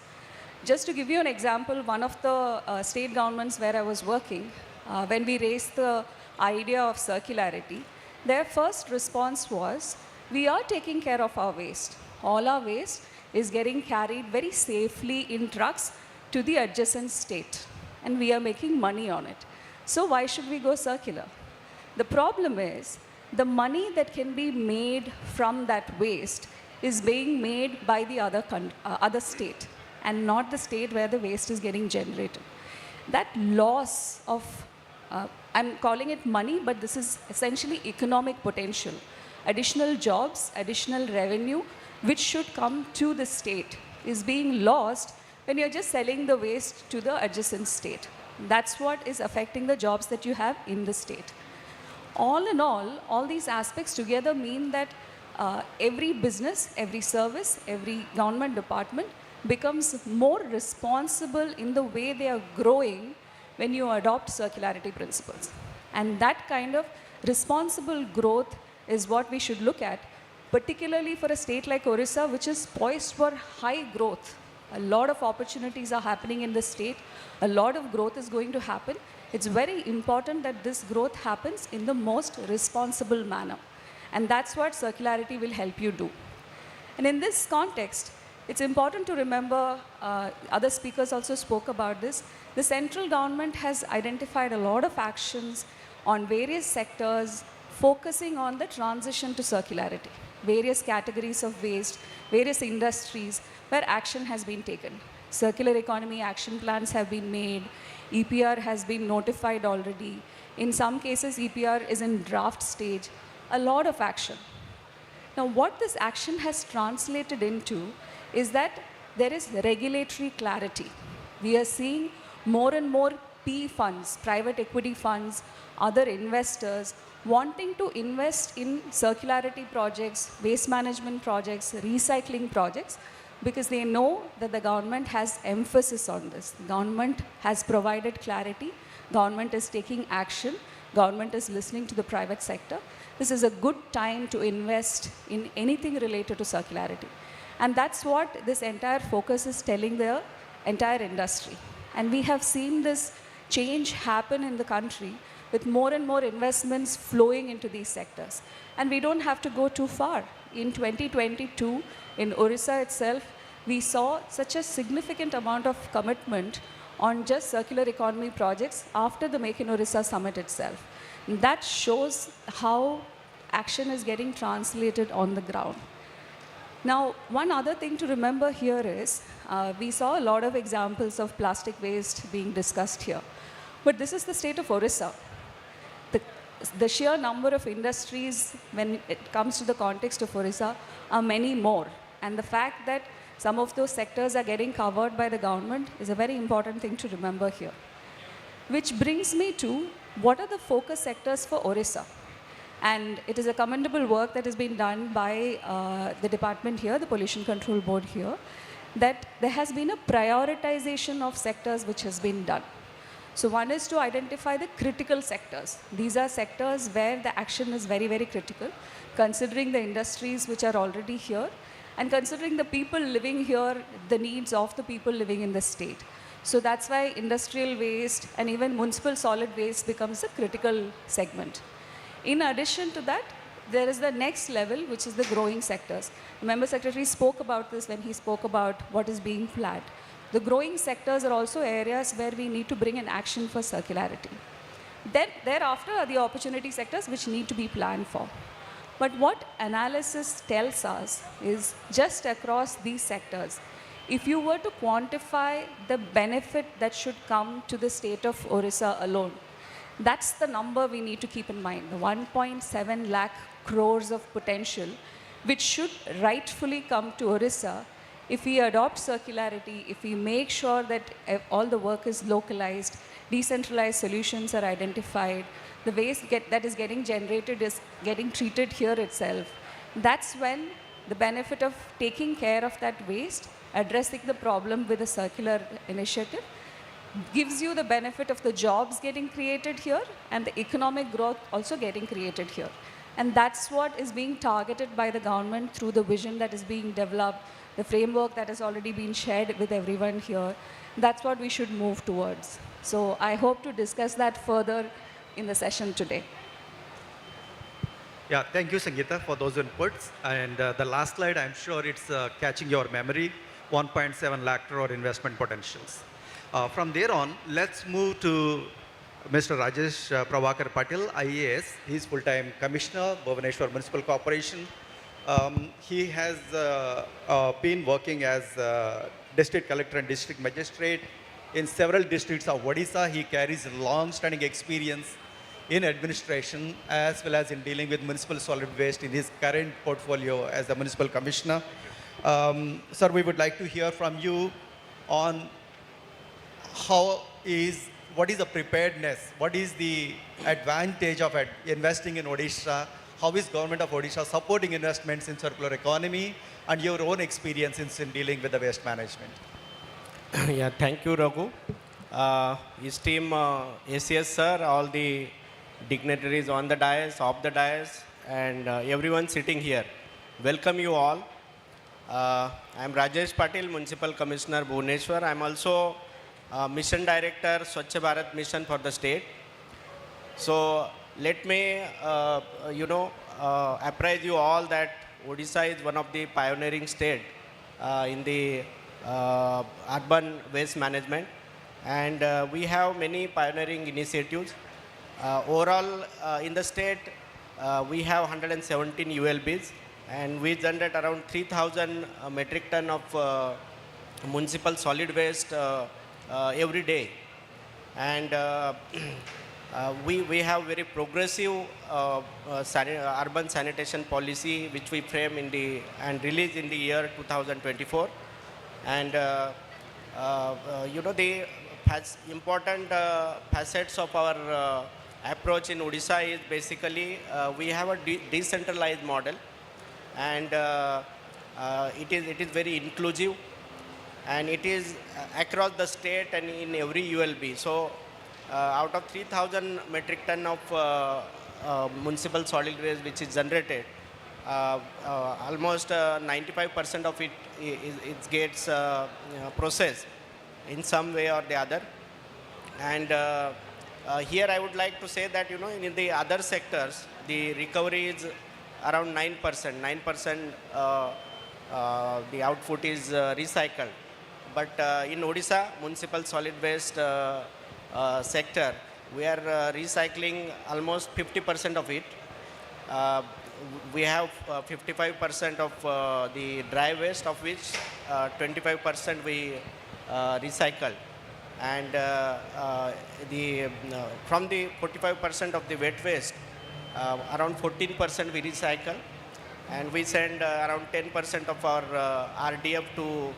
Just to give you an example, one of the state governments where I was working, when we raised the idea of circularity, their first response was, we are taking care of our waste. All our waste is getting carried very safely in trucks to the adjacent state, and we are making money on it. So why should we go circular? The problem is, the money that can be made from that waste is being made by the other state, and not the state where the waste is getting generated. That loss of, I'm calling it money, but this is essentially economic potential. Additional jobs, additional revenue, which should come to the state, is being lost when you're just selling the waste to the adjacent state. That's what is affecting the jobs that you have in the state. All in all these aspects together mean that every business, every service, every government department becomes more responsible in the way they are growing when you adopt circularity principles. And that kind of responsible growth is what we should look at, particularly for a state like Odisha, which is poised for high growth. A lot of opportunities are happening in the state. A lot of growth is going to happen. It's very important that this growth happens in the most responsible manner. And that's what circularity will help you do. And in this context, it's important to remember, other speakers also spoke about this, the central government has identified a lot of actions on various sectors focusing on the transition to circularity. Various categories of waste, various industries where action has been taken. Circular economy action plans have been made. EPR has been notified already. In some cases, EPR is in draft stage. A lot of action. Now, what this action has translated into is that there is regulatory clarity. We are seeing more and more PE funds, private equity funds, other investors wanting to invest in circularity projects, waste management projects, recycling projects, because they know that the government has emphasis on this. The government has provided clarity, government is taking action, government is listening to the private sector. This is a good time to invest in anything related to circularity. And that's what this entire focus is telling the entire industry. And we have seen this change happen in the country with more and more investments flowing into these sectors. And we don't have to go too far. In 2022, in Odisha itself, we saw such a significant amount of commitment on just circular economy projects after the Make in Odisha summit itself. And that shows how action is getting translated on the ground. Now, one other thing to remember here is, we saw a lot of examples of plastic waste being discussed here. But this is the state of Odisha. The sheer number of industries, when it comes to the context of Odisha, are many more. And the fact that some of those sectors are getting covered by the government is a very important thing to remember here. Which brings me to, what are the focus sectors for Odisha? And it is a commendable work that has been done by the department here, the Pollution Control Board here, that there has been a prioritization of sectors which has been done. So one is to identify the critical sectors. These are sectors where the action is very, very critical, considering the industries which are already here, and considering the people living here, the needs of the people living in the state. So that's why industrial waste and even municipal solid waste becomes a critical segment. In addition to that, there is the next level, which is the growing sectors. The Member Secretary spoke about this when he spoke about what is being planned. The growing sectors are also areas where we need to bring an action for circularity. Then, thereafter are the opportunity sectors which need to be planned for. But what analysis tells us is just across these sectors, if you were to quantify the benefit that should come to the state of Odisha alone, that's the number we need to keep in mind, the 1.7 lakh crores of potential, which should rightfully come to Odisha if we adopt circularity, if we make sure that all the work is localized, decentralized solutions are identified, the waste that is getting generated is getting treated here itself. That's when the benefit of taking care of that waste, addressing the problem with a circular initiative, gives you the benefit of the jobs getting created here and the economic growth also getting created here. And that's what is being targeted by the government through the vision that is being developed, the framework that has already been shared with everyone here. That's what we should move towards. So I hope to discuss that further in the session today. Yeah, thank you, Sangeeta, for those inputs. And the last slide, I'm sure it's catching your memory, 1.7 lakh crore investment potentials. From there on, let's move to Mr. Rajesh Prabhakar Patil, IAS. He's full-time commissioner, Bhubaneshwar Municipal Corporation. He has been working as district collector and district magistrate in several districts of Odisha. He carries long-standing experience in administration as well as in dealing with municipal solid waste in his current portfolio as the municipal commissioner. Sir, we would like to hear from you on what is the preparedness, what is the advantage of investing in Odisha, how is government of Odisha supporting investments in circular economy, and your own experiences in dealing with the waste management. Yeah, thank you, Raghu. Esteemed ACS sir, all the dignitaries on the dais, off the dais, and everyone sitting here. Welcome you all. I am Rajesh Patil, Municipal Commissioner, Bhubaneshwar. I am also Mission Director, Swachh Bharat Mission for the state. So let me, apprise you all that Odisha is one of the pioneering state in the urban waste management, and we have many pioneering initiatives. Overall, in the state, we have 117 ULBs, and we generate around 3,000 metric ton of municipal solid waste every day. And we have very progressive urban sanitation policy which we frame and release in the year 2024. And the important facets of our approach in Odisha is basically we have a decentralized model, and it is very inclusive, and it is across the state and in every ULB. So out of 3,000 metric ton of municipal solid waste which is generated, almost 95% of it gets processed in some way or the other. And here I would like to say that, in the other sectors, the recovery is around 9%. 9% the output is recycled. But in Odisha, municipal solid waste sector, we are recycling almost 50% of it. We have 55% of the dry waste, of which 25% we recycle. And from the 45% of the wet waste, around 14% we recycle, and we send around 10% of our RDF to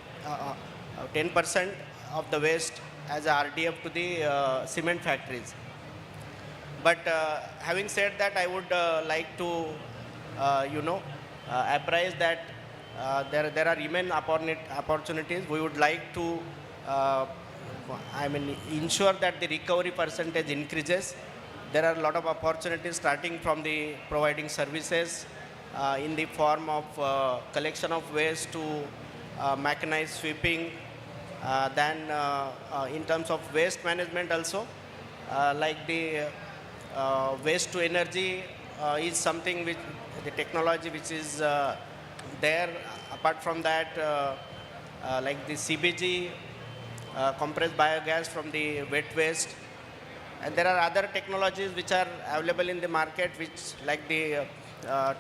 10% of the waste as a RDF to the cement factories. But having said that, I would like to apprise that there are immense opportunities. We would like to ensure that the recovery percentage increases. There are a lot of opportunities starting from the providing services in the form of collection of waste to mechanized sweeping, Then in terms of waste management also, like the waste to energy is something which the technology which is there. Apart from that, like the CBG, compressed biogas from the wet waste. And there are other technologies which are available in the market, which like the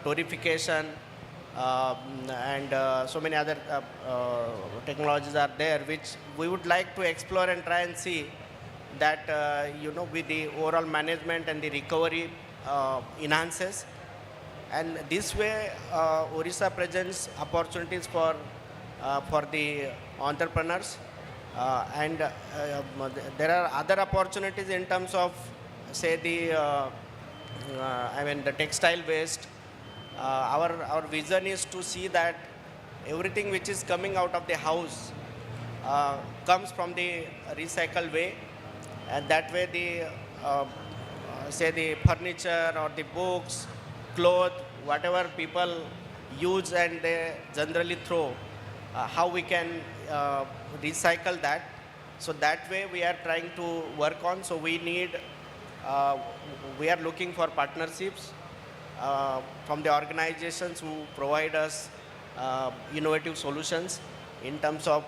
torrefication and so many other technologies are there, which we would like to explore and try and see that, with the overall management and the recovery enhances. And this way, Odisha presents opportunities for the entrepreneurs. There are other opportunities in terms of, say, the textile waste. Our vision is to see that everything which is coming out of the house comes from the recycled way, and that way the say the furniture or the books, clothes, whatever people use and they generally throw, how we can recycle that. So that way we are trying to work on. So we are looking for partnerships from the organizations who provide us innovative solutions in terms of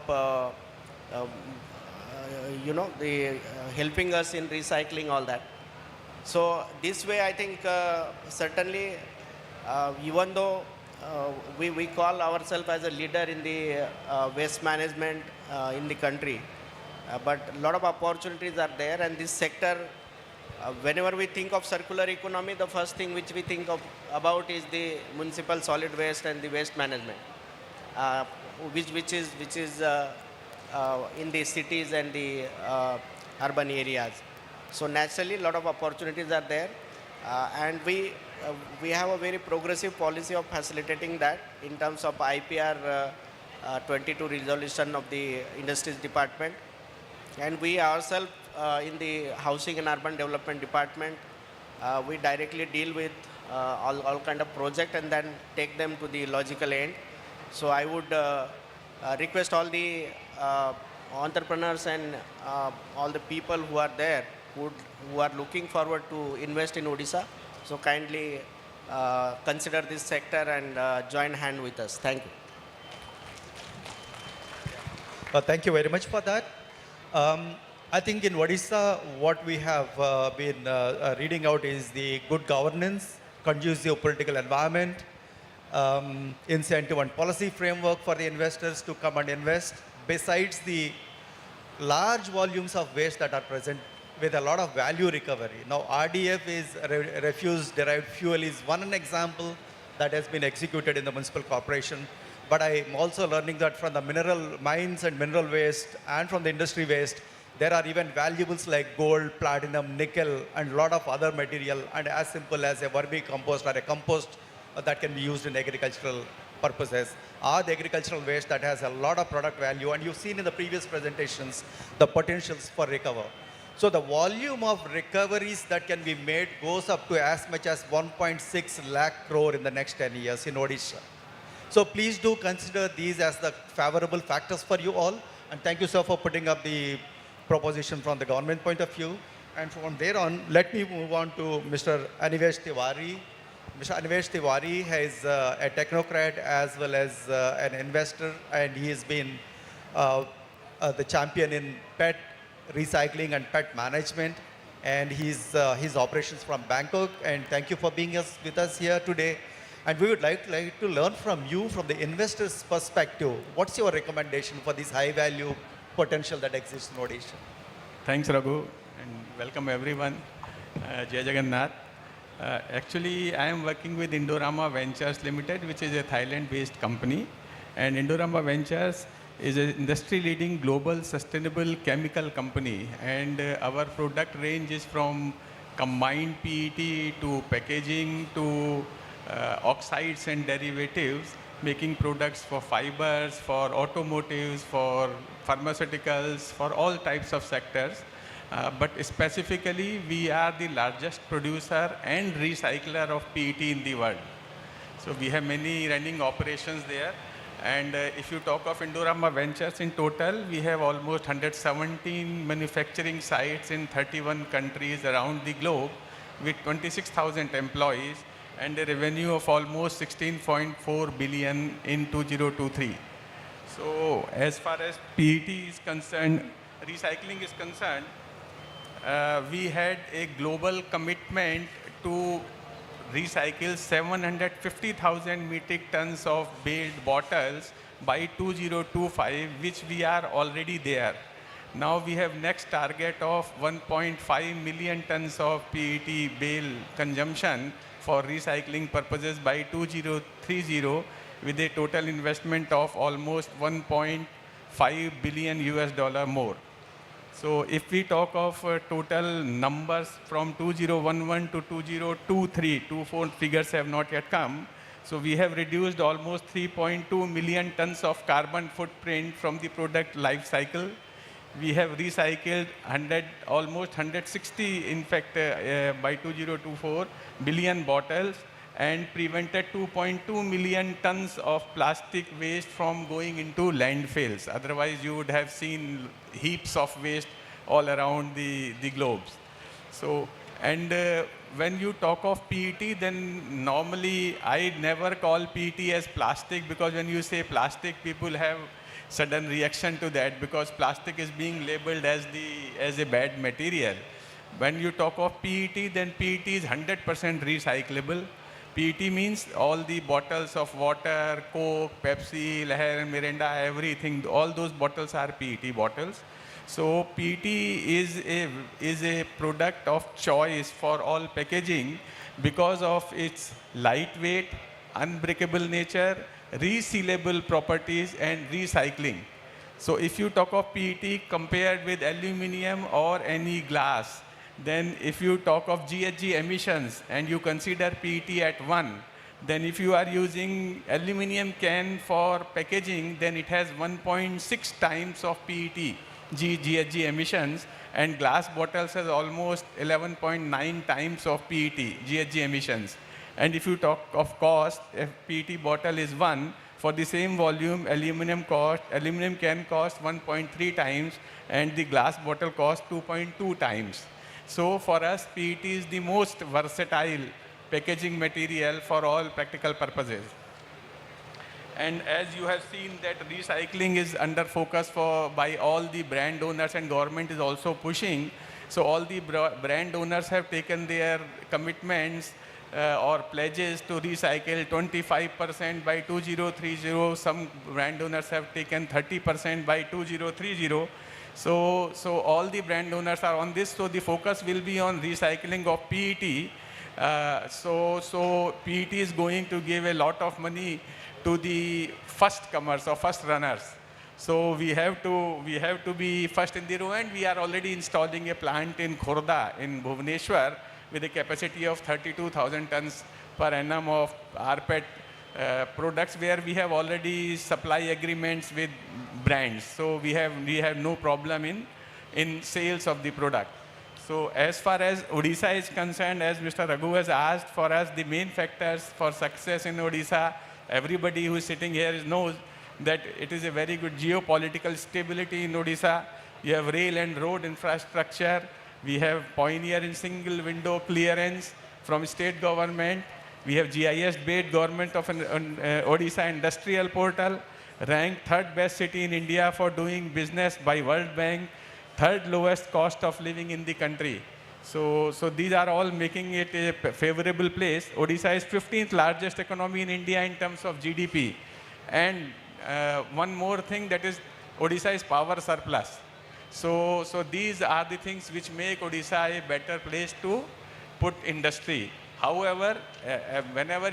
helping us in recycling all that. So this way I think certainly even though we call ourselves as a leader in the waste management in the country, but a lot of opportunities are there, and this sector, whenever we think of circular economy, the first thing which we think about is the municipal solid waste and the waste management, which is in the cities and the urban areas. So naturally, a lot of opportunities are there, and we have a very progressive policy of facilitating that in terms of IPR 22 resolution of the Industries Department, and we ourselves in the Housing and Urban Development Department, we directly deal with all kind of project and then take them to the logical end. So I would request all the entrepreneurs and all the people who are there who are looking forward to invest in Odisha, so kindly consider this sector and join hand with us. Thank you. Thank you very much for that. I think in Odisha, what we have been reading out is the good governance, conducive political environment, incentive and policy framework for the investors to come and invest, besides the large volumes of waste that are present with a lot of value recovery. Now, RDF is refuse-derived fuel is one example that has been executed in the municipal corporation. But I'm also learning that from the mineral mines and mineral waste and from the industry waste, there are even valuables like gold, platinum, nickel, and a lot of other material, and as simple as a vermicompost or a compost that can be used in agricultural purposes, or the agricultural waste that has a lot of product value. And you've seen in the previous presentations the potentials for recover. So the volume of recoveries that can be made goes up to as much as 1.6 lakh crore in the next 10 years in Odisha. So please do consider these as the favorable factors for you all. And thank you, sir, for putting up the proposition from the government point of view. And from there on, let me move on to Mr. Anivesh Tiwari. Mr. Anivesh Tiwari is a technocrat as well as an investor, and he has been the champion in PET recycling and PET management. And his operations from Bangkok. And thank you for being with us here today. And we would like to learn from you, from the investor's perspective, what's your recommendation for this high-value potential that exists in Odisha? Thanks, Raghu, and welcome everyone. Jai Jagannath. Actually, I am working with Indorama Ventures Limited, which is a Thailand-based company. And Indorama Ventures is an industry-leading global sustainable chemical company. And our product range is from combined PET to packaging to oxides and derivatives, making products for fibers, for automotives, for pharmaceuticals, for all types of sectors. But specifically, we are the largest producer and recycler of PET in the world. So we have many running operations there. And if you talk of Indorama Ventures in total, we have almost 117 manufacturing sites in 31 countries around the globe with 26,000 employees and a revenue of almost 16.4 billion in 2023. So as far as PET is concerned, recycling is concerned, we had a global commitment to recycle 750,000 metric tons of baled bottles by 2025, which we are already there. Now we have next target of 1.5 million tons of PET bale consumption for recycling purposes by 2030 with a total investment of almost 1.5 billion US dollar more. So if we talk of total numbers from 2011 to 2023, 24 figures have not yet come. So we have reduced almost 3.2 million tons of carbon footprint from the product life cycle. We have recycled almost 160, in fact, by 2024, billion bottles and prevented 2.2 million tons of plastic waste from going into landfills. Otherwise, you would have seen heaps of waste all around the globes. So, and when you talk of PET, then normally I never call PET as plastic, because when you say plastic, people have sudden reaction to that because plastic is being labeled as a bad material. When you talk of PET, then PET is 100% recyclable. PET means all the bottles of water, Coke, Pepsi, Lahar, Mirinda, everything, all those bottles are PET bottles. So PET is a product of choice for all packaging because of its lightweight, unbreakable nature, resealable properties and recycling. So if you talk of PET compared with aluminum or any glass, then if you talk of GHG emissions and you consider PET at 1, then if you are using aluminum can for packaging, then it has 1.6 times of PET GHG emissions, and glass bottles has almost 11.9 times of PET GHG emissions. And if you talk of cost, if PET bottle is 1, for the same volume, aluminum can cost 1.3 times and the glass bottle cost 2.2 times. So for us, PET is the most versatile packaging material for all practical purposes. And as you have seen that recycling is under focus by all the brand owners, and government is also pushing. So all the brand owners have taken their commitments or pledges to recycle 25% by 2030. Some brand owners have taken 30% by 2030. So all the brand owners are on this. So the focus will be on recycling of PET. So PET is going to give a lot of money to the first comers or first runners. So we have to be first in the row, and we are already installing a plant in Khorda in Bhubaneshwar with a capacity of 32,000 tons per annum of rPET products, where we have already supply agreements with brands. So we have no problem in sales of the product. So as far as Odisha is concerned, as Mr. Raghu has asked, for us the main factors for success in Odisha, everybody who is sitting here knows that it is a very good geopolitical stability in Odisha. You have rail and road infrastructure. We have pioneer in single window clearance from state government. We have GIS-based government of Odisha industrial portal, ranked 3rd best city in India for doing business by World Bank, 3rd lowest cost of living in the country. So these are all making it a favorable place. Odisha is 15th largest economy in India in terms of GDP. And one more thing, that is Odisha is power surplus. So these are the things which make Odisha a better place to put industry. However, whenever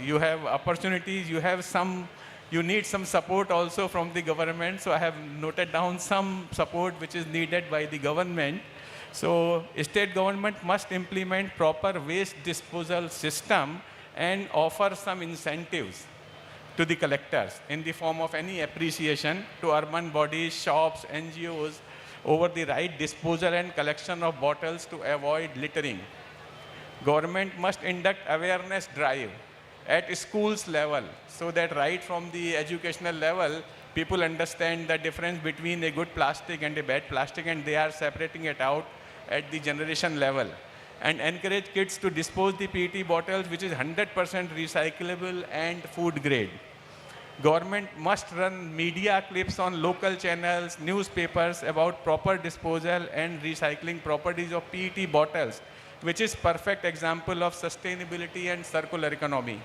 you have opportunities, you need some support also from the government. So I have noted down some support which is needed by the government. So state government must implement proper waste disposal system and offer some incentives to the collectors in the form of any appreciation to urban bodies, shops, NGOs over the right disposal and collection of bottles to avoid littering. Government must conduct awareness drive at schools level, so that right from the educational level, people understand the difference between a good plastic and a bad plastic, and they are separating it out at the generation level. And encourage kids to dispose the PET bottles, which is 100% recyclable and food grade. Government must run media clips on local channels, newspapers about proper disposal and recycling properties of PET bottles, which is perfect example of sustainability and circular economy.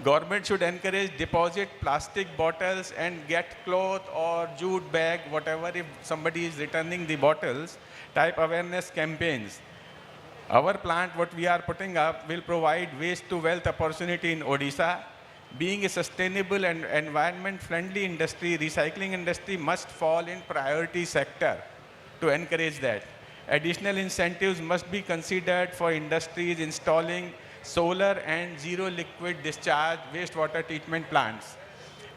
Government should encourage deposit plastic bottles and get cloth or jute bag, whatever, if somebody is returning the bottles, type awareness campaigns. Our plant, what we are putting up, will provide waste to wealth opportunity in Odisha. Being a sustainable and environment-friendly industry, recycling industry must fall in priority sector to encourage that. Additional incentives must be considered for industries installing solar and zero liquid discharge wastewater treatment plants.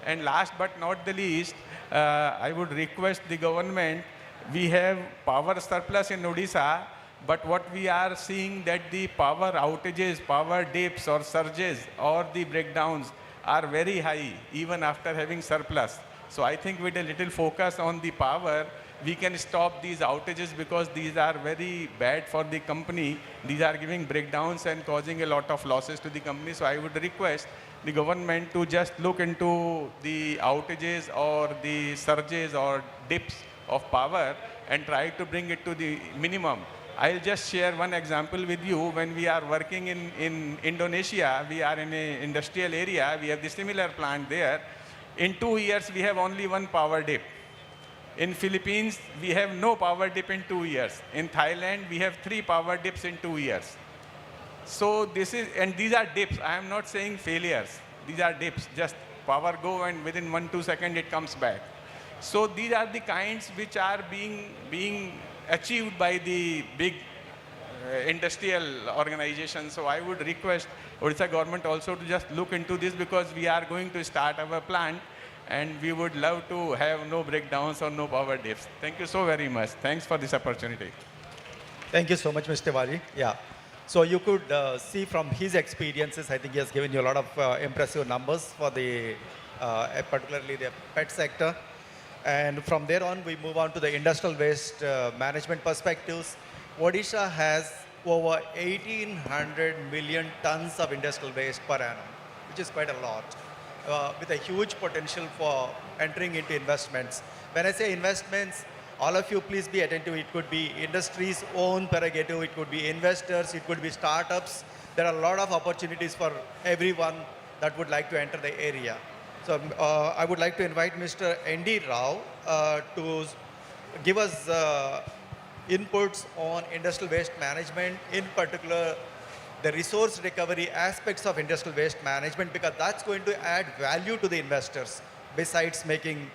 And last but not the least, I would request the government, we have power surplus in Odisha, but what we are seeing that the power outages, power dips or surges or the breakdowns are very high even after having surplus. So I think with a little focus on the power, we can stop these outages, because these are very bad for the company. These are giving breakdowns and causing a lot of losses to the company. So I would request the government to just look into the outages or the surges or dips of power and try to bring it to the minimum. I'll just share one example with you. When we are working in Indonesia, we are in an industrial area, we have the similar plant there. In 2 years, we have only one power dip. In Philippines, we have no power dip in 2 years. In Thailand, we have 3 power dips in 2 years. So this is, and these are dips. I am not saying failures. These are dips. Just power go and within 1-2 seconds it comes back. So these are the kinds which are being achieved by the big industrial organizations. So I would request Odisha government also to just look into this, because we are going to start our plant and we would love to have no breakdowns or no power dips. Thank you so very much. Thanks for this opportunity. Thank you so much, Mr. Tiwari. Yeah. So you could see from his experiences, I think he has given you a lot of impressive numbers for the, particularly the pet sector. And from there on, we move on to the industrial waste management perspectives. Odisha has over 1,800 million tons of industrial waste per annum, which is quite a lot, with a huge potential for entering into investments. When I say investments, all of you please be attentive. It could be industries' own prerogative, it could be investors, it could be startups. There are a lot of opportunities for everyone that would like to enter the area. So I would like to invite Mr. N.D. Rao to give us inputs on industrial waste management, in particular the resource recovery aspects of industrial waste management, because that's going to add value to the investors besides making,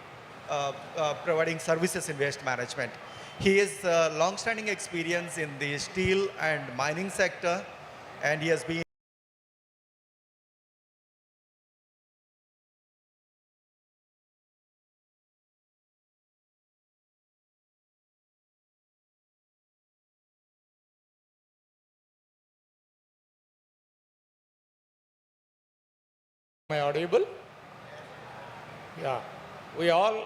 providing services in waste management. He has long-standing experience in the steel and mining sector, and he has been Am I audible? Yeah. We all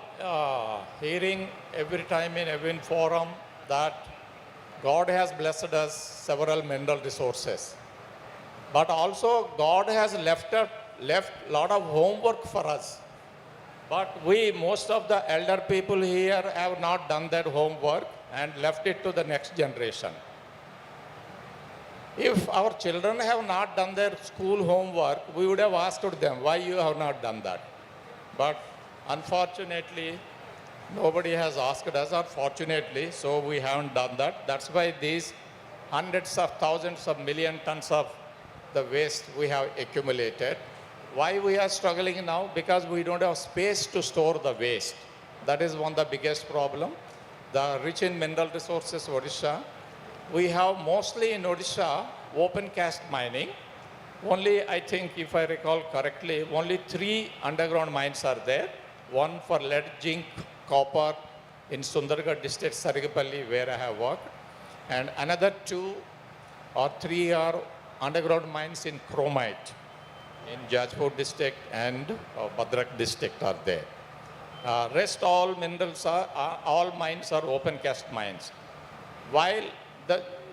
hearing every time in every forum that God has blessed us several mineral resources. But also God has left a lot of homework for us. But we, most of the elder people here, have not done that homework and left it to the next generation. If our children have not done their school homework, we would have asked them, why you have not done that? But unfortunately, nobody has asked us, unfortunately, so we haven't done that. That's why these hundreds of thousands of million tons of the waste we have accumulated. Why we are struggling now? Because we don't have space to store the waste. That is one of the biggest problem. The rich in mineral resources, Odisha, we have mostly in Odisha open cast mining. Only, I think, if I recall correctly, only 3 underground mines are there. One for lead, zinc, copper in Sundargarh district, Sarigapalli, where I have worked. And another 2 or 3 are underground mines in chromite in Jajpur district and Bhadrak district are there. Rest all minerals all mines are open cast mines. While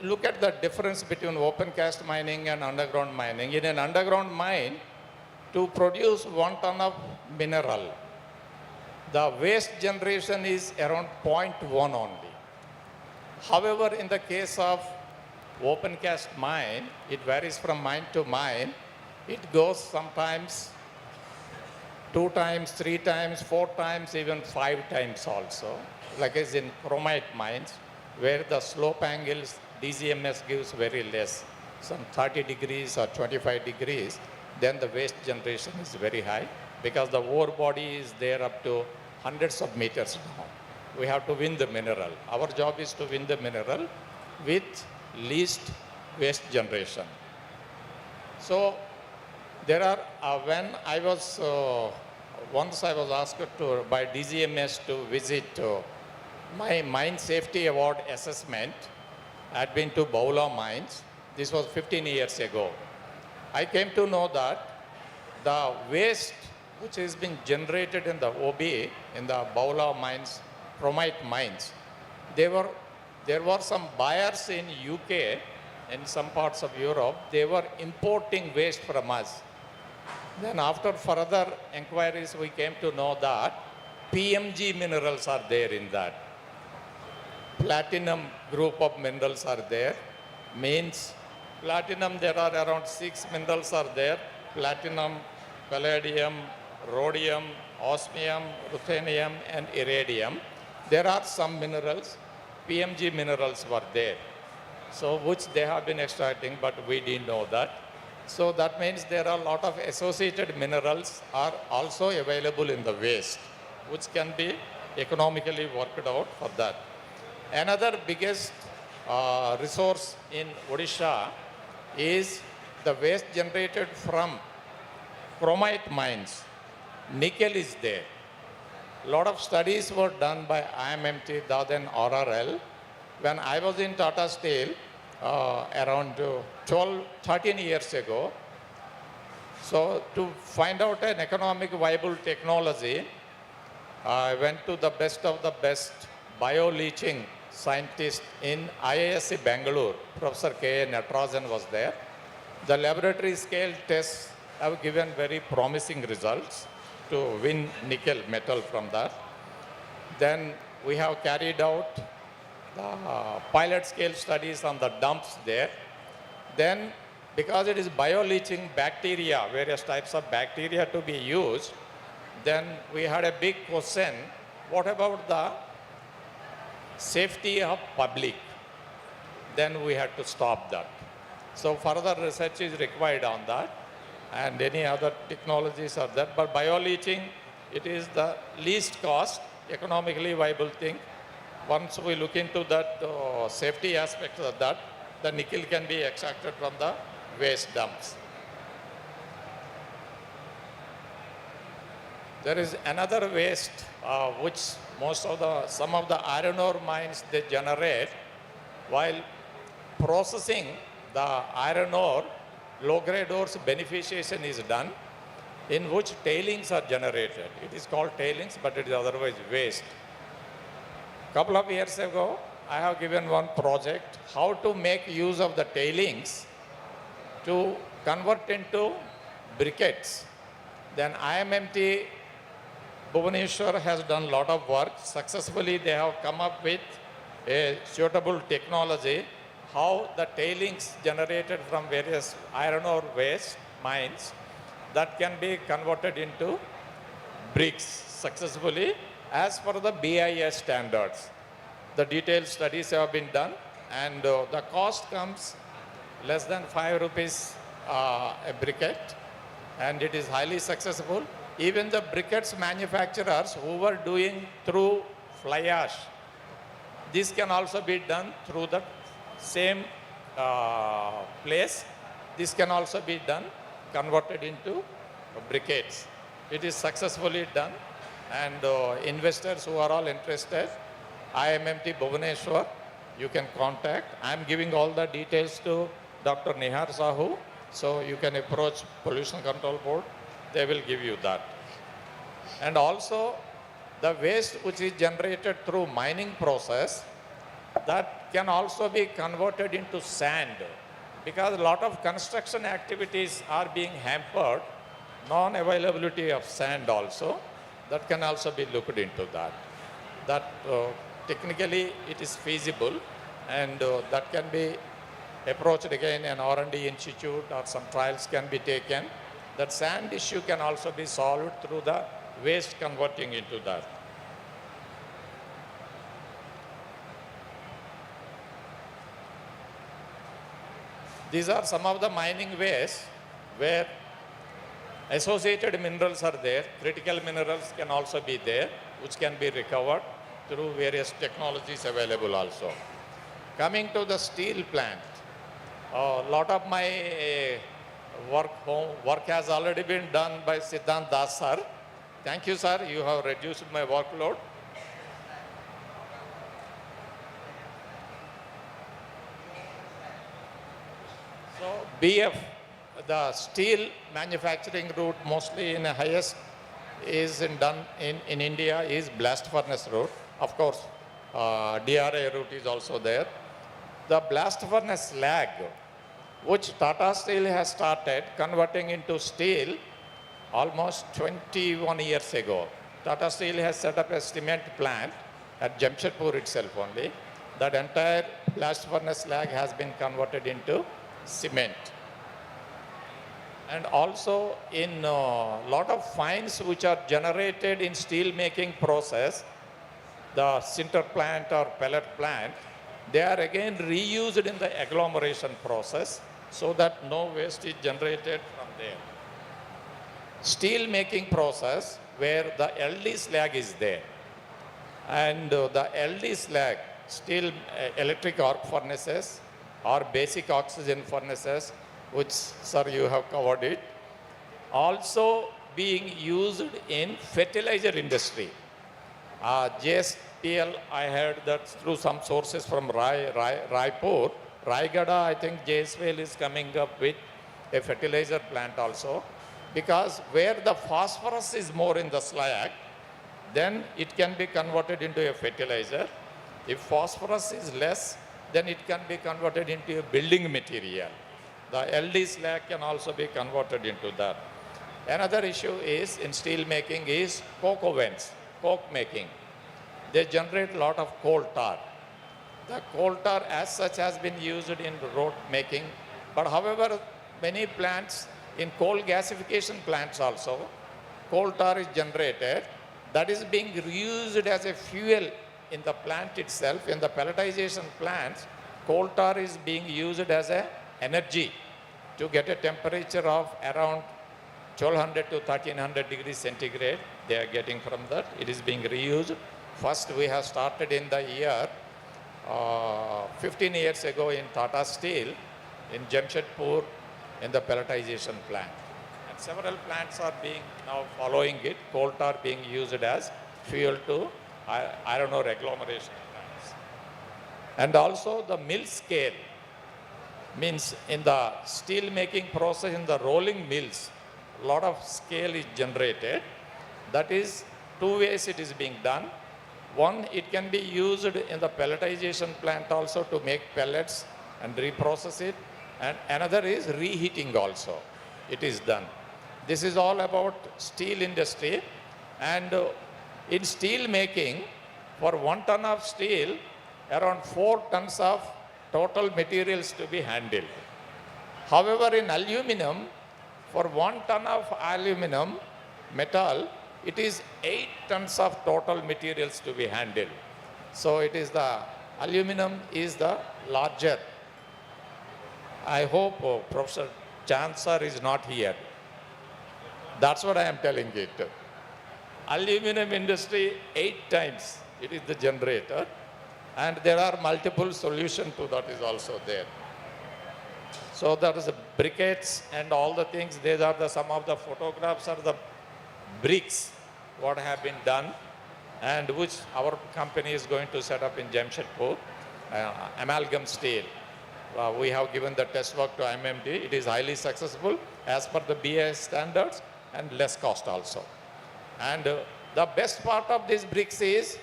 look at the difference between open cast mining and underground mining. In an underground mine, to produce 1 ton of mineral, the waste generation is around 0.1 only. However, in the case of open cast mine, it varies from mine to mine. It goes sometimes 2 times, 3 times, 4 times, even 5 times also, like as in chromite mines, where the slope angles DCMS gives very less, some 30 degrees or 25 degrees, then the waste generation is very high because the ore body is there up to hundreds of meters down. We have to win the mineral. Our job is to win the mineral with least waste generation. So there are, when I was, once I was asked to, by DGMS to visit my mine safety award assessment. I had been to Baula mines. This was 15 years ago. I came to know that the waste which has been generated in the OB, in the Baula mines, chromite mines, there were some buyers in UK and some parts of Europe, they were importing waste from us. Then after further inquiries, we came to know that PMG minerals are there in that. Platinum group of minerals are there. Means platinum, there are around 6 minerals are there. Platinum, palladium, rhodium, osmium, ruthenium and iridium. There are some minerals, PMG minerals were there. So which they have been extracting, but we didn't know that. So that means there are a lot of associated minerals are also available in the waste, which can be economically worked out for that. Another biggest resource in Odisha is the waste generated from chromite mines. Nickel is there. A lot of studies were done by IMMT, then RRL. When I was in Tata Steel around 13 years ago, so to find out an economic viable technology, I went to the best of the best bio-leaching scientist in IISc Bangalore. Professor K. Natarajan was there. The laboratory scale tests have given very promising results to win nickel metal from that. Then we have carried out the pilot scale studies on the dumps there. Then because it is bio-leaching bacteria, various types of bacteria to be used, then we had a big question, what about the safety of public? Then we had to stop that. So further research is required on that, and any other technologies are there. But bio-leaching, it is the least cost, economically viable thing. Once we look into that safety aspect of that, the nickel can be extracted from the waste dumps. There is another waste which some of the iron ore mines they generate. While processing the iron ore, low-grade ores beneficiation is done, in which tailings are generated. It is called tailings, but it is otherwise waste. Couple of years ago, I have given one project, how to make use of the tailings to convert into briquettes. Then IMMT Bhubaneshwar has done a lot of work. Successfully, they have come up with a suitable technology, how the tailings generated from various iron ore waste mines, that can be converted into bricks successfully as per the BIS standards. The detailed studies have been done, and the cost comes less than 5 rupees a briquette, and it is highly successful. Even the briquettes manufacturers who were doing through fly ash, this can also be done through the same place. This can also be done, converted into briquettes. It is successfully done, and investors who are all interested, IMMT Bhubaneshwar, you can contact. I am giving all the details to Dr. Nihar Sahu. So you can approach Pollution Control Board. They will give you that. And also the waste which is generated through mining process, that can also be converted into sand, because a lot of construction activities are being hampered, non-availability of sand also, that can also be looked into that. That technically it is feasible, and that can be approached again, an R&D institute or some trials can be taken. That sand issue can also be solved through the waste converting into that. These are some of the mining waste where associated minerals are there, critical minerals can also be there, which can be recovered through various technologies available also. Coming to the steel plant, a lot of my work has already been done by Siddhant Das sir. Thank you, sir. You have reduced my workload. So BF, the steel manufacturing route mostly in the highest is done in India is blast furnace route. Of course, DRA route is also there. The blast furnace slag, which Tata Steel has started converting into steel almost 21 years ago. Tata Steel has set up a cement plant at Jamshedpur itself only. That entire blast furnace slag has been converted into cement. And also in a lot of fines which are generated in steel making process, the sinter plant or pellet plant, they are again reused in the agglomeration process so that no waste is generated from there. Steel making process where the LD slag is there, and the LD slag, steel electric arc furnaces or basic oxygen furnaces, which sir you have covered it, also being used in fertilizer industry. JSPL, I heard that through some sources from Raipur, Raigada, I think JSPL is coming up with a fertilizer plant also, because where the phosphorus is more in the slag, then it can be converted into a fertilizer. If phosphorus is less, then it can be converted into a building material. The LD slag can also be converted into that. Another issue is in steel making is coke ovens, coke making. They generate a lot of coal tar. The coal tar as such has been used in road making, but however many plants, in coal gasification plants also, coal tar is generated, that is being reused as a fuel in the plant itself. In the pelletization plants, coal tar is being used as a energy to get a temperature of around 1200 to 1300 degrees centigrade. They are getting from that. It is being reused. First, we have started in the year 15 years ago in Tata Steel in Jamshedpur in the pelletization plant. And several plants are being now following it, coal tar being used as fuel to iron ore agglomeration plants. And also the mill scale, means in the steel making process, in the rolling mills, a lot of scale is generated. That is two ways it is being done. One, it can be used in the pelletization plant also to make pellets and reprocess it. And another is reheating also. It is done. This is all about steel industry. And in steel making, for 1 ton of steel, around 4 tons of total materials to be handled. However, in aluminum, for 1 ton of aluminum metal, it is 8 tons of total materials to be handled. So it is the aluminum is the larger. I hope Professor Chan sir is not here. That's what I am telling it. Aluminum industry 8 times it is the generator, and there are multiple solutions to that is also there. So there is the briquettes and all the things. These are the some of the photographs are the bricks what have been done, and which our company is going to set up in Jamshedpur, amalgam steel. We have given the test work to MMD. It is highly successful as per the BIS standards and less cost also. And the best part of these bricks is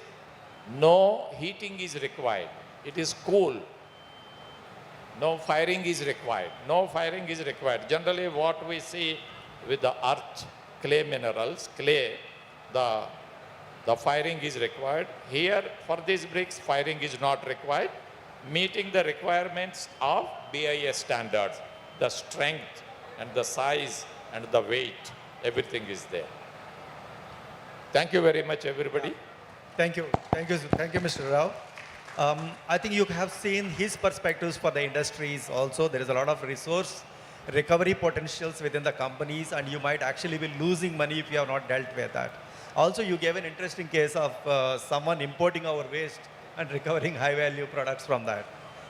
no heating is required. It is cool. No firing is required. No firing is required. Generally what we see with the earth, clay minerals, clay, the firing is required. Here for these bricks, firing is not required, meeting the requirements of BIS standards. The strength and the size and the weight, everything is there. Thank you very much, everybody. Thank you, Mr. Rao. I think you have seen his perspectives for the industries also. There is a lot of resource recovery potentials within the companies, and you might actually be losing money if you have not dealt with that. Also, you gave an interesting case of someone importing our waste and recovering high value products from that.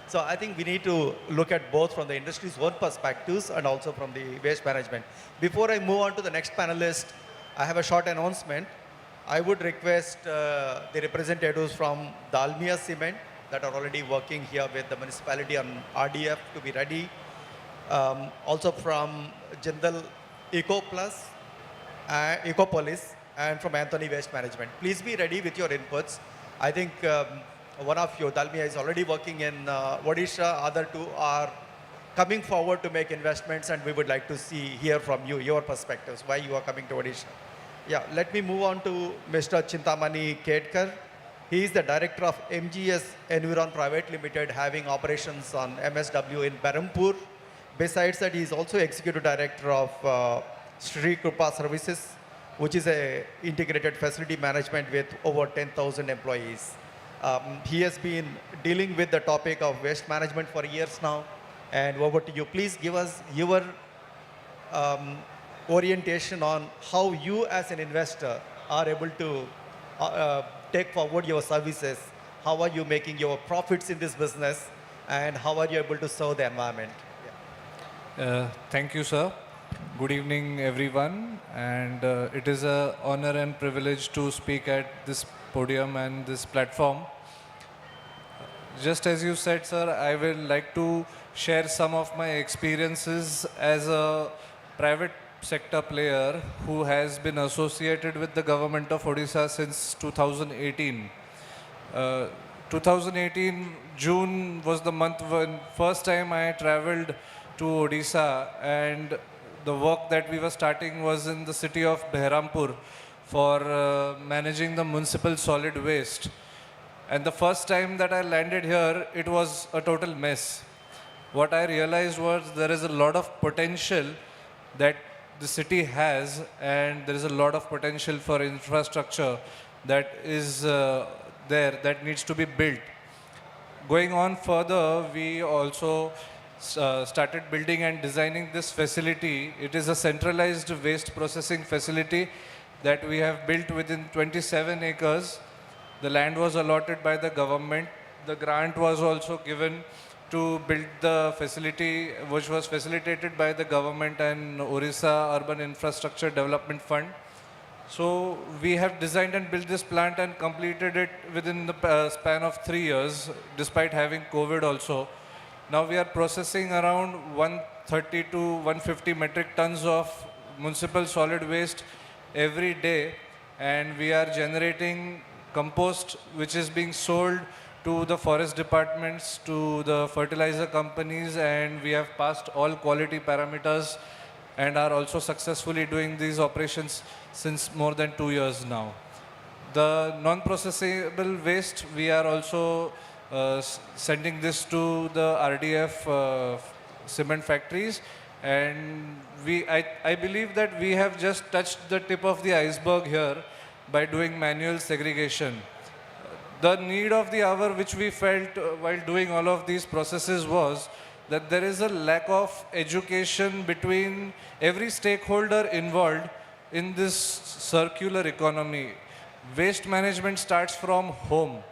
So I think we need to look at both from the industry's own perspectives and also from the waste management. Before I move on to the next panelist, I have a short announcement. I would request the representatives from Dalmia Cement that are already working here with the municipality on RDF to be ready. Also from Jindal Ecoplus, Ecopolis, and from Anthony Waste Management. Please be ready with your inputs. I think one of you, Dalmia, is already working in Odisha. Other two are coming forward to make investments, and we would like to hear from you, your perspectives, why you are coming to Odisha. Yeah, let me move on to Mr. Chintamani Kedkar. He is the director of MGS Environ Private Limited, having operations on MSW in Berampur. Besides that, he is also executive director of Sri Krupa Services, which is a integrated facility management with over 10,000 employees. He has been dealing with the topic of waste management for years now. And over to you. Please give us your orientation on how you as an investor are able to take forward your services. How are you making your profits in this business, and how are you able to serve the environment? Thank you, sir. Good evening, everyone. And it is an honor and privilege to speak at this podium and this platform. Just as you said, sir, I will like to share some of my experiences as a private sector player who has been associated with the government of Odisha since 2018. 2018, June was the month when first time I traveled to Odisha, and the work that we were starting was in the city of Behrampur for managing the municipal solid waste. And the first time that I landed here, it was a total mess. What I realized was there is a lot of potential that the city has, and there is a lot of potential for infrastructure that is there that needs to be built. Going on further, we also started building and designing this facility. It is a centralized waste processing facility that we have built within 27 acres. The land was allotted by the government. The grant was also given to build the facility, which was facilitated by the government and Odisha Urban Infrastructure Development Fund. So we have designed and built this plant and completed it within the span of 3 years, despite having COVID also. Now we are processing around 130 to 150 metric tons of municipal solid waste every day, and we are generating compost which is being sold to the forest departments, to the fertilizer companies, and we have passed all quality parameters and are also successfully doing these operations since more than 2 years now. The non-processable waste, we are also sending this to the RDF cement factories, and I believe that we have just touched the tip of the iceberg here by doing manual segregation. The need of the hour which we felt while doing all of these processes was that there is a lack of education between every stakeholder involved in this circular economy. Waste management starts from home.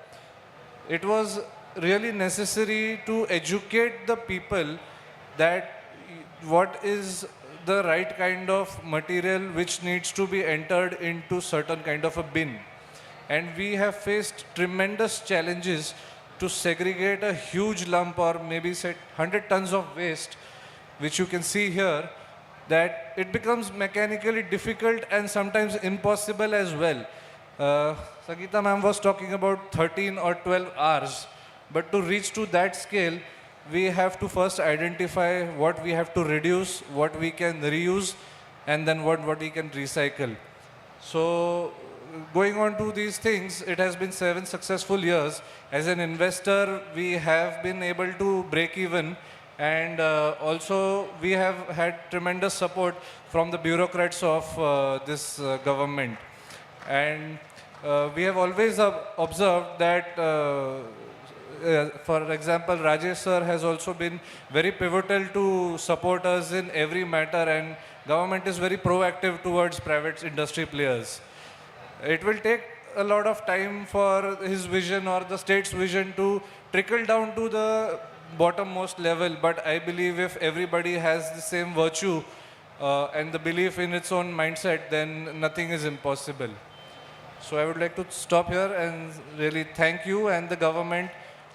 It was really necessary to educate the people that what is the right kind of material which needs to be entered into certain kind of a bin. And we have faced tremendous challenges to segregate a huge lump or maybe say 100 tons of waste, which you can see here, that it becomes mechanically difficult and sometimes impossible as well. Sangeeta ma'am was talking about 13 or 12 hours, but to reach to that scale, we have to first identify what we have to reduce, what we can reuse, and then what we can recycle. So going on to these things, it has been 7 successful years. As an investor, we have been able to break even, and also we have had tremendous support from the bureaucrats of this government. And we have always observed that, for example, Rajesh sir has also been very pivotal to support us in every matter, and government is very proactive towards private industry players. It will take a lot of time for his vision or the state's vision to trickle down to the bottommost level, but I believe if everybody has the same virtue and the belief in its own mindset, then nothing is impossible. So I would like to stop here and really thank you and the government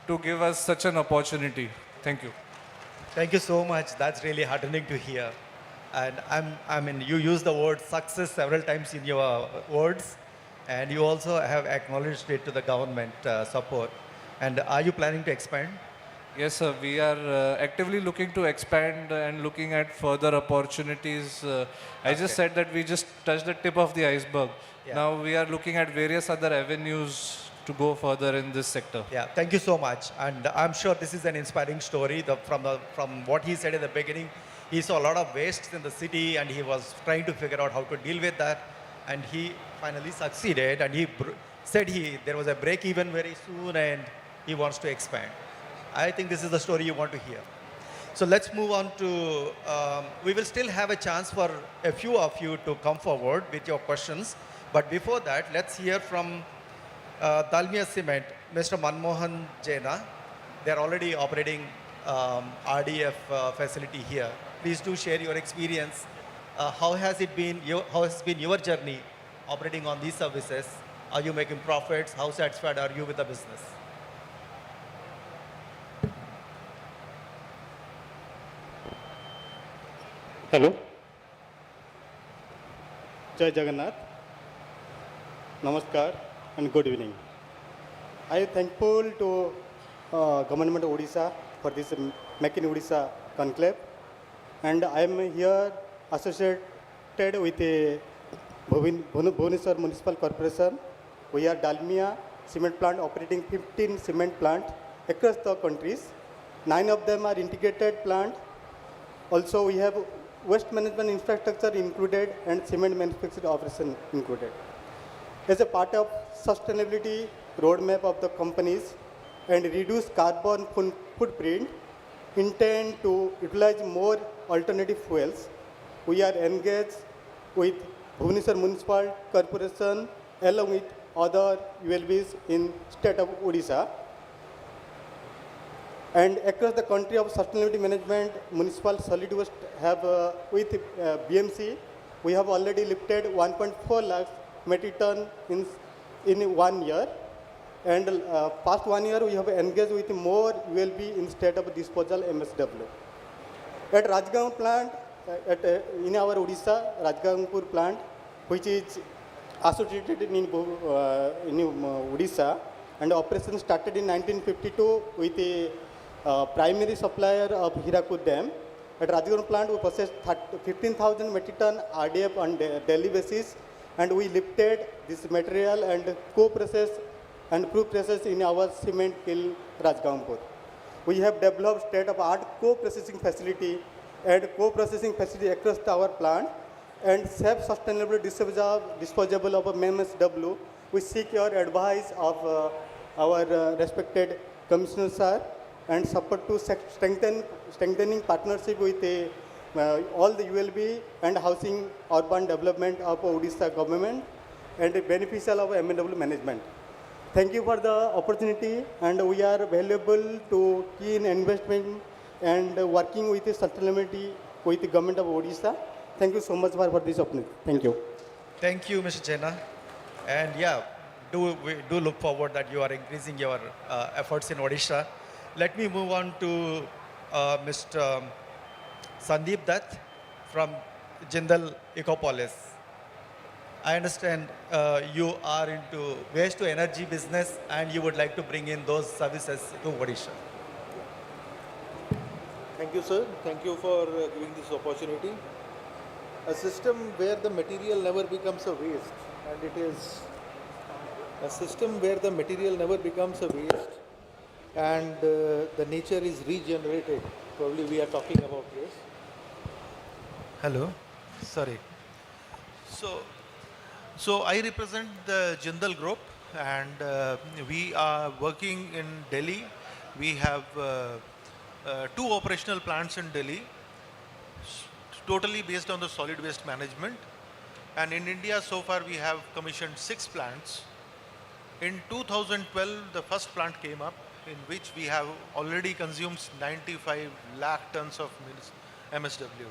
to give us such an opportunity. Thank you. Thank you so much. That's really heartening to hear. And I mean, you use the word success several times in your words, and you also have acknowledged it to the government support. And are you planning to expand? Yes, sir. We are actively looking to expand and looking at further opportunities. I just said that we just touched the tip of the iceberg. Yeah. Now we are looking at various other avenues to go further in this sector. Yeah, thank you so much. And I'm sure this is an inspiring story. From what he said in the beginning, he saw a lot of waste in the city and he was trying to figure out how to deal with that. And he finally succeeded, and he said there was a break even very soon and he wants to expand. I think this is the story you want to hear. So let's move on to, we will still have a chance for a few of you to come forward with your questions. But before that, let's hear from Dalmia Cement, Mr. Manmohan Jaina. They're already operating RDF facility here. Please do share your experience. How has been your journey operating on these services? Are you making profits? How satisfied are you with the business? Hello. Jai Jagannath. Namaskar and good evening. I am thankful to Government of Odisha for this Make in Odisha Conclave, and I am here associated with the Bhubaneshwar Municipal Corporation. We are Dalmia cement plant operating 15 cement plants across the countries. 9 of them are integrated plant. Also, we have waste management infrastructure included and cement manufacturing operation included. As a part of sustainability roadmap of the companies and reduce carbon footprint, intend to utilize more alternative fuels, we are engaged with Bhubaneshwar Municipal Corporation along with other ULBs in state of Odisha. And across the country of sustainability management, municipal solid waste have with BMC, we have already lifted 1.4 lakhs metric ton in 1 year. And past 1 year, we have engaged with more ULB in state of disposal MSW. At Rajgaon plant, in our Odisha, Rajgaonpur plant, which is associated in Odisha, and operation started in 1952 with a primary supplier of Hirakud Dam. At Rajgaon plant, we processed 15,000 metric ton RDF on daily basis, and we lifted this material and co-process and pre-process in our cement kiln Rajgaonpur. We have developed state-of-art co-processing facility and co-processing facility across our plant, and self-sustainable disposable of MSW. We seek your advice of our respected Commissioner sir, and support to strengthening partnership with all the ULB and housing urban development of Odisha government and beneficial of MNW management. Thank you for the opportunity, and we are available to keen investment and working with the sustainability with the government of Odisha. Thank you so much for this opportunity. Thank you. Thank you, Mr. Jaina. And yeah, we do look forward that you are increasing your efforts in Odisha. Let me move on to Mr. Sandeep Dutt from Jindal Ecopolis. I understand you are into waste to energy business and you would like to bring in those services to Odisha. Thank you, sir. Thank you for giving this opportunity. A system where the material never becomes a waste, and it is a system where the material never becomes a waste and the nature is regenerated. Probably we are talking about this. Hello, sorry. So I represent the Jindal Group, and we are working in Delhi. We have two operational plants in Delhi, totally based on the solid waste management. And in India, so far we have commissioned 6 plants. In 2012, the first plant came up, in which we have already consumed 95 lakh tons of MSW.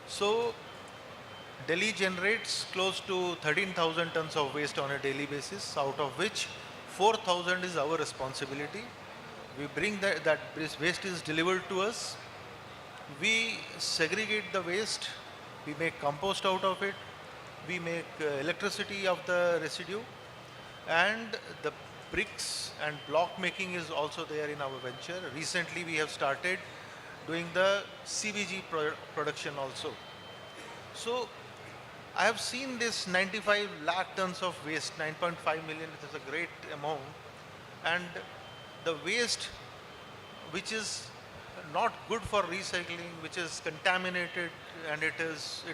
So Delhi generates close to 13,000 tons of waste on a daily basis, out of which 4,000 is our responsibility. We bring that this waste is delivered to us. We segregate the waste. We make compost out of it. We make electricity of the residue. And the bricks and block making is also there in our venture. Recently, we have started doing the CBG production also. So I have seen this 95 lakh tons of waste, 9.5 million, it is a great amount. And the waste which is not good for recycling, which is contaminated, and it is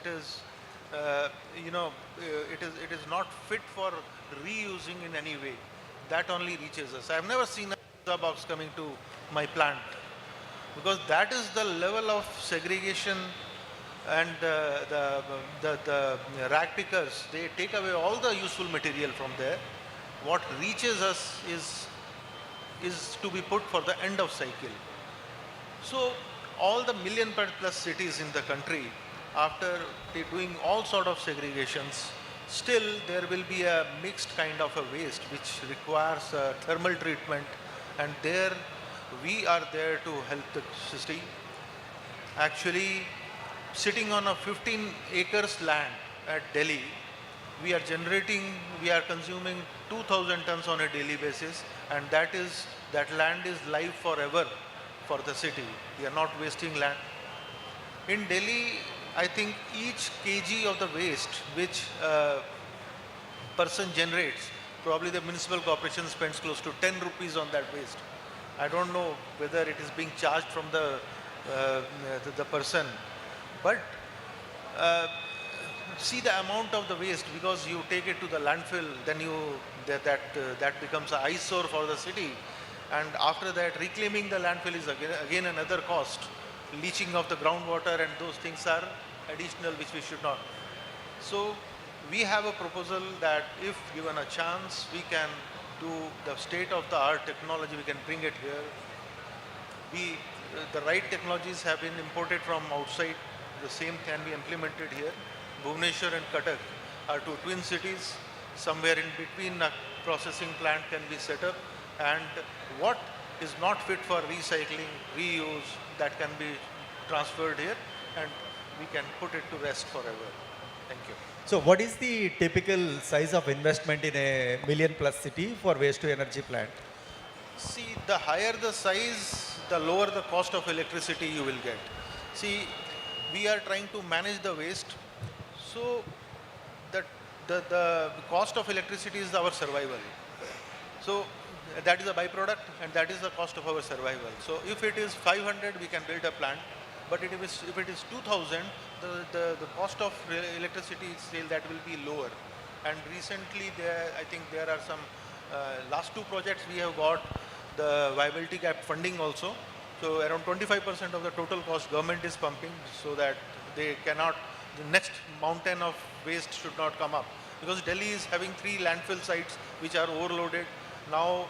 not fit for reusing in any way. That only reaches us. I have never seen a pizza box coming to my plant, because that is the level of segregation. And the rag pickers, they take away all the useful material from there. What reaches us is to be put for the end of cycle. So all the million plus cities in the country, after doing all sort of segregations, still there will be a mixed kind of a waste which requires thermal treatment, and there we are there to help the city. Actually, sitting on a 15 acres land at Delhi, we are consuming 2,000 tons on a daily basis, and that land is live forever for the city. We are not wasting land. In Delhi, I think each kg of the waste which a person generates, probably the municipal corporation spends close to 10 rupees on that waste. I don't know whether it is being charged from the person, but see the amount of the waste, because you take it to the landfill, then that becomes an eyesore for the city, and after that reclaiming the landfill is again another cost. Leaching of the groundwater and those things are additional, which we should not. So we have a proposal that if given a chance, we can do the state-of-the-art technology, we can bring it here. The right technologies have been imported from outside. The same can be implemented here. Bhubaneshwar and Cuttack are two twin cities. Somewhere in between a processing plant can be set up, and what is not fit for recycling, reuse, that can be transferred here, and we can put it to rest forever. Thank you. So what is the typical size of investment in a million plus city for waste to energy plant? See, the higher the size, the lower the cost of electricity you will get. See, we are trying to manage the waste, so the cost of electricity is our survival. So that is a byproduct, and that is the cost of our survival. So if it is 500, we can build a plant, but if it is 2,000, the cost of electricity sale, that will be lower. And recently, I think there are some last 2 projects we have got the viability gap funding also. So around 25% of the total cost government is pumping, so that the next mountain of waste should not come up. Because Delhi is having 3 landfill sites which are overloaded. Now,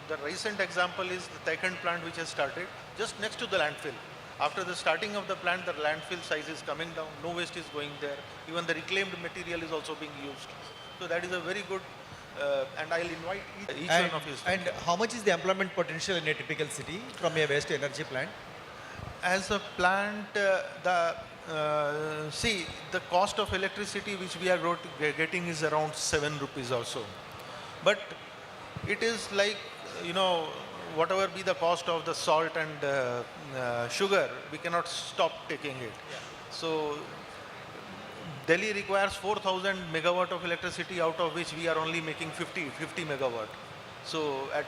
the recent example is the second plant which has started just next to the landfill. After the starting of the plant, the landfill size is coming down, no waste is going there. Even the reclaimed material is also being used. So that is a very good and I'll invite each And, one of you. and how much is the employment potential in a typical city from a waste to energy plant? As a plant, see, the cost of electricity which we are getting is around 7 rupees also. But it is like, whatever be the cost of the salt and sugar, we cannot stop taking it. So Delhi requires 4,000 megawatt of electricity, out of which we are only making 50 megawatt. So at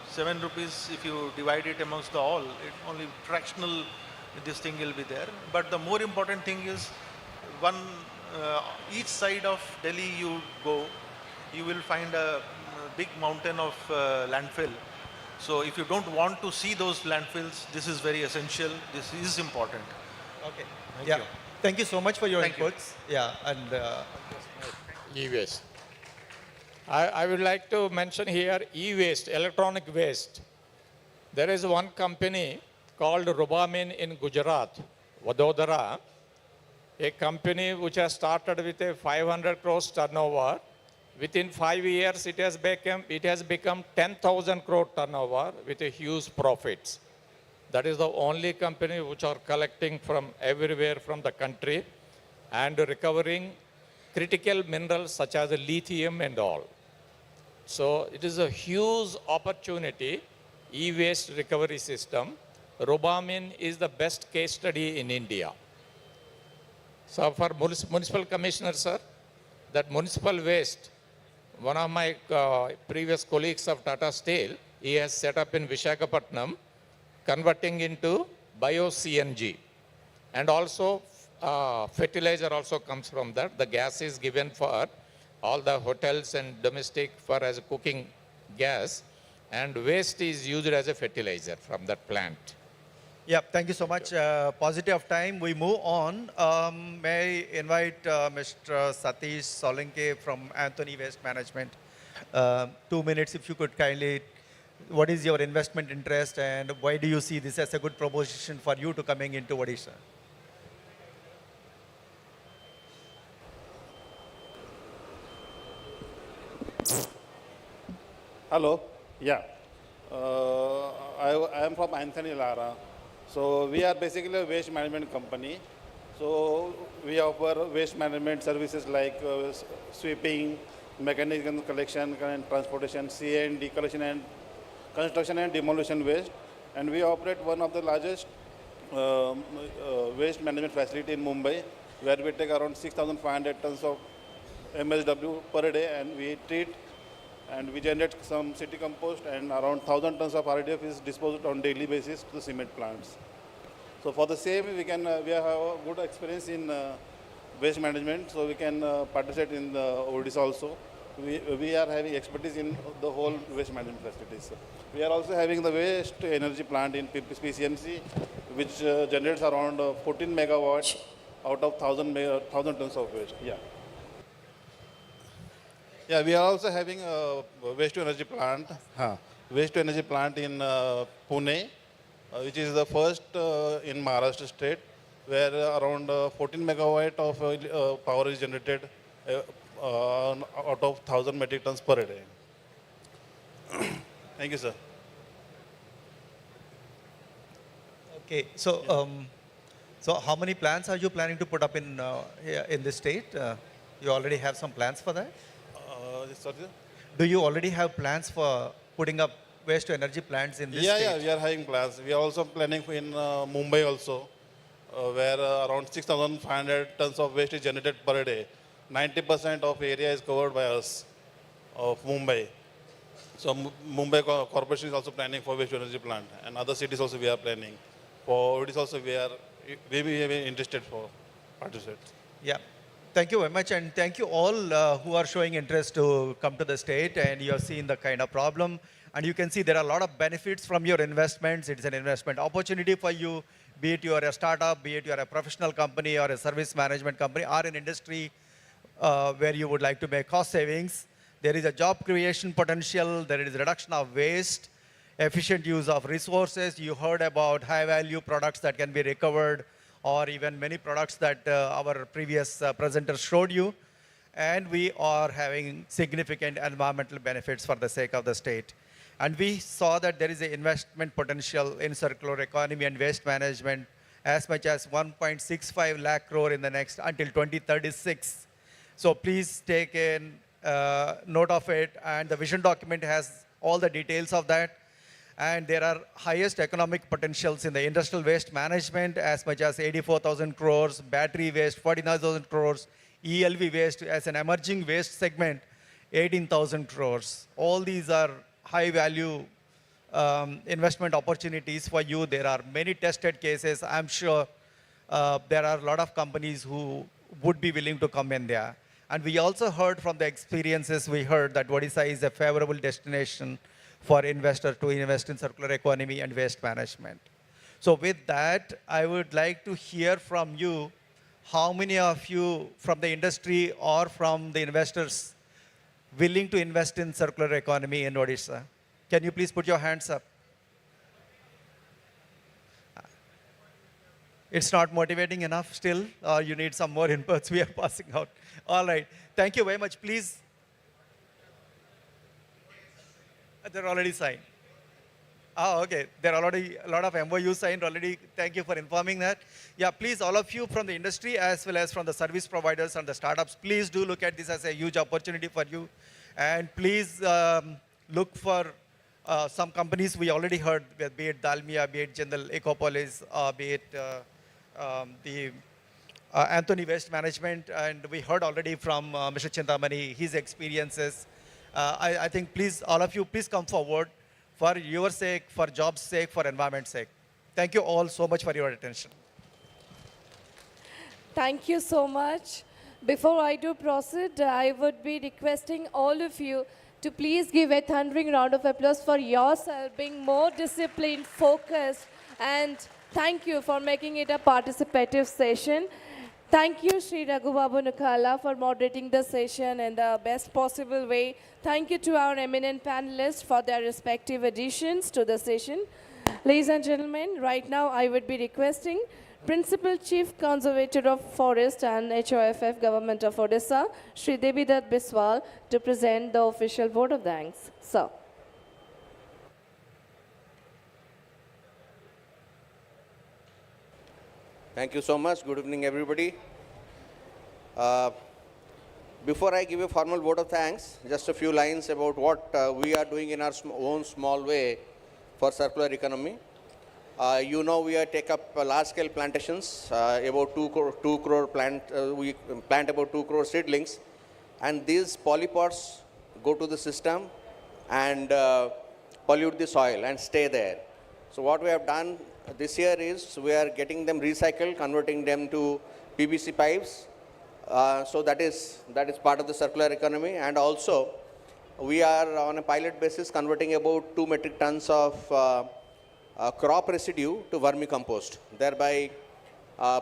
7 rupees, if you divide it amongst the all, it only fractional this thing will be there. But the more important thing is, each side of Delhi you go, you will find a big mountain of landfill. So if you don't want to see those landfills, this is very essential. This is important. Okay. Thank yeah. you. Thank you so much for your Thank you. inputs. Yeah, and E-waste. I would like to mention here e-waste, electronic waste. There is one company called Rubamin in Gujarat, Vadodara, a company which has started with a 500 crores turnover. Within 5 years, it has become 10,000 crore turnover with a huge profits. That is the only company which are collecting from everywhere from the country and recovering critical minerals such as lithium and all. So it is a huge opportunity, e-waste recovery system. Rubamin is the best case study in India. So for municipal commissioner, sir, that municipal waste, one of my previous colleagues of Tata Steel, he has set up in Visakhapatnam, converting into bio-CNG. And also fertilizer also comes from that. The gas is given for all the hotels and domestic for as a cooking gas, and waste is used as a fertilizer from that plant. yeah, thank you so much. Positive of time, we move on. May I invite Mr. Satish Solanke from Anthony Waste Management. 2 minutes, if you could kindly, what is your investment interest and why do you see this as a good proposition for you to coming into Odisha? Hello. Yeah. I am from Anthony Lara. So we are basically a waste management company. So we offer waste management services like sweeping, mechanical collection and transportation, C&D collection and construction and demolition waste. And we operate one of the largest waste management facility in Mumbai, where we take around 6,500 tons of MSW per day, and we treat and we generate some city compost, and around 1,000 tons of RDF is disposed on daily basis to the cement plants. So for the same, we have a good experience in waste management, so we can participate in the Odisha also. We are having expertise in the whole waste management facilities. We are also having the waste to energy plant in PCMC, which generates around 14 megawatts out of 1,000 tons of waste. Yeah. Yeah, we are also having a waste to energy plant. Waste to energy plant in Pune, which is the first in Maharashtra state, where around 14 megawatt of power is generated out of 1,000 metric tons per day. Thank you, sir. Okay, so so how many plants are you planning to put up in this state? You already have some plans for that? Sorry, sir? Do you already have plans for putting up waste to energy plants in this state? Yeah, we are having plans. We are also planning in Mumbai also, where around 6,500 tons of waste is generated per day. 90% of area is covered by us, of Mumbai. So Mumbai Corporation is also planning for waste to energy plant, and other cities also we are planning. For Odisha also we are very interested for participate. Yeah. Thank you very much, and thank you all who are showing interest to come to the state, and you have seen the kind of problem, and you can see there are a lot of benefits from your investments. It's an investment opportunity for you, be it you are a startup, be it you are a professional company or a service management company or an industry where you would like to make cost savings. There is a job creation potential, there is reduction of waste, efficient use of resources. You heard about high value products that can be recovered, or even many products that our previous presenters showed you. and we are having significant environmental benefits for the sake of the state. And we saw that there is an investment potential in circular economy and waste management as much as 1.65 lakh crore in the next until 2036. So please take in note of it, and the vision document has all the details of that. And there are highest economic potentials in the industrial waste management as much as 84,000 crores, battery waste 49,000 crores, ELV waste as an emerging waste segment 18,000 crores. All these are high value investment opportunities for you. There are many tested cases. I'm sure there are a lot of companies who would be willing to come in there. And we also heard from the experiences, we heard that Odisha is a favorable destination for investors to invest in circular economy and waste management. So with that, I would like to hear from you, how many of you from the industry or from the investors willing to invest in circular economy in Odisha? Can you please put your hands up? It's not motivating enough still, or you need some more inputs we are passing out. All right, thank you very much. Please. They're already signed. Oh, okay. There are already a lot of MOUs signed already. Thank you for informing that. Yeah, please, all of you from the industry as well as from the service providers and the startups, please do look at this as a huge opportunity for you. And please look for some companies we already heard, be it Dalmia, be it Jindal Ecopolis, be it the Anthony Waste Management. And we heard already from Mr. Chintamani, his experiences. I think please, all of you, please come forward for your sake, for job's sake, for environment's sake. Thank you all so much for your attention. Thank you so much. Before I do proceed, I would be requesting all of you to please give a thundering round of applause for yourself being more disciplined, focused, and thank you for making it a participative session. Thank you, Sri Raghubabu Nukala, for moderating the session in the best possible way. Thank you to our eminent panelists for their respective additions to the session. Ladies and gentlemen, right now I would be requesting Principal Chief Conservator of Forest and HOFF Government of Odisha, Shri Devidat Biswal, to present the official vote of thanks. Sir. Thank you so much. Good evening, everybody. Before I give a formal vote of thanks, just a few lines about what we are doing in our own small way for circular economy. You know, we take up large-scale plantations, about 2 crore plant. We plant about 2 crore seedlings, and these polypods go to the system and pollute the soil and stay there. So what we have done this year is we are getting them recycled, converting them to PVC pipes. So that is part of the circular economy. And also, we are on a pilot basis converting about 2 metric tons of crop residue to vermicompost, thereby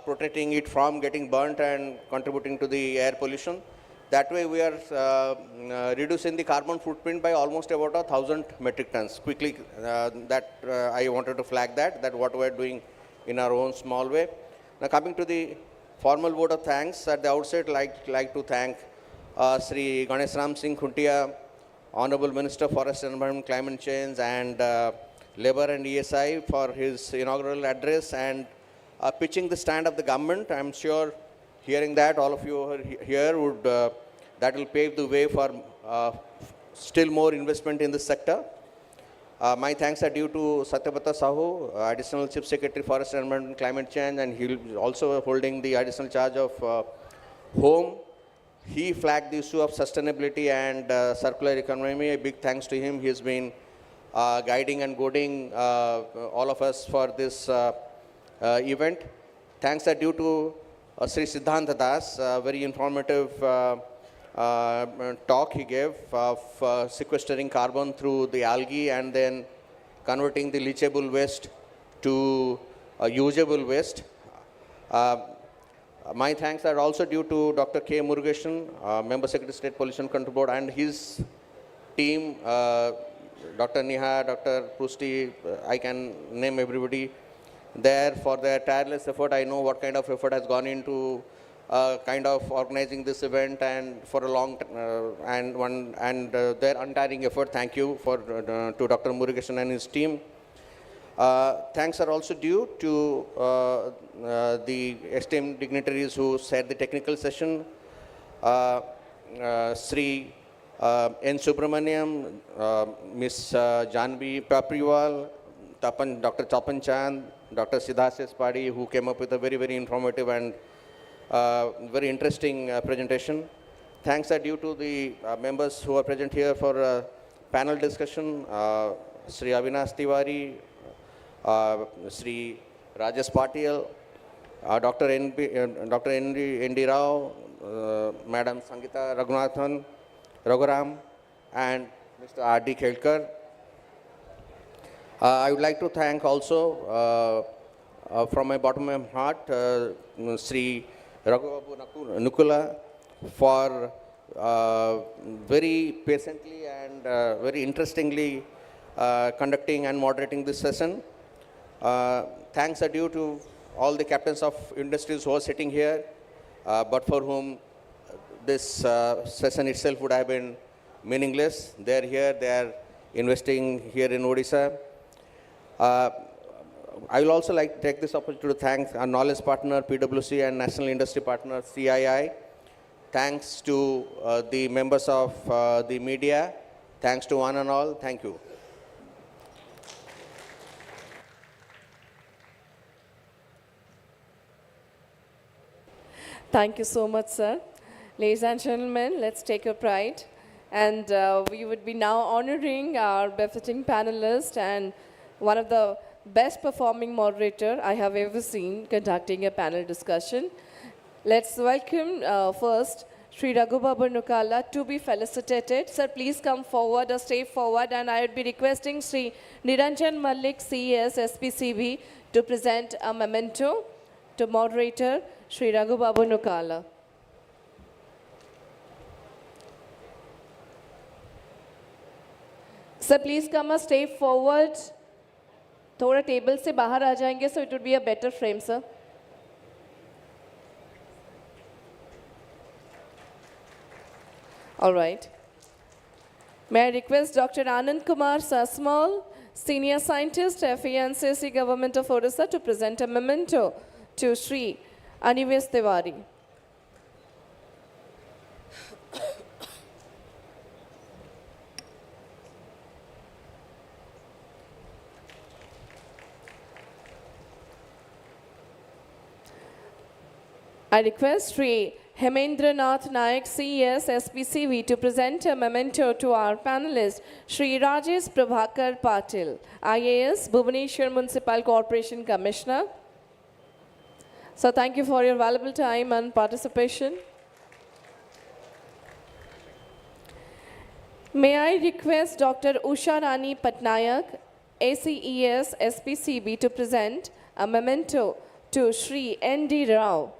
protecting it from getting burnt and contributing to the air pollution. That way, we are reducing the carbon footprint by almost about 1,000 metric tons. Quickly, I wanted to flag that what we are doing in our own small way. Now, coming to the formal vote of thanks, at the outset, like to thank Sri Ganesh Ram Singh Khuntia, Honorable Minister Forest Environment, Climate Change, and Labour and ESI for his inaugural address and pitching the stand of the government. I'm sure hearing that, all of you here would, that will pave the way for still more investment in this sector. My thanks are due to Satyabrata Sahu, Additional Chief Secretary Forest Environment and Climate Change, and he will also holding the additional charge of Home. He flagged the issue of sustainability and circular economy. A big thanks to him. He has been guiding and goading all of us for this event. Thanks are due to Sri Siddhanta Das, very informative talk he gave of sequestering carbon through the algae and then converting the leachable waste to usable waste. My thanks are also due to Dr. K. Murugesan, Member Secretary State Pollution Control Board, and his team, Dr. Neha, Dr. Prusti, I can name everybody there for their tireless effort. I know what kind of effort has gone into kind of organizing this event and for a long their untiring effort. Thank you to Dr. Murugesan and his team. Thanks are also due to the esteemed dignitaries who said the technical session. Sri N. Subramaniam, Ms. Janvi Papriwal, Dr. Tapan Chand, Dr. Siddhas Espadi, who came up with a very, very informative and very interesting presentation. Thanks are due to the members who are present here for panel discussion. Sri Avinash Tiwari, Sri Rajesh Patil, Dr. N.D. Rao, Madam Sangita Raghuram, and Mr. R.D. Khelkar. I would like to thank also from my bottom of my heart Sri Raghubabu Nukula for very patiently and very interestingly conducting and moderating this session. Thanks are due to all the captains of industries who are sitting here, but for whom this session itself would have been meaningless. They are here, they are investing here in Odisha. I will also like to take this opportunity to thank our knowledge partner, PwC, and national industry partner, CII. Thanks to the members of the media. Thanks to one and all. Thank you. Thank you so much, sir. Ladies and gentlemen, let's take a pride. And we would be now honoring our befitting panelist and one of the best performing moderator I have ever seen conducting a panel discussion. Let's welcome first Sri Raghubabu Nukala to be felicitated. Sir, please come forward or stay forward, and I would be requesting Sri Niranjan Malik, CES, SPCB, to present a memento to moderator Sri Raghubabu Nukala. Sir, please come and stay forward. थोड़ा table से बाहर आ जाएंगे, so it would be a better frame, sir. All right. May I request Dr. Anand Kumar Sasmal, Senior Scientist, FENCC Government of Odisha, to present a memento to Sri Anives Tiwari. I request Sri Hemendranath Nayak, CES, SPCV, to present a memento to our panelist, Sri Rajesh Prabhakar Patil, IAS, Bhubaneshwar Municipal Corporation Commissioner. So thank you for your valuable time and participation. May I request Dr. Usha Rani Patnayak, ACES, SPCB, to present a memento to Sri N.D. Rao.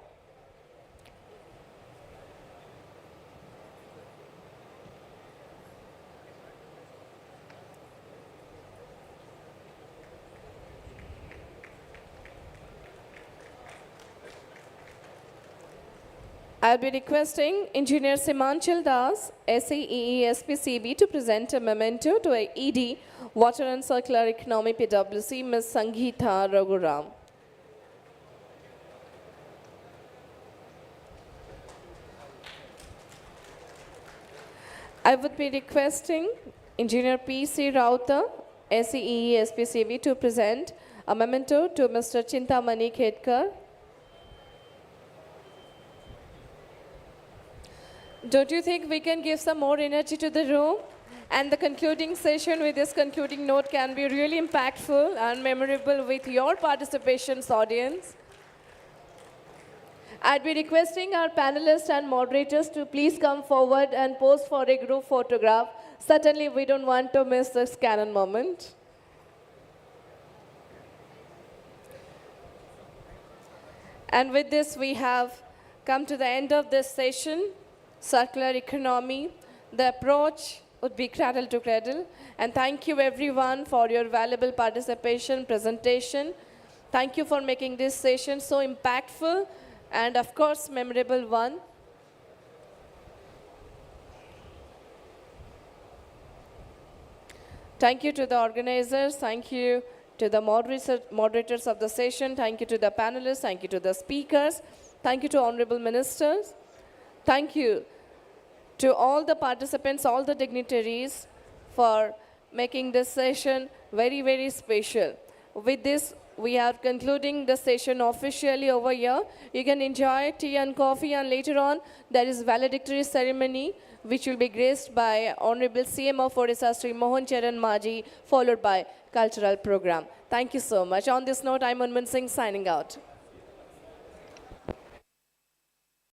I'll be requesting Engineer Simanchal Das, SAEE SPCB, to present a memento to a ED, Water and Circular Economy PwC, Ms. Sangeeta Raghuram. I would be requesting Engineer P.C. Rauta, SAEE SPCB, to present a memento to Mr. Chintamani Khedkar. Don't you think we can give some more energy to the room? And the concluding session with this concluding note can be really impactful and memorable with your participations, audience. I'd be requesting our panelists and moderators to please come forward and pose for a group photograph. Certainly, we don't want to miss this canon moment. And with this, we have come to the end of this session. Circular economy, the approach would be cradle to cradle. And thank you everyone for your valuable participation, presentation. Thank you for making this session so impactful and of course, memorable one. Thank you to the organizers. Thank you to the moderators of the session. Thank you to the panelists. Thank you to the speakers. Thank you to honorable ministers. Thank you to all the participants, all the dignitaries for making this session very, very special. With this, we are concluding the session officially over here. You can enjoy tea and coffee, and later on there is valedictory ceremony which will be graced by Honorable CM of Odisha, Sri Mohan Charan Maji, followed by cultural program. Thank you so much. On this note, I'm Unman Singh signing out.